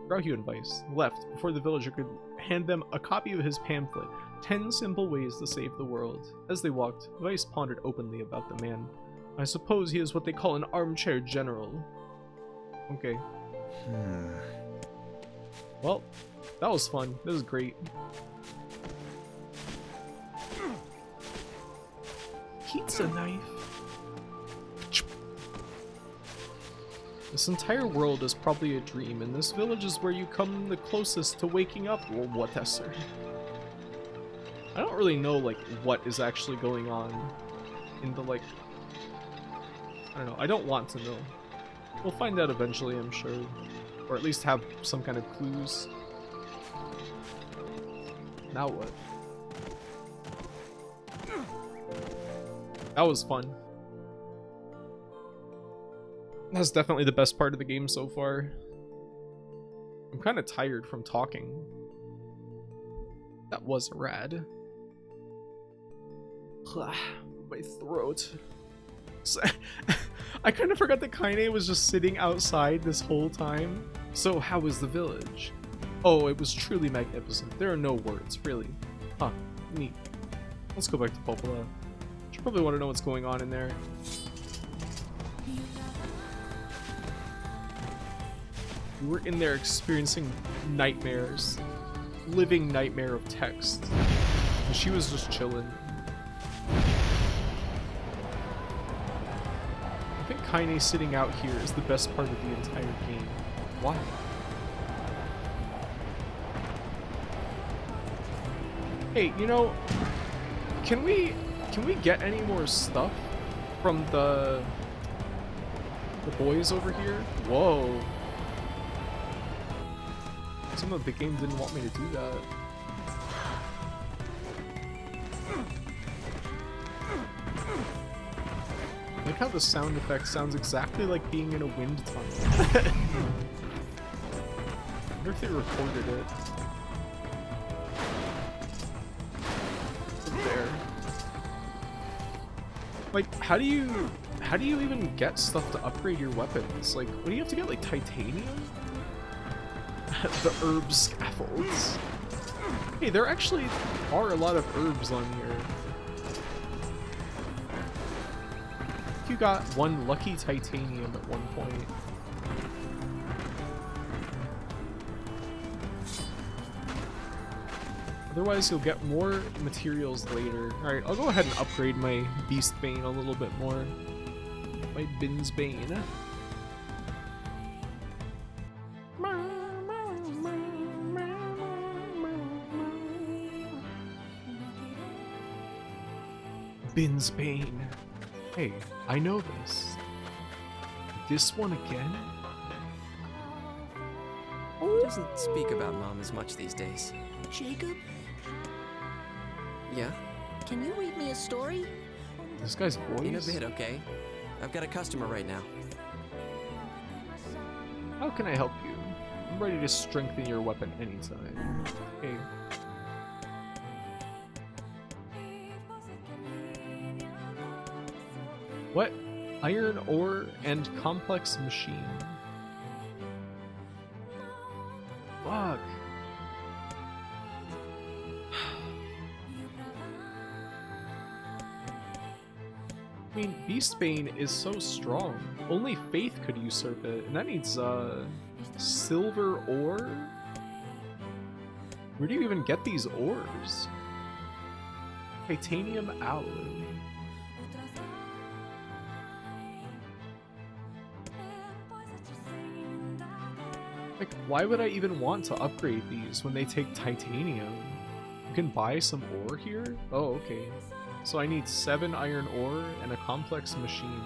Grauhue and Weiss left before the villager could hand them a copy of his pamphlet, 10 Simple Ways to Save the World. As they walked, Weiss pondered openly about the man. I suppose he is what they call an armchair general. Okay. Well, that was fun. This is great. Pizza knife. This entire world is probably a dream, and this village is where you come the closest to waking up. Well, what, Esther? I don't really know, like, what is actually going on in the, like... I don't know. I don't want to know. We'll find out eventually, I'm sure. Or at least have some kind of clues. Now what? That was fun. That's definitely the best part of the game so far. I'm kind of tired from talking. That was rad. My throat. I kind of forgot that Kaine was just sitting outside this whole time. So how was the village? Oh, it was truly magnificent. There are no words, really. Huh, neat. Let's go back to Popola. You probably want to know what's going on in there. We were in there experiencing nightmares. Living nightmare of text. And she was just chilling. I think Kaine sitting out here is the best part of the entire game. Why? Hey, you know, can we get any more stuff from the boys over here? Whoa. Some of the game didn't want me to do that. I like how the sound effect sounds exactly like being in a wind tunnel. I wonder if they recorded it. There. Like, how do you even get stuff to upgrade your weapons? Like, what do you have to get, like titanium? The herb scaffolds. Hey, there actually are a lot of herbs on here. You got one lucky titanium at one point. Otherwise, you'll get more materials later. Alright, I'll go ahead and upgrade my Beast Bane a little bit more. My Bin's Bane. Bin's Bane. Hey, I know this. This one again? Doesn't speak about Mom as much these days. Jacob, Yeah? can you read me a story? This guy's voice? In a bit, okay? I've got a customer right now. How can I help you? I'm ready to strengthen your weapon anytime. Hey. What? Iron ore and complex machine. Fuck. I mean, Beastbane is so strong. Only Faith could usurp it, and that needs, silver ore? Where do you even get these ores? Titanium alloy. Like, why would I even want to upgrade these when they take titanium? You can buy some ore here? Oh, okay. So I need 7 iron ore and a complex machine.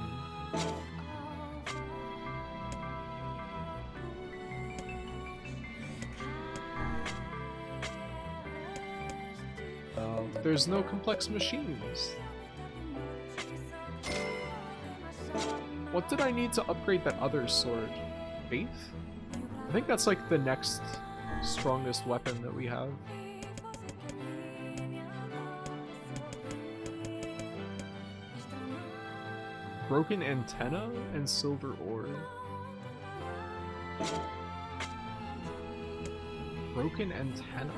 There's no complex machines. What did I need to upgrade that other sword? Faith? I think that's like the next strongest weapon that we have. Broken antenna and silver ore. Broken antenna.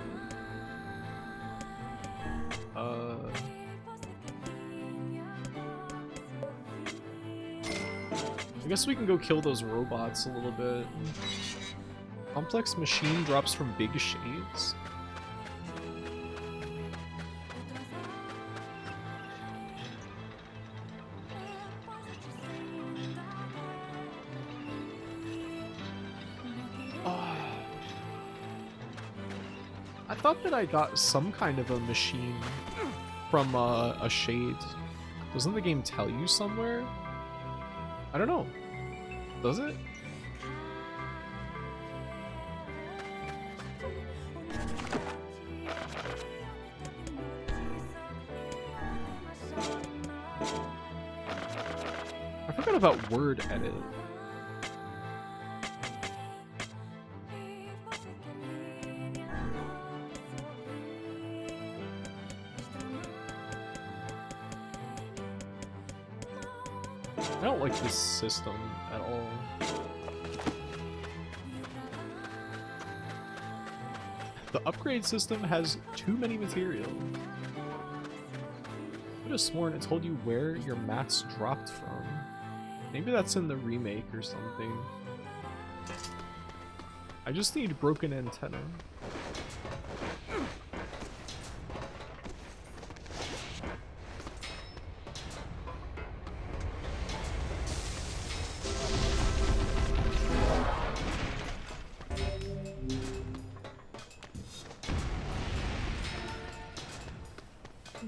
I guess we can go kill those robots a little bit. Complex machine drops from big shades. I thought that I got some kind of a machine from a shade. Doesn't the game tell you somewhere? I don't know. Does it? I forgot about word edit. I don't like this system at all. The upgrade system has too many materials. I could have sworn it told you where your mats dropped from. Maybe that's in the remake or something. I just need broken antenna.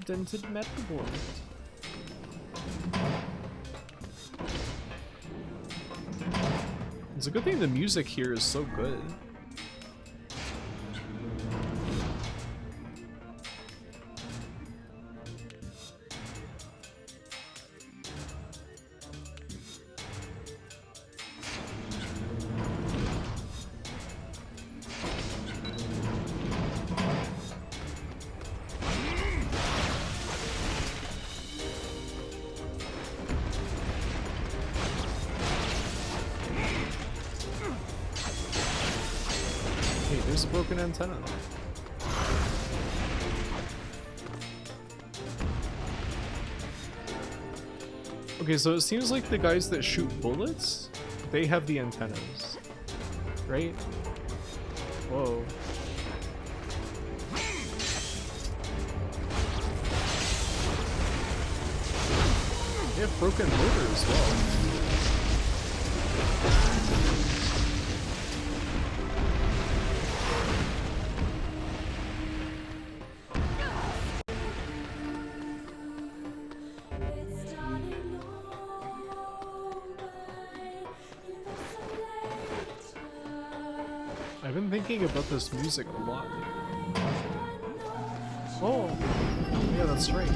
Dented metalboard. It's a good thing the music here is so good. There's a broken antenna. Okay, so it seems like the guys that shoot bullets, they have the antennas, right? Whoa. They have broken motor as well. I've been thinking about this music a lot. Oh, yeah, that's right.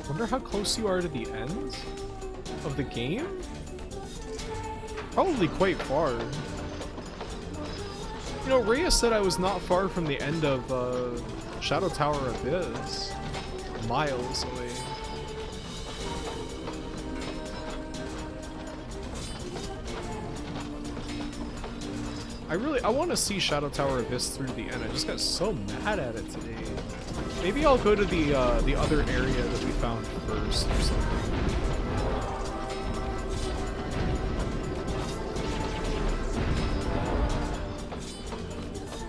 Wonder how close you are to the end of the game? Probably quite far. You know, Rhea said I was not far from the end of Shadow Tower Abyss. Miles away. I want to see Shadow Tower Abyss through the end. I just got so mad at it today. Maybe I'll go to the other area that we found first or something.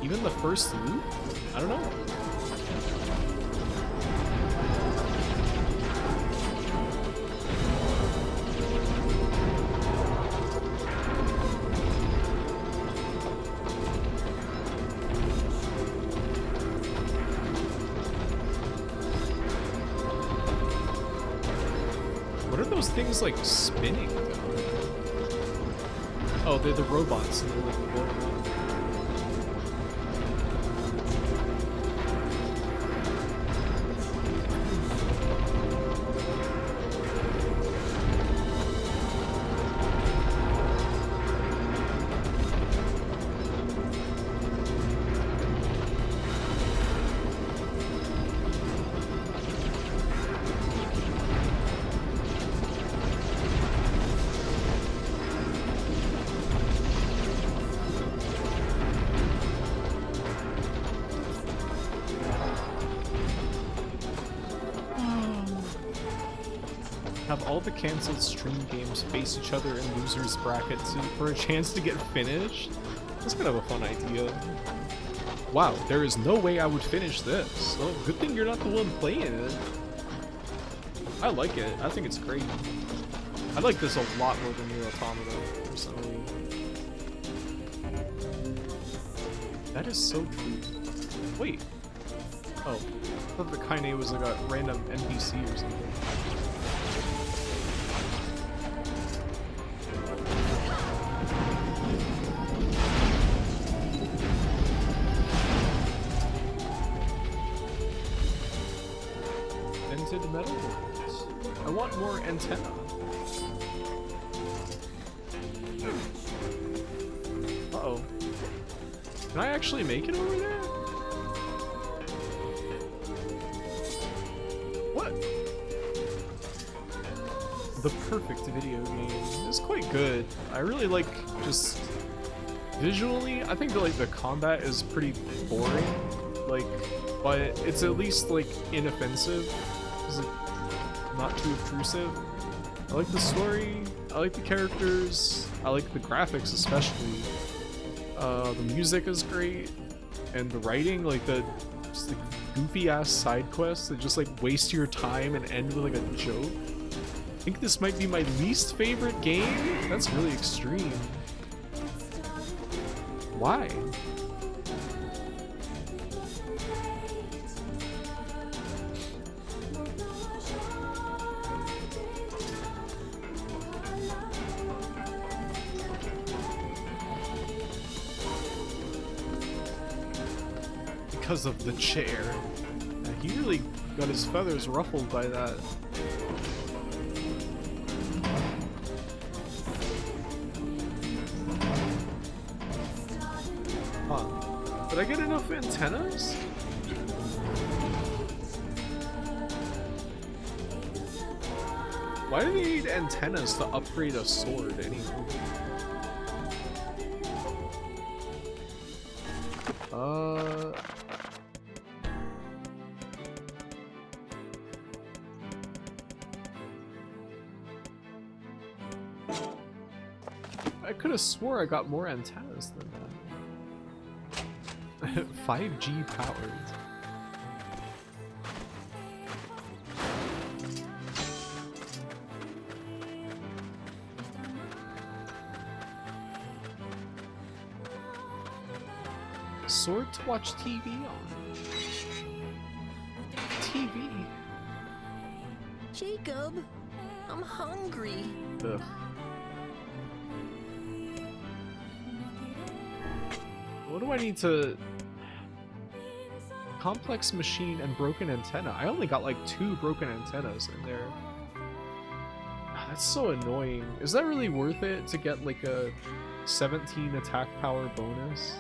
Even the first loop? I don't know. What are those things like spinning down? Oh, they're the robots and they're like going around. Have all the cancelled stream games face each other in losers brackets for a chance to get finished? That's kind of a fun idea. Wow, there is no way I would finish this. Well, good thing you're not the one playing it. I like it. I think it's great. I like this a lot more than NieR Automata, personally. That is so true. Wait. Oh, I thought the Kaine was like a random NPC or something. Vented metal boards. I want more antenna. Uh-oh. Can I actually make it over there? What? The perfect video game. It's quite good. I really like just visually, I think that like the combat is pretty boring. Like, but it's at least like inoffensive. It's like not too obtrusive. I like the story, I like the characters, I like the graphics especially. The music is great, and the writing, like the just like goofy ass side quests that just like waste your time and end with like a joke. I think this might be my least favorite game. That's really extreme. Why? Because of the chair. Yeah, he really got his feathers ruffled by that. Huh. Did I get enough antennas? Why do they need antennas to upgrade a sword anyway? I could have swore I got more antennas than that. 5G powered. Sword to watch TV on. TV. Jacob, I'm hungry. Ugh. What do I need to... Complex machine and broken antenna. I only got like 2 broken antennas in there. That's so annoying. Is that really worth it to get like a 17 attack power bonus?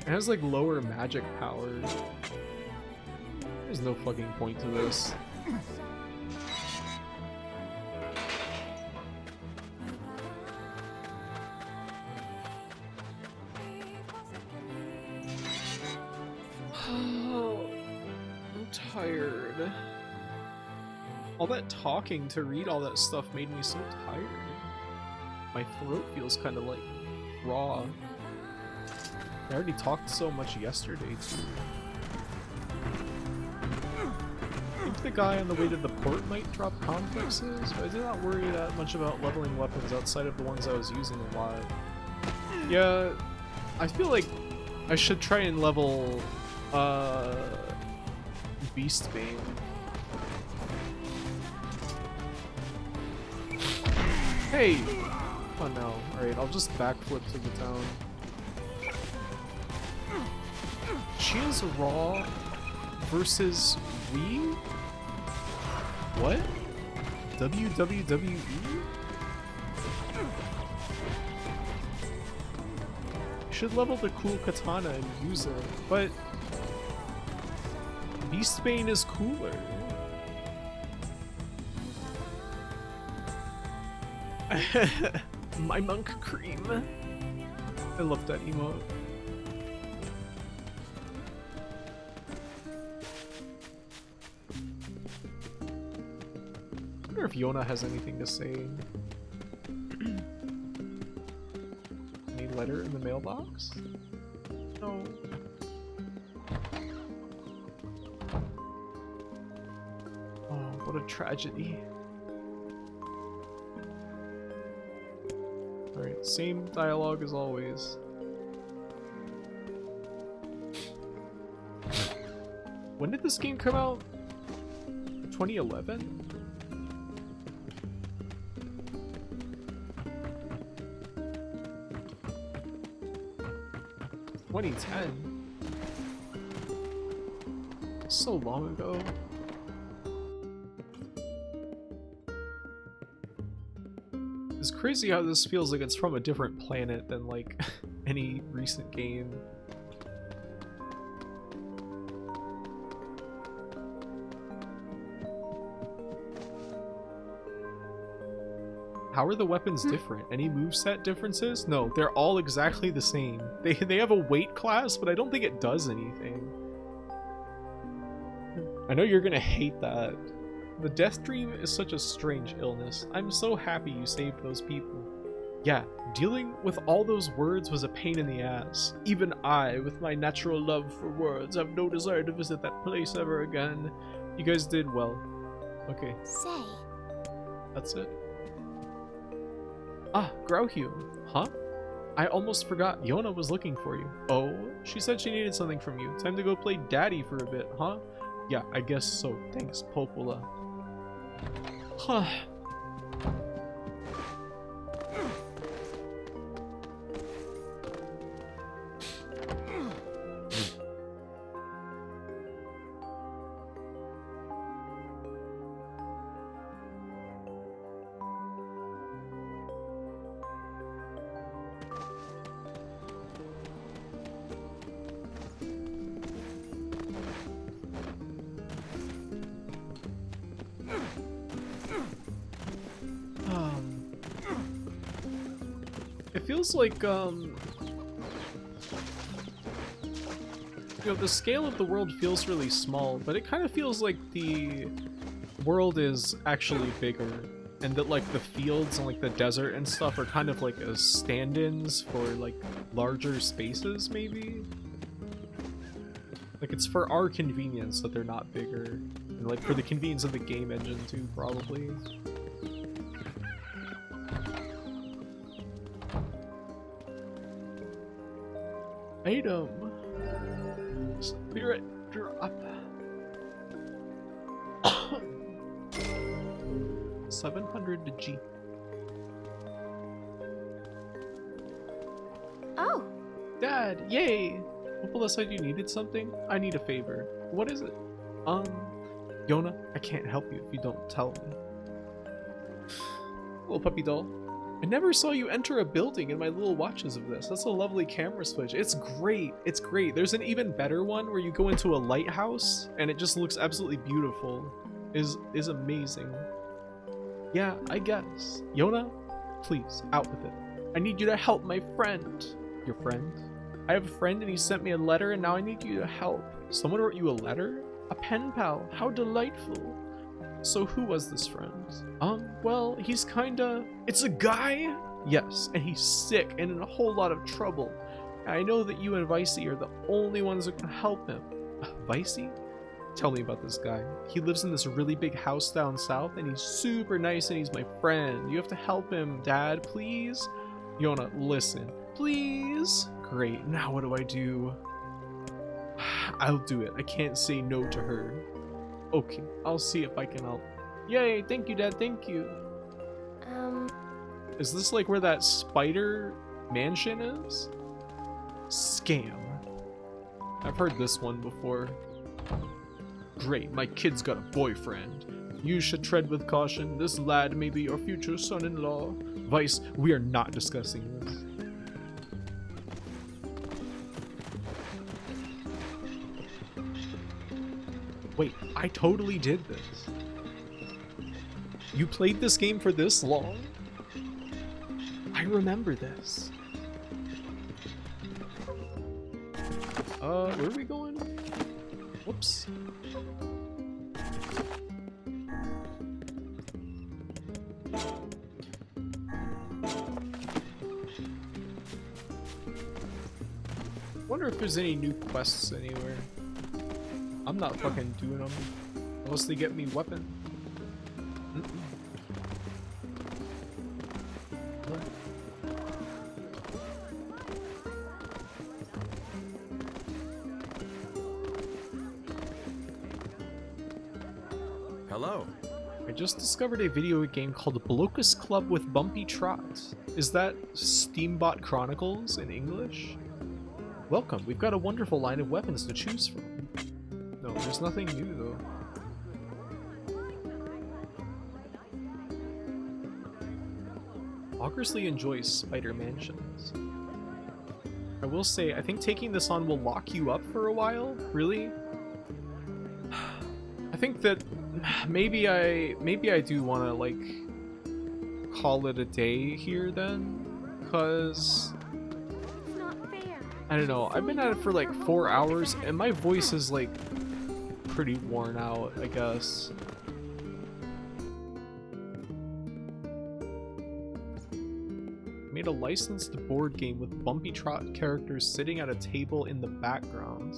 It has like lower magic power. There's no fucking point to this. tired. All that talking to read all that stuff made me so tired. My throat feels kind of like raw. I already talked so much yesterday too. I think the guy on the way to the port might drop complexes, but I did not worry that much about leveling weapons outside of the ones I was using a lot. Yeah, I feel like I should try and level Beastbane. Hey! Oh no. Alright, I'll just backflip to the town. She is Raw versus we? What? WWE? Should level the cool katana and use it, but Beastbane is cooler. My monk cream. I love that emote. I wonder if Yona has anything to say. Any letter in the mailbox? No. Oh, what a tragedy. Alright, same dialogue as always. When did this game come out? 2011? So long ago. It's crazy how this feels like it's from a different planet than like any recent game. How are the weapons different? Any moveset differences? No, they're all exactly the same. They have a weight class, but I don't think it does anything. I know you're gonna hate that. The death dream is such a strange illness. I'm so happy you saved those people. Yeah, dealing with all those words was a pain in the ass. Even I, with my natural love for words, have no desire to visit that place ever again. You guys did well. Okay. Say. That's it. Ah, Grauhue. Huh? I almost forgot. Yona was looking for you. Oh? She said she needed something from you. Time to go play daddy for a bit, huh? Yeah, I guess so. Thanks, Popola. Huh. It feels like, you know, the scale of the world feels really small, but it kind of feels like the world is actually bigger, and that, like, the fields and, like, the desert and stuff are kind of like as stand-ins for, like, larger spaces, maybe? Like, it's for our convenience that they're not bigger, and, like, for the convenience of the game engine, too, probably. Item. Spirit drop. 700 to G. Oh. Dad, yay! Popola said you needed something? I need a favor. What is it? Yona, I can't help you if you don't tell me. Little puppy doll. I never saw you enter a building in my little watches of this. That's a lovely camera switch. It's great. It's great. There's an even better one where you go into a lighthouse and it just looks absolutely beautiful. Is amazing. Yeah, I guess. Yona, please, out with it. I need you to help my friend. Your friend? I have a friend and he sent me a letter and now I need you to help. Someone wrote you a letter? A pen pal, how delightful. So who was this friend? Well, he's kinda... It's a guy? Yes, and he's sick and in a whole lot of trouble. I know that you and Vicey are the only ones that can help him. Vicey? Tell me about this guy. He lives in this really big house down south, and he's super nice, and he's my friend. You have to help him, Dad, please? Yona, listen. Please? Great, now what do I do? I'll do it. I can't say no to her. Okay, I'll see if I can help. Yay, thank you, Dad, thank you. Is this like where that spider mansion is? Scam. I've heard this one before. Great, my kid's got a boyfriend. You should tread with caution. This lad may be your future son-in-law. Vice, we are not discussing this. Wait, I totally did this. You played this game for this long? I remember this. Where are we going? Whoops. Wonder if there's any new quests anywhere. I'm not fucking doing them unless they get me weapon. Hello. I just discovered a video game called Blocus Club with Bumpy Trot. Is that Steambot Chronicles in English? Welcome, we've got a wonderful line of weapons to choose from. No, there's nothing new though. Augersley enjoys spider mansions. I will say, I think taking this on will lock you up for a while. Really? I think that maybe I do want to like call it a day here then, cause I don't know. I've been at it for like 4 hours, and my voice is like pretty worn out, I guess. Made a licensed board game with Bumpy Trot characters sitting at a table in the background.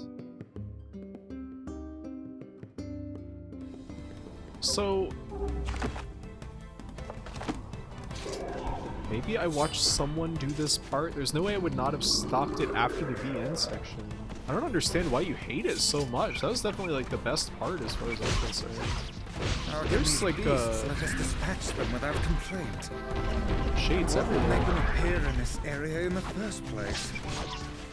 So maybe I watched someone do this part. There's no way I would not have stopped it after the VN section. I don't understand why you hate it so much. That was definitely like the best part as far as I'm concerned. There's like let us dispatch them without complaint. Shades What would everywhere. make them appear in this area in the first place?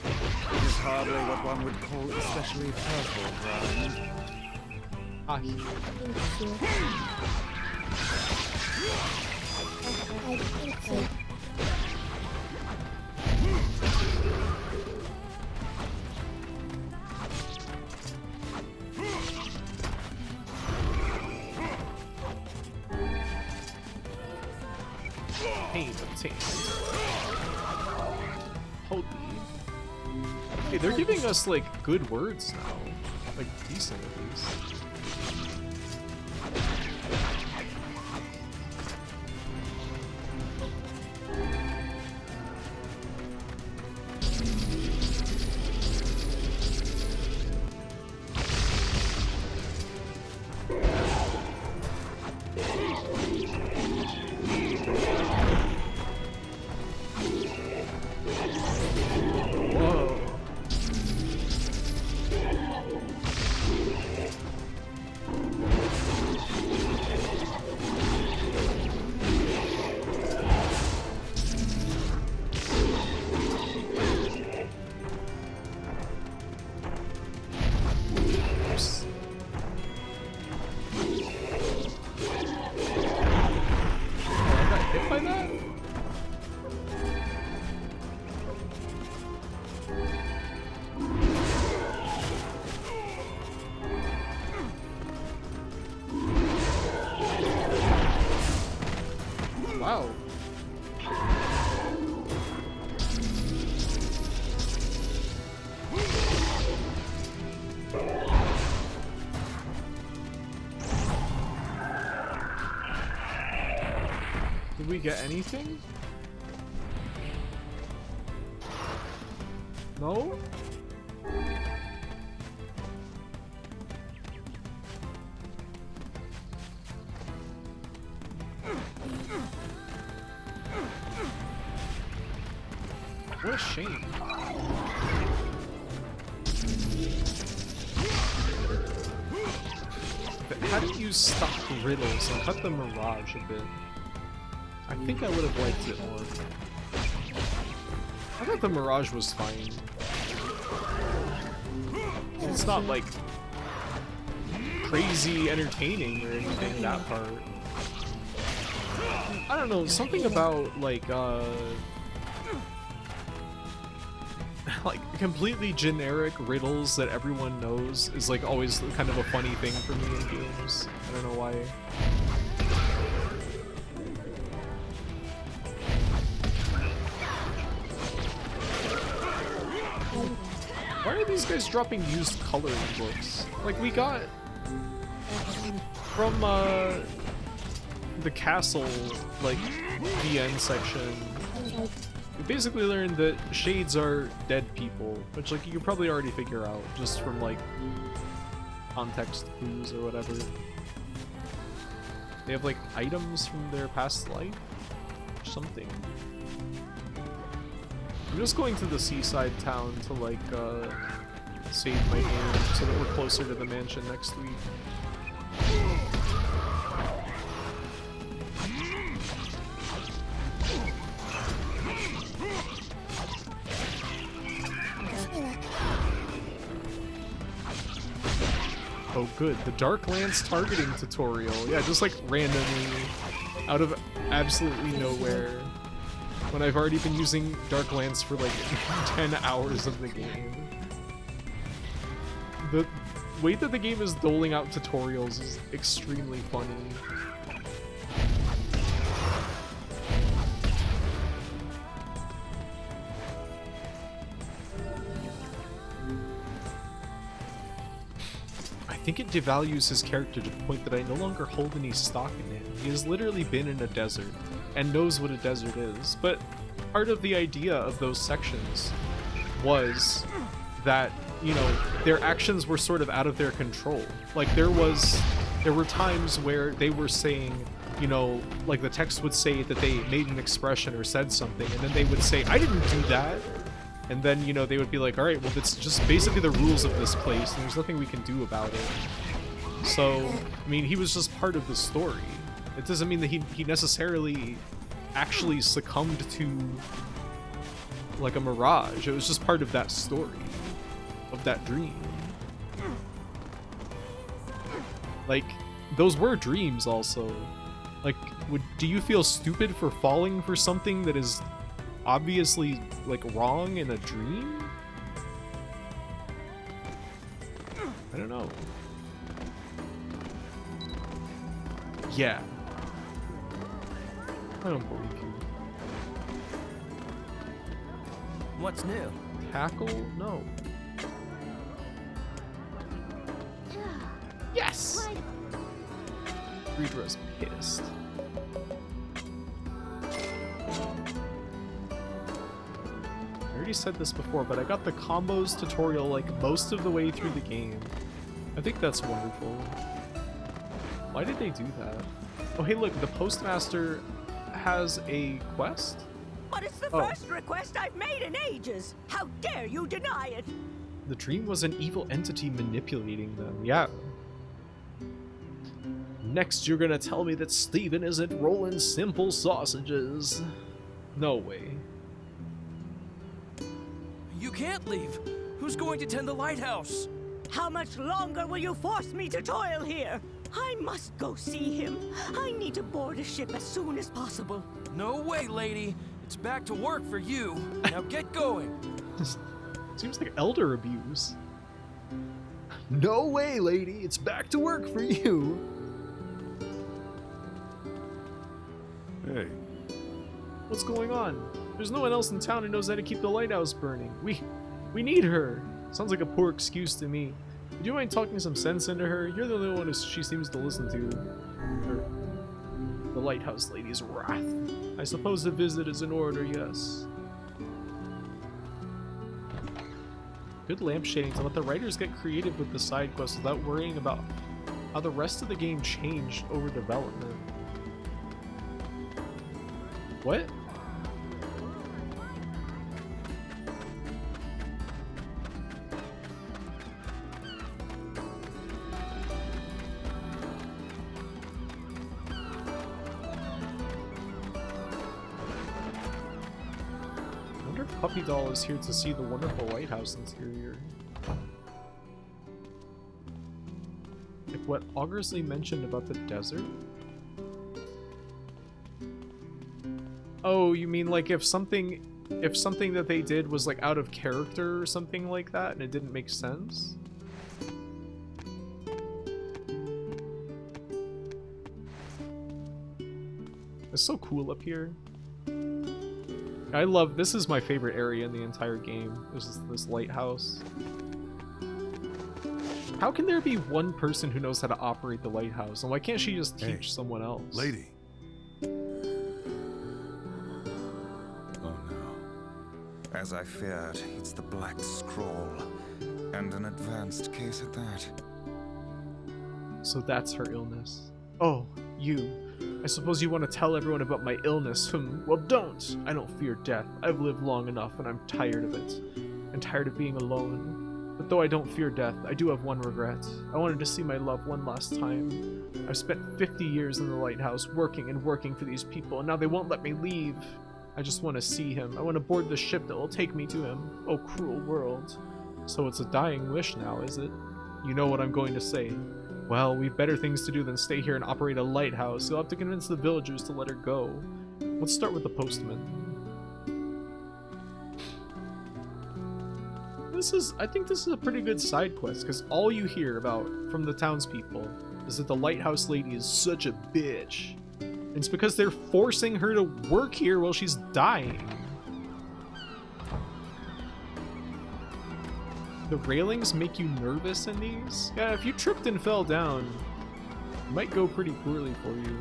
It is hardly what one would call especially fertile ground. Ah, pain obtained. Holy. Hey, they're giving us like good words now. Like decent at least. Whoa. Oops. Oh, I got hit by that? Wow. Did we get anything? No? What a shame. How do you stop riddles and cut the mirage a bit? I think I would have liked it more. I thought the mirage was fine. It's not like crazy entertaining or anything, that part. I don't know, something about like completely generic riddles that everyone knows is like always kind of a funny thing for me in games. I don't know why. Why are these guys dropping used coloring books? Like, we got from the castle, like, the end section. We basically learned that shades are dead people, which, like, you could probably already figure out just from, like, context clues or whatever. They have, like, items from their past life? Or something. I'm just going to the seaside town to, like, save my game so that we're closer to the mansion next week. Oh good, the Dark Lance targeting tutorial. Yeah, just like randomly, out of absolutely nowhere. When I've already been using Dark Lance for like 10 hours of the game. The way that the game is doling out tutorials is extremely funny. I think it devalues his character to the point that I no longer hold any stock in him. He has literally been in a desert and knows what a desert is, but part of the idea of those sections was that, you know, their actions were sort of out of their control. Like there were times where they were saying, you know, like the text would say that they made an expression or said something, and then they would say, I didn't do that. And then, you know, they would be like, all right, well, that's just basically the rules of this place, and there's nothing we can do about it. So, I mean, he was just part of the story. It doesn't mean that he necessarily actually succumbed to, like, a mirage. It was just part of that story, of that dream. Like, those were dreams also. Like, do you feel stupid for falling for something that is obviously, like, wrong in a dream? I don't know. Yeah. I don't believe you. What's new? Tackle? No. Yes! Redra's pissed. I already said this before, but I got the combos tutorial like most of the way through the game. I think that's wonderful. Why did they do that? Oh hey look, the postmaster has a quest? But it's the first request I've made in ages! How dare you deny it! The dream was an evil entity manipulating them, yeah. Next you're gonna tell me that Steven isn't rolling simple sausages. No way. You can't leave. Who's going to tend the lighthouse? How much longer will you force me to toil here? I must go see him. I need to board a ship as soon as possible. No way, lady. It's back to work for you. Now get going. Seems like elder abuse. No way, lady. It's back to work for you. Hey. What's going on? There's no one else in town who knows how to keep the lighthouse burning. We need her. Sounds like a poor excuse to me. Do you mind talking some sense into her? You're the only one who she seems to listen to. The lighthouse lady's wrath. I suppose a visit is in order, yes. Good lampshading to let the writers get creative with the side quests without worrying about how the rest of the game changed over development. What? I wonder if Puppy Doll is here to see the wonderful lighthouse interior. Like what Augursly mentioned about the desert? Oh, you mean like if something that they did was like out of character or something like that and it didn't make sense? It's so cool up here. I love, this is my favorite area in the entire game. This lighthouse. How can there be one person who knows how to operate the lighthouse? And why can't she just teach someone else? Lady. As I feared, it's the Black Scroll, and an advanced case at that. So that's her illness. Oh, you. I suppose you want to tell everyone about my illness. Well, don't. I don't fear death. I've lived long enough, and I'm tired of it. I'm tired of being alone. But though I don't fear death, I do have one regret. I wanted to see my love one last time. I've spent 50 years in the lighthouse, working and working for these people, and now they won't let me leave. I just want to see him. I want to board the ship that will take me to him. Oh, cruel world. So it's a dying wish now, is it? You know what I'm going to say. Well, we've better things to do than stay here and operate a lighthouse. You'll have to convince the villagers to let her go. Let's start with the postman. I think this is a pretty good side quest, because all you hear about from the townspeople is that the lighthouse lady is such a bitch. And it's because they're forcing her to work here while she's dying. The railings make you nervous in these? Yeah, if you tripped and fell down, it might go pretty poorly for you.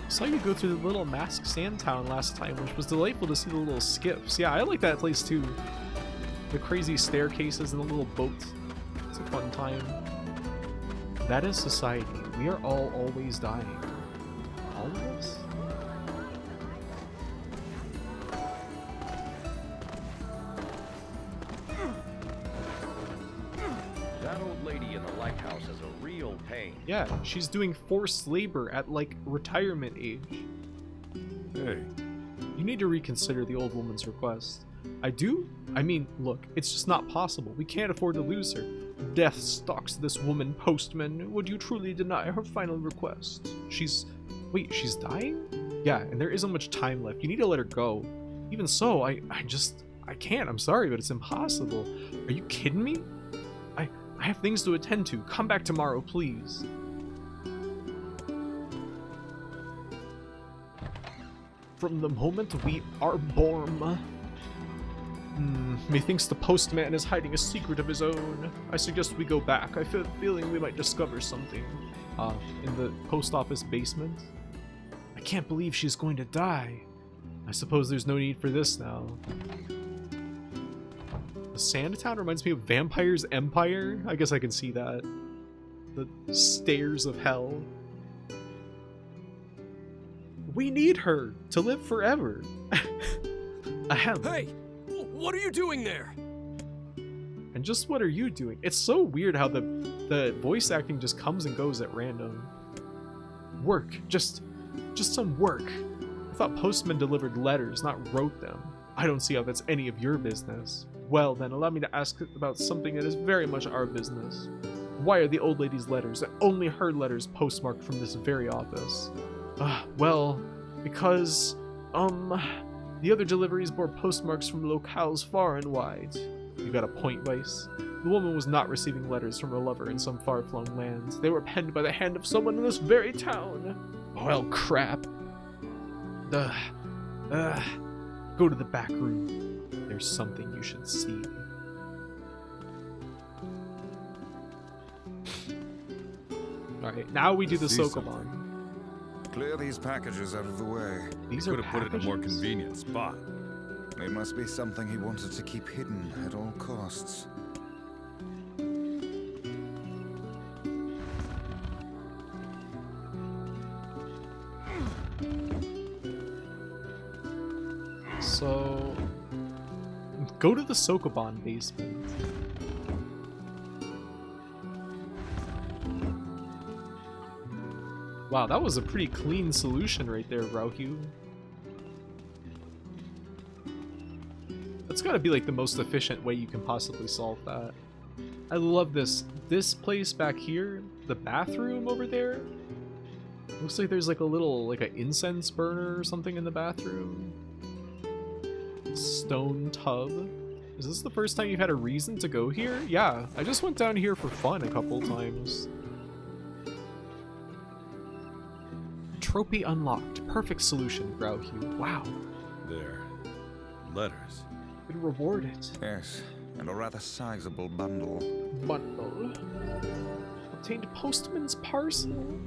Saw you go through the little masked sand town last time, which was delightful to see the little skips. Yeah, I like that place too. The crazy staircases and the little boat. It's a fun time. That is society. We are all always dying. All of us? That old lady in the lighthouse is a real pain. Yeah, she's doing forced labor at, like, retirement age. Hey. You need to reconsider the old woman's request. I do? I mean, look, it's just not possible. We can't afford to lose her. Death stalks this woman, postman. Would you truly deny her final request? Wait, she's dying? Yeah, and there isn't much time left. You need to let her go. Even so, I can't. I'm sorry, but it's impossible. Are you kidding me? I have things to attend to. Come back tomorrow, please. From the moment we are born. Methinks the postman is hiding a secret of his own. I suggest we go back. I feel a feeling we might discover something. In the post office basement. I can't believe she's going to die. I suppose there's no need for this now. The Sand Town reminds me of Vampire's Empire. I guess I can see that. The stairs of hell. We need her to live forever. Ahem. Hey! What are you doing there? And just what are you doing? It's so weird how the voice acting just comes and goes at random. Work. Just some work. I thought postmen delivered letters, not wrote them. I don't see how that's any of your business. Well then, allow me to ask about something that is very much our business. Why are the old lady's letters, and only her letters, postmarked from this very office? Well, because, the other deliveries bore postmarks from locales far and wide. You got a point, Vice. The woman was not receiving letters from her lover in some far-flung lands. They were penned by the hand of someone in this very town. Well, crap. Go to the back room. There's something you should see. Alright, now we do the See Sokoban. Clear these packages out of the way. These Could are have put it in a more packages? convenient spot. It must be something he wanted to keep hidden at all costs. So, go to the Sokoban basement. Wow, that was a pretty clean solution right there, Rauhu. That's gotta be like the most efficient way you can possibly solve that. I love this. This place back here, the bathroom over there. Looks like there's like a little, like an incense burner or something in the bathroom. Stone tub. Is this the first time you've had a reason to go here? Yeah, I just went down here for fun a couple times. Trophy unlocked. Perfect solution, Rauhu. Wow. There. Letters. Been rewarded. Yes, and a rather sizable bundle. Bundle. Obtained postman's parcel.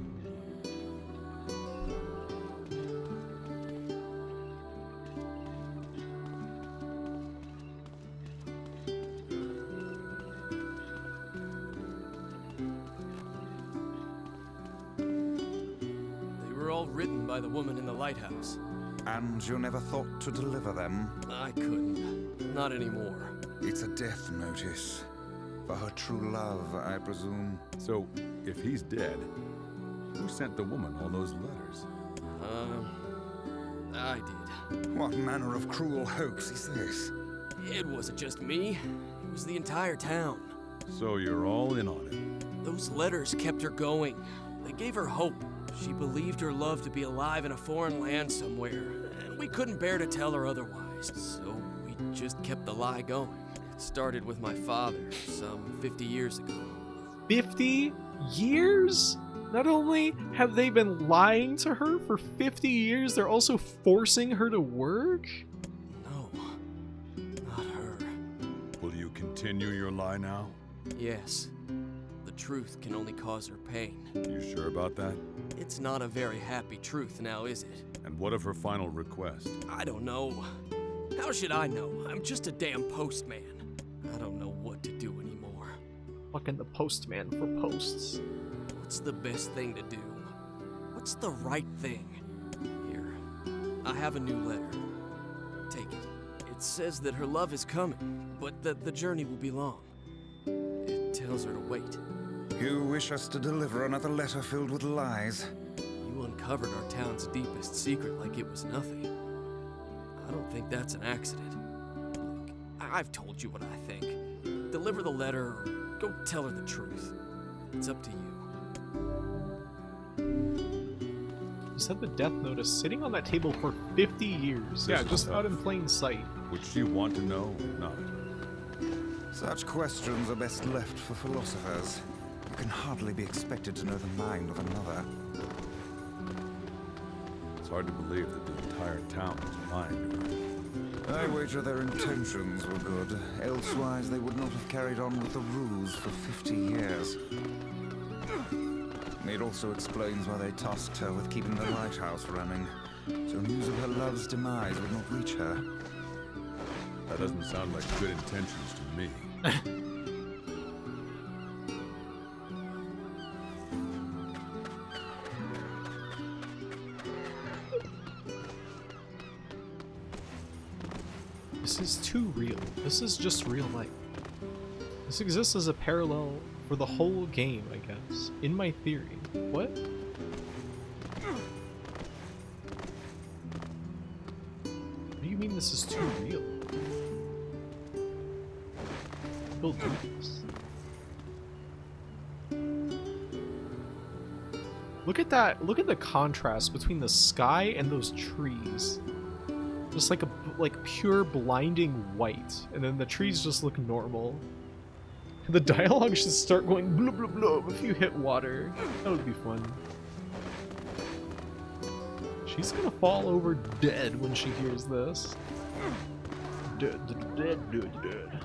They were all written by the woman in the lighthouse. And you never thought to deliver them? I couldn't. Not anymore. It's a death notice. For her true love, I presume. So, if he's dead, who sent the woman all those letters? I did. What manner of cruel hoax is this? It wasn't just me. It was the entire town. So you're all in on it. Those letters kept her going. They gave her hope. She believed her love to be alive in a foreign land somewhere, and we couldn't bear to tell her otherwise. So we just kept the lie going. It started with my father, some 50 years ago. 50 years? Not only have they been lying to her for 50 years, they're also forcing her to work? No, not her. Will you continue your lie now? Yes. The truth can only cause her pain. You sure about that? It's not a very happy truth now, is it? And what of her final request? I don't know. How should I know? I'm just a damn postman. I don't know what to do anymore. Fucking the postman for posts. What's the best thing to do? What's the right thing? Here, I have a new letter. Take it. It says that her love is coming, but that the journey will be long. It tells her to wait. You wish us to deliver another letter filled with lies? You uncovered our town's deepest secret like it was nothing. I don't think that's an accident. Look, I've told you what I think. Deliver the letter or go tell her the truth. It's up to you. You said the death notice sitting on that table for 50 years. Yeah, just out in plain sight. Would she want to know or not? Such questions are best left for philosophers. You can hardly be expected to know the mind of another. It's hard to believe that the entire town is lying to her. I wager their intentions were good. Elsewise, they would not have carried on with the ruse for 50 years. It also explains why they tasked her with keeping the lighthouse running, so news of her love's demise would not reach her. That doesn't sound like good intentions to me. This is too real. This is just real life. This exists as a parallel for the whole game, I guess. In my theory. What? What do you mean this is too real? People do this. Look at that. Look at the contrast between the sky and those trees. Just like pure blinding white, and then the trees just look normal. The dialogue should start going blub blub blub if you hit water. That would be fun. She's gonna fall over dead when she hears this. Dead, dead, dead, dead, dead.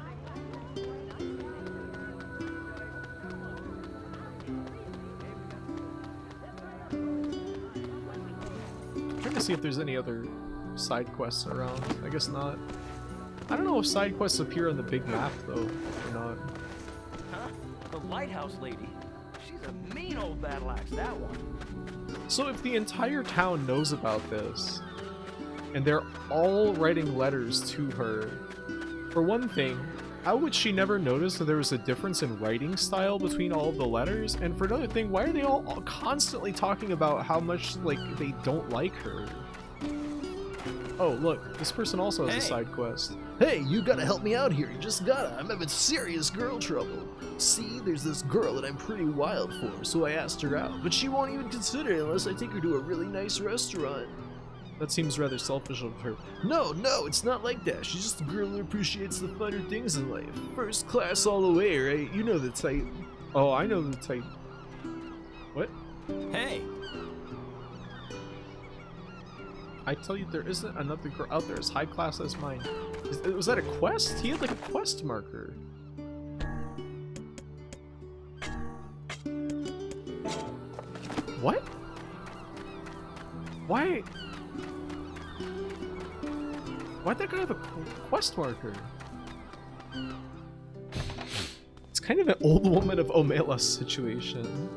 I'm trying to see if there's any other side quests around. I guess not. I don't know if side quests appear on the big map, though, or not. Huh? The lighthouse lady? She's a mean old battle axe, that one. So if the entire town knows about this, and they're all writing letters to her, for one thing, how would she never notice that there was a difference in writing style between all of the letters? And for another thing, why are they all constantly talking about how much, like, they don't like her? Oh, look, this person also has a side quest. Hey, you gotta help me out here. You just gotta. I'm having serious girl trouble. See, there's this girl that I'm pretty wild for, so I asked her out. But she won't even consider it unless I take her to a really nice restaurant. That seems rather selfish of her. No, it's not like that. She's just a girl who appreciates the finer things in life. First class all the way, right? You know the type. Oh, I know the type. What? Hey! I tell you, there isn't another girl out there as high class as mine. Was that a quest? He had like a quest marker. What? Why? Why'd that guy have a quest marker? It's kind of an old woman of Omela situation.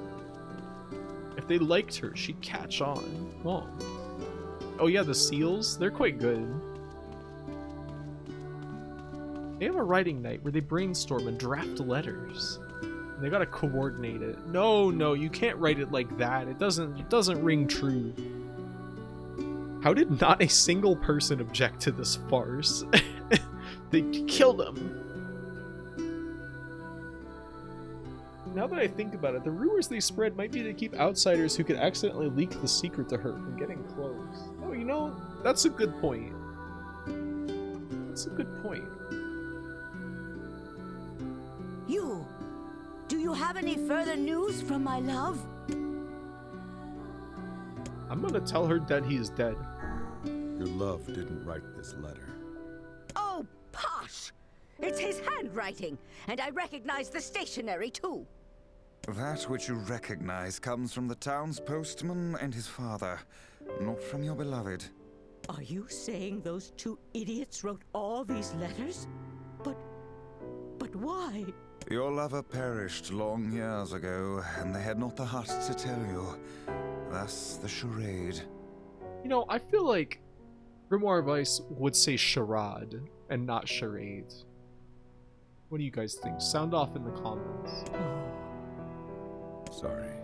If they liked her, she'd catch on. Oh yeah, the seals? They're quite good. They have a writing night where they brainstorm and draft letters. And they gotta coordinate it. No, you can't write it like that. It doesn't ring true. How did not a single person object to this farce? They killed him. Now that I think about it, the rumors they spread might be to keep outsiders who could accidentally leak the secret to her from getting close. Oh, you know, that's a good point. That's a good point. Do you have any further news from my love? I'm gonna tell her that he is dead. Your love didn't write this letter. Oh, posh! It's his handwriting, and I recognize the stationery, too. That which you recognize comes from the town's postman and his father, not from your beloved. Are you saying those two idiots wrote all these letters? But why? Your lover perished long years ago, and they had not the heart to tell you. Thus the charade. You know, I feel like Grimoire Vice would say charade and not charade. What do you guys think? Sound off in the comments. Sorry.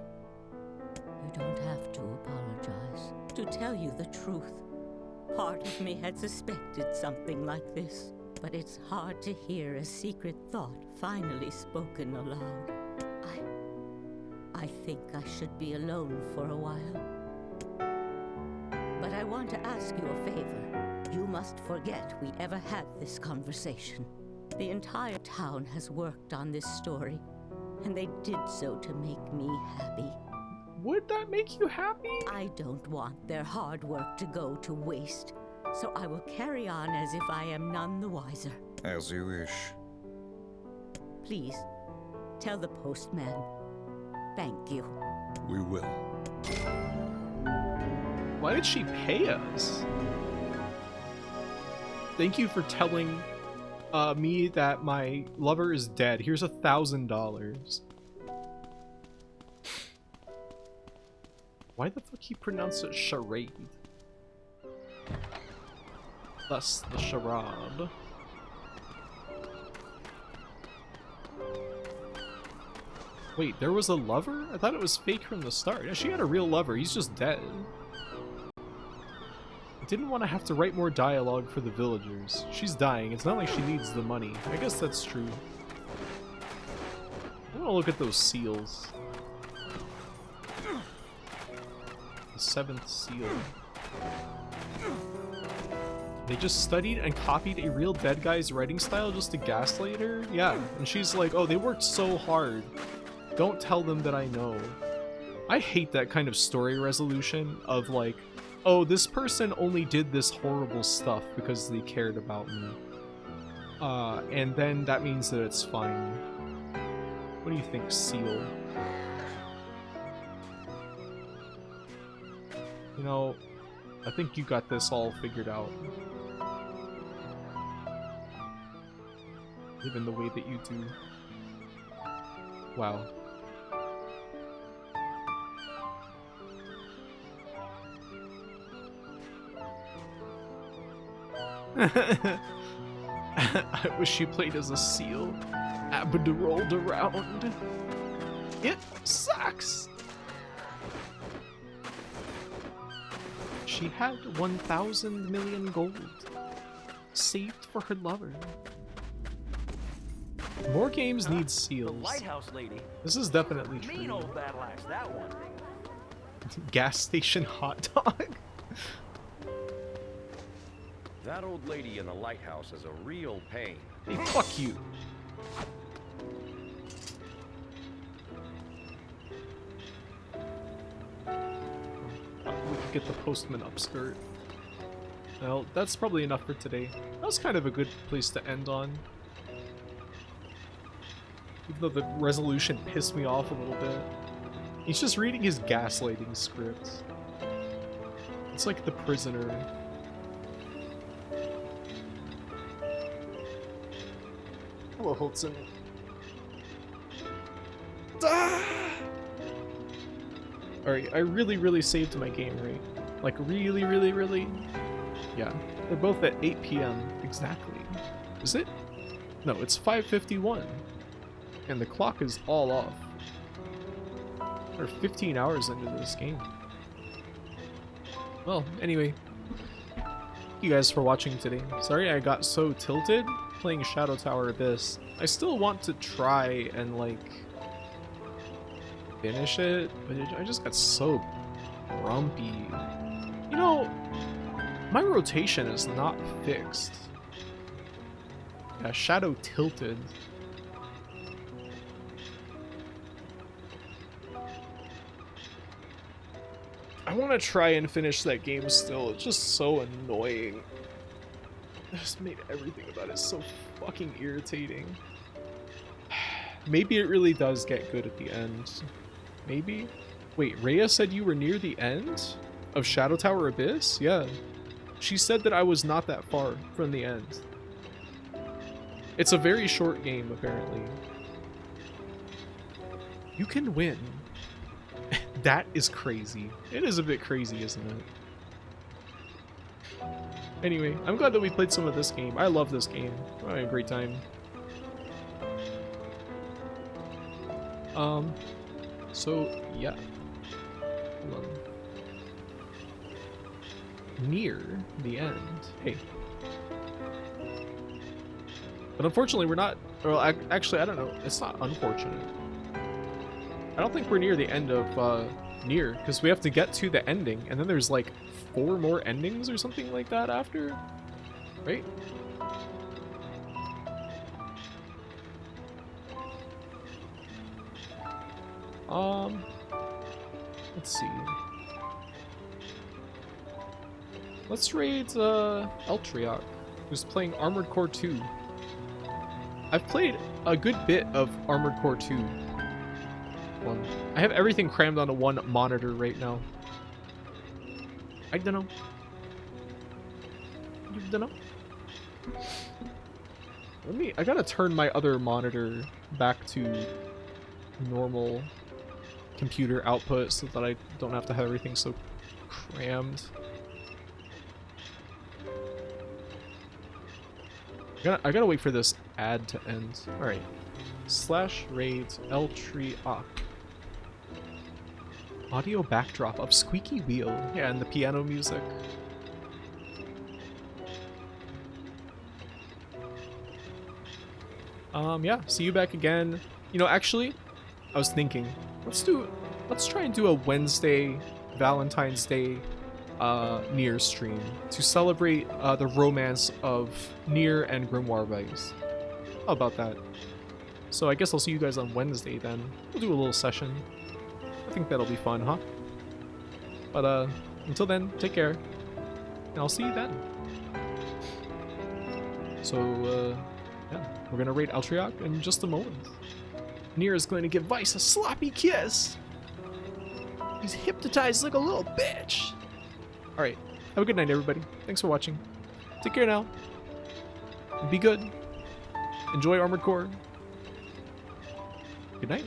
You don't have to apologize. To tell you the truth, part of me had suspected something like this. But it's hard to hear a secret thought finally spoken aloud. I think I should be alone for a while. But I want to ask you a favor. You must forget we ever had this conversation. The entire town has worked on this story, and they did so to make me happy. Would that make you happy? I don't want their hard work to go to waste. So I will carry on as if I am none the wiser. As you wish. Please, tell the postman. Thank you. We will. Why did she pay us? Thank you for telling me that my lover is dead. Here's $1,000. Why the fuck he pronounced it charade? Thus the charade. Wait, there was a lover? I thought it was fake from the start. Yeah, she had a real lover. He's just dead. I didn't want to have to write more dialogue for the villagers. She's dying. It's not like she needs the money. I guess that's true. I want to look at those seals. The 7th seal. They just studied and copied a real dead guy's writing style just to gaslight her? Yeah, and she's like, oh, they worked so hard. Don't tell them that I know. I hate that kind of story resolution of like, oh, this person only did this horrible stuff because they cared about me. And then that means that it's fine. What do you think, Seal? You know, I think you got this all figured out. Even the way that you do. Wow. I wish you played as a seal. Abda rolled around. It sucks. She had 1,000 million gold. Saved for her lover. More games need seals. The lighthouse lady. This is definitely true. Mean old battle axe, that one. Gas station hot dog. That old lady in the lighthouse is a real pain. Hey, fuck you. We could get the postman upskirt. Well, that's probably enough for today. That was kind of a good place to end on. Even though the resolution pissed me off a little bit. He's just reading his gaslighting script. It's like The Prisoner. Hello, Holtzen. Ah! Alright, I really saved my game rate. Like, really? Yeah. They're both at 8 p.m. exactly. Is it? No, it's 5:51. And the clock is all off. We're 15 hours into this game. Well, anyway. Thank you guys for watching today. Sorry I got so tilted playing Shadow Tower Abyss. I still want to try and, like, finish it, but I just got so grumpy. You know, my rotation is not fixed. Yeah, Shadow tilted. I want to try and finish that game still. It's just so annoying. It just made everything about it so fucking irritating. Maybe it really does get good at the end. Maybe? Wait, Rhea said you were near the end of Shadow Tower Abyss? Yeah. She said that I was not that far from the end. It's a very short game, apparently. You can win. That is crazy. It is a bit crazy, isn't it? Anyway, I'm glad that we played some of this game. I love this game. I had a great time. So, yeah. Hold on. NieR the end. Hey. But unfortunately, we're not... Well, actually, I don't know. It's not unfortunate. I don't think we're near the end of NieR, because we have to get to the ending, and then there's like 4 more endings or something like that after, right? Let's see. Let's raid Eltriok, who's playing Armored Core 2. I've played a good bit of Armored Core 2. I have everything crammed onto one monitor right now. I don't know. You don't know? I gotta turn my other monitor back to normal computer output so that I don't have to have everything so crammed. I gotta wait for this ad to end. Alright. /raids Eltriok. Audio backdrop of squeaky wheel. Yeah, and the piano music. Yeah, see you back again. You know, actually, I was thinking, let's try and do a Wednesday, Valentine's Day, NieR stream to celebrate the romance of NieR and Grimoire Vice. How about that? So I guess I'll see you guys on Wednesday then. We'll do a little session. I think that'll be fun, huh? But until then, take care, and I'll see you then. So yeah, we're gonna raid Eltriok in just a moment. NieR is going to give Vice a sloppy kiss. He's hypnotized like a little bitch. All right, Have a good night, everybody. Thanks for watching. Take care now. Be good. Enjoy Armored Core. Good night.